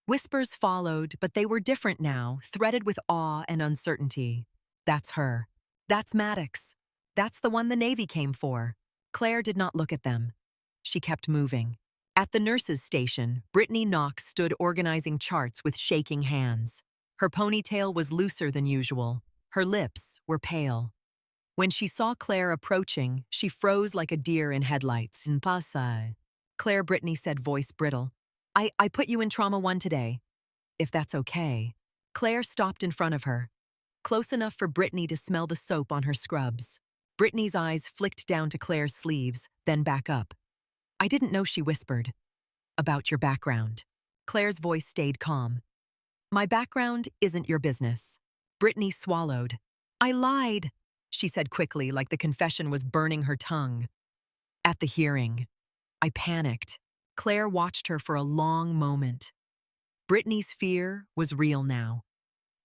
A: Whispers followed, but they were different now, threaded with awe and uncertainty. That's her. That's Maddox. That's the one the Navy came for. Claire did not look at them. She kept moving. At the nurses' station, Brittany Knox stood organizing charts with shaking hands. Her ponytail was looser than usual. Her lips were pale. When she saw Claire approaching, she froze like a deer in headlights. In passage. Claire, Brittany said, voice brittle. I put you in Trauma 1 today. If that's okay. Claire stopped in front of her. Close enough for Brittany to smell the soap on her scrubs. Brittany's eyes flicked down to Claire's sleeves, then back up. I didn't know, she whispered. About your background. Claire's voice stayed calm. My background isn't your business. Brittany swallowed. I lied, she said quickly, like the confession was burning her tongue. At the hearing. I panicked. Claire watched her for a long moment. Brittany's fear was real now.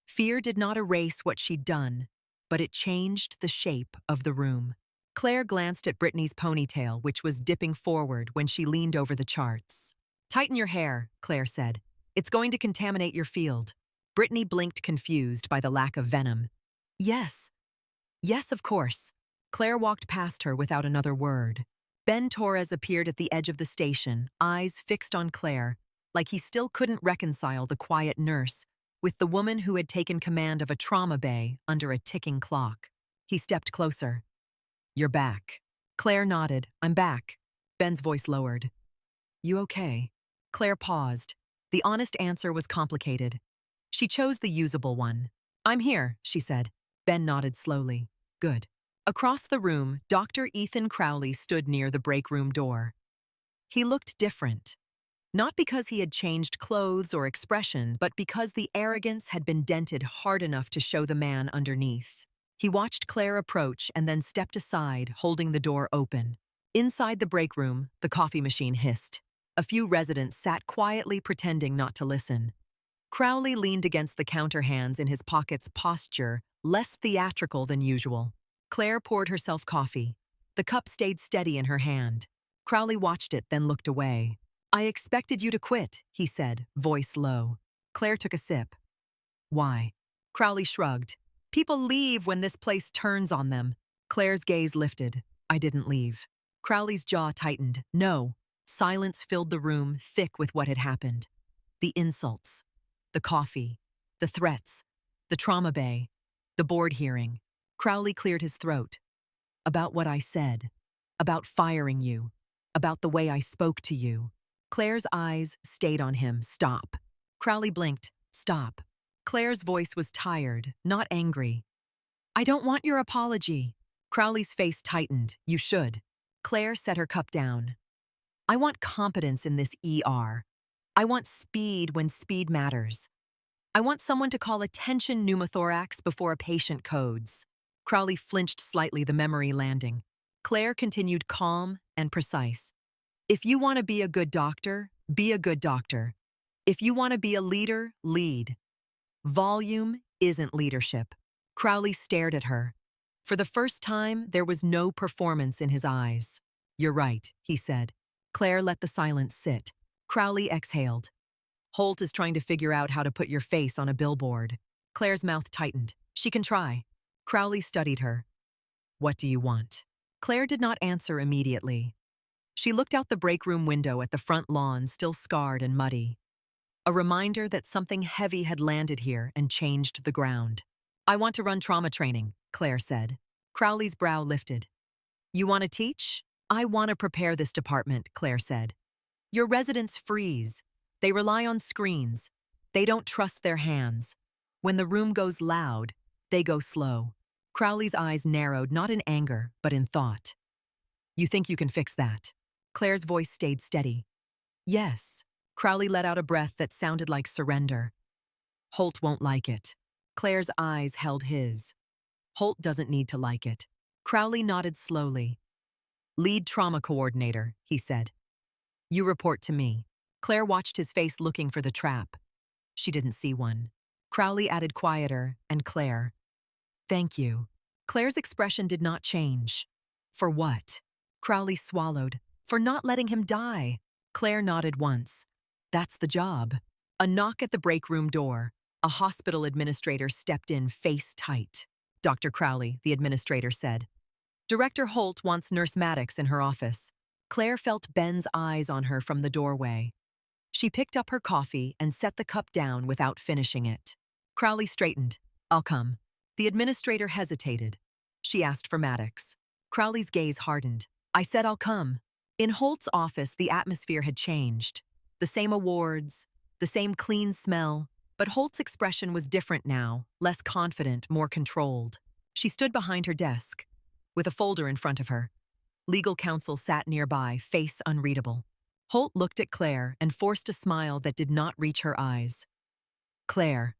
A: Fear did not erase what she'd done, but it changed the shape of the room. Claire glanced at Brittany's ponytail, which was dipping forward when she leaned over the charts. Tighten your hair, Claire said. It's going to contaminate your field. Brittany blinked, confused by the lack of venom. Yes. Yes, of course. Claire walked past her without another word. Ben Torres appeared at the edge of the station, eyes fixed on Claire, like he still couldn't reconcile the quiet nurse with the woman who had taken command of a trauma bay under a ticking clock. He stepped closer. You're back. Claire nodded. I'm back. Ben's voice lowered. You okay? Claire paused. The honest answer was complicated. She chose the usable one. I'm here, she said. Ben nodded slowly. Good. Across the room, Dr. Ethan Crowley stood near the break room door. He looked different. Not because he had changed clothes or expression, but because the arrogance had been dented hard enough to show the man underneath. He watched Claire approach and then stepped aside, holding the door open. Inside the break room, the coffee machine hissed. A few residents sat quietly pretending not to listen. Crowley leaned against the counter, hands in his pockets, posture less theatrical than usual. Claire poured herself coffee. The cup stayed steady in her hand. Crowley watched it, then looked away. I expected you to quit, he said, voice low. Claire took a sip. Why? Crowley shrugged. People leave when this place turns on them. Claire's gaze lifted. I didn't leave. Crowley's jaw tightened. No. Silence filled the room, thick with what had happened. The insults. The coffee. The threats. The trauma bay. The board hearing. Crowley cleared his throat. About what I said. About firing you. About the way I spoke to you. Claire's eyes stayed on him. Stop. Crowley blinked. Stop. Claire's voice was tired, not angry. I don't want your apology. Crowley's face tightened. You should. Claire set her cup down. I want competence in this ER. I want speed when speed matters. I want someone to call attention pneumothorax before a patient codes. Crowley flinched slightly, the memory landing. Claire continued calm and precise. If you want to be a good doctor, be a good doctor. If you want to be a leader, lead. Volume isn't leadership. Crowley stared at her. For the first time, there was no performance in his eyes. You're right, he said. Claire let the silence sit. Crowley exhaled. Holt is trying to figure out how to put your face on a billboard. Claire's mouth tightened. She can try. Crowley studied her. What do you want? Claire did not answer immediately. She looked out the break room window at the front lawn, still scarred and muddy. A reminder that something heavy had landed here and changed the ground. I want to run trauma training, Claire said. Crowley's brow lifted. You want to teach? I want to prepare this department, Claire said. Your residents freeze. They rely on screens. They don't trust their hands. When the room goes loud, they go slow. Crowley's eyes narrowed, not in anger, but in thought. You think you can fix that? Claire's voice stayed steady. Yes. Crowley let out a breath that sounded like surrender. Holt won't like it. Claire's eyes held his. Holt doesn't need to like it. Crowley nodded slowly. Lead trauma coordinator, he said. You report to me. Claire watched his face, looking for the trap. She didn't see one. Crowley added quieter, and Claire. Thank you. Claire's expression did not change. For what? Crowley swallowed. For not letting him die. Claire nodded once. That's the job. A knock at the break room door. A hospital administrator stepped in, face tight. Dr. Crowley, the administrator said. Director Holt wants Nurse Maddox in her office. Claire felt Ben's eyes on her from the doorway. She picked up her coffee and set the cup down without finishing it. Crowley straightened. I'll come. The administrator hesitated. She asked for Maddox. Crowley's gaze hardened. I said I'll come. In Holt's office, the atmosphere had changed. The same awards, the same clean smell, but Holt's expression was different now, less confident, more controlled. She stood behind her desk, with a folder in front of her. Legal counsel sat nearby, face unreadable. Holt looked at Claire and forced a smile that did not reach her eyes. Claire,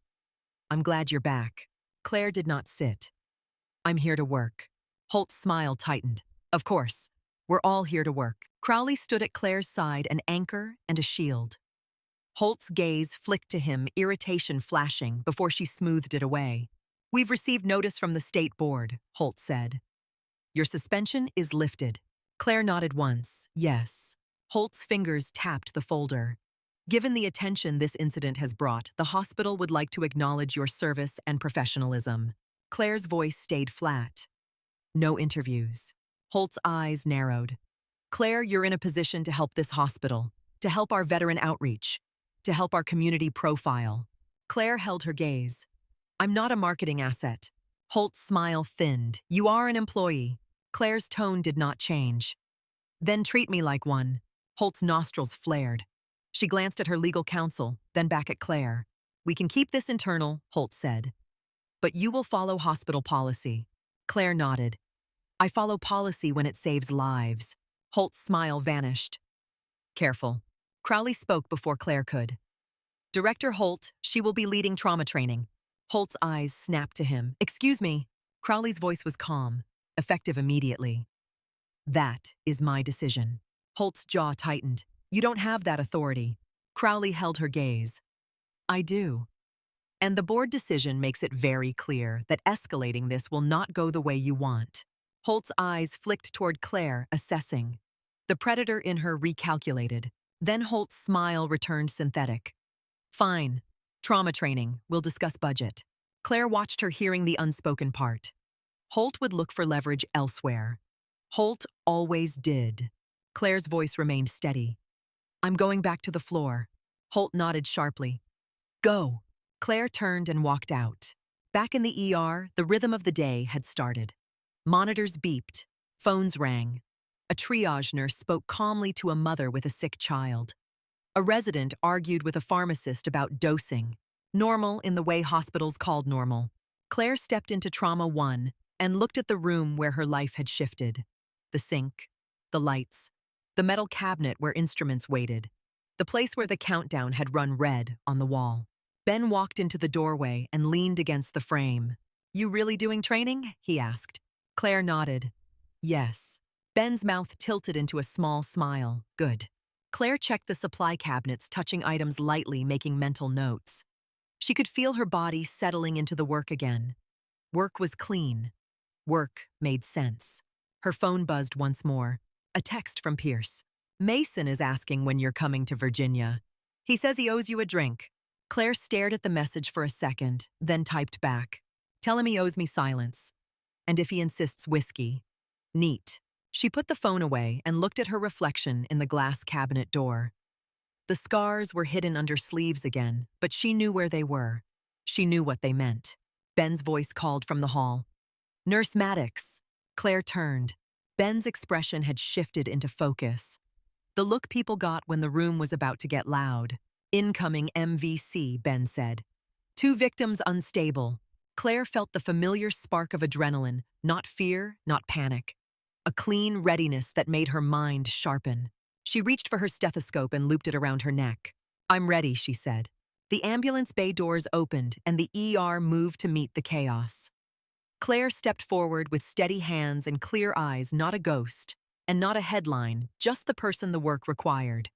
A: I'm glad you're back. Claire did not sit. I'm here to work. Holt's smile tightened. Of course. We're all here to work. Crowley stood at Claire's side, an anchor and a shield. Holt's gaze flicked to him, irritation flashing, before she smoothed it away. We've received notice from the state board, Holt said. Your suspension is lifted. Claire nodded once. Yes. Holt's fingers tapped the folder. Given the attention this incident has brought, the hospital would like to acknowledge your service and professionalism. Claire's voice stayed flat. No interviews. Holt's eyes narrowed. Claire, you're in a position to help this hospital, to help our veteran outreach, to help our community profile. Claire held her gaze. I'm not a marketing asset. Holt's smile thinned. You are an employee. Claire's tone did not change. Then treat me like one. Holt's nostrils flared. She glanced at her legal counsel, then back at Claire. We can keep this internal, Holt said. But you will follow hospital policy. Claire nodded. I follow policy when it saves lives. Holt's smile vanished. Careful. Crowley spoke before Claire could. Director Holt, she will be leading trauma training. Holt's eyes snapped to him. Excuse me. Crowley's voice was calm, effective immediately. That is my decision. Holt's jaw tightened. You don't have that authority. Crowley held her gaze. I do. And the board decision makes it very clear that escalating this will not go the way you want. Holt's eyes flicked toward Claire, assessing. The predator in her recalculated. Then Holt's smile returned synthetic. Fine. Trauma training. We'll discuss budget. Claire watched her, hearing the unspoken part. Holt would look for leverage elsewhere. Holt always did. Claire's voice remained steady. I'm going back to the floor. Holt nodded sharply. Go. Claire turned and walked out. Back in the ER, the rhythm of the day had started. Monitors beeped. Phones rang. A triage nurse spoke calmly to a mother with a sick child. A resident argued with a pharmacist about dosing. Normal in the way hospitals called normal. Claire stepped into Trauma 1 and looked at the room where her life had shifted. The sink, the lights, the metal cabinet where instruments waited, the place where the countdown had run red on the wall. Ben walked into the doorway and leaned against the frame. You really doing training? He asked. Claire nodded. Yes. Ben's mouth tilted into a small smile. Good. Claire checked the supply cabinets, touching items lightly, making mental notes. She could feel her body settling into the work again. Work was clean. Work made sense. Her phone buzzed once more. A text from Pierce. Mason is asking when you're coming to Virginia. He says he owes you a drink. Claire stared at the message for a second, then typed back. Tell him he owes me silence. And if he insists, whiskey. Neat. She put the phone away and looked at her reflection in the glass cabinet door. The scars were hidden under sleeves again, but she knew where they were. She knew what they meant. Ben's voice called from the hall. Nurse Maddox. Claire turned. Ben's expression had shifted into focus. The look people got when the room was about to get loud. Incoming MVC, Ben said. 2 victims unstable. Claire felt the familiar spark of adrenaline, not fear, not panic. A clean readiness that made her mind sharpen. She reached for her stethoscope and looped it around her neck. I'm ready, she said. The ambulance bay doors opened and the ER moved to meet the chaos. Claire stepped forward with steady hands and clear eyes, not a ghost, and not a headline, just the person the work required.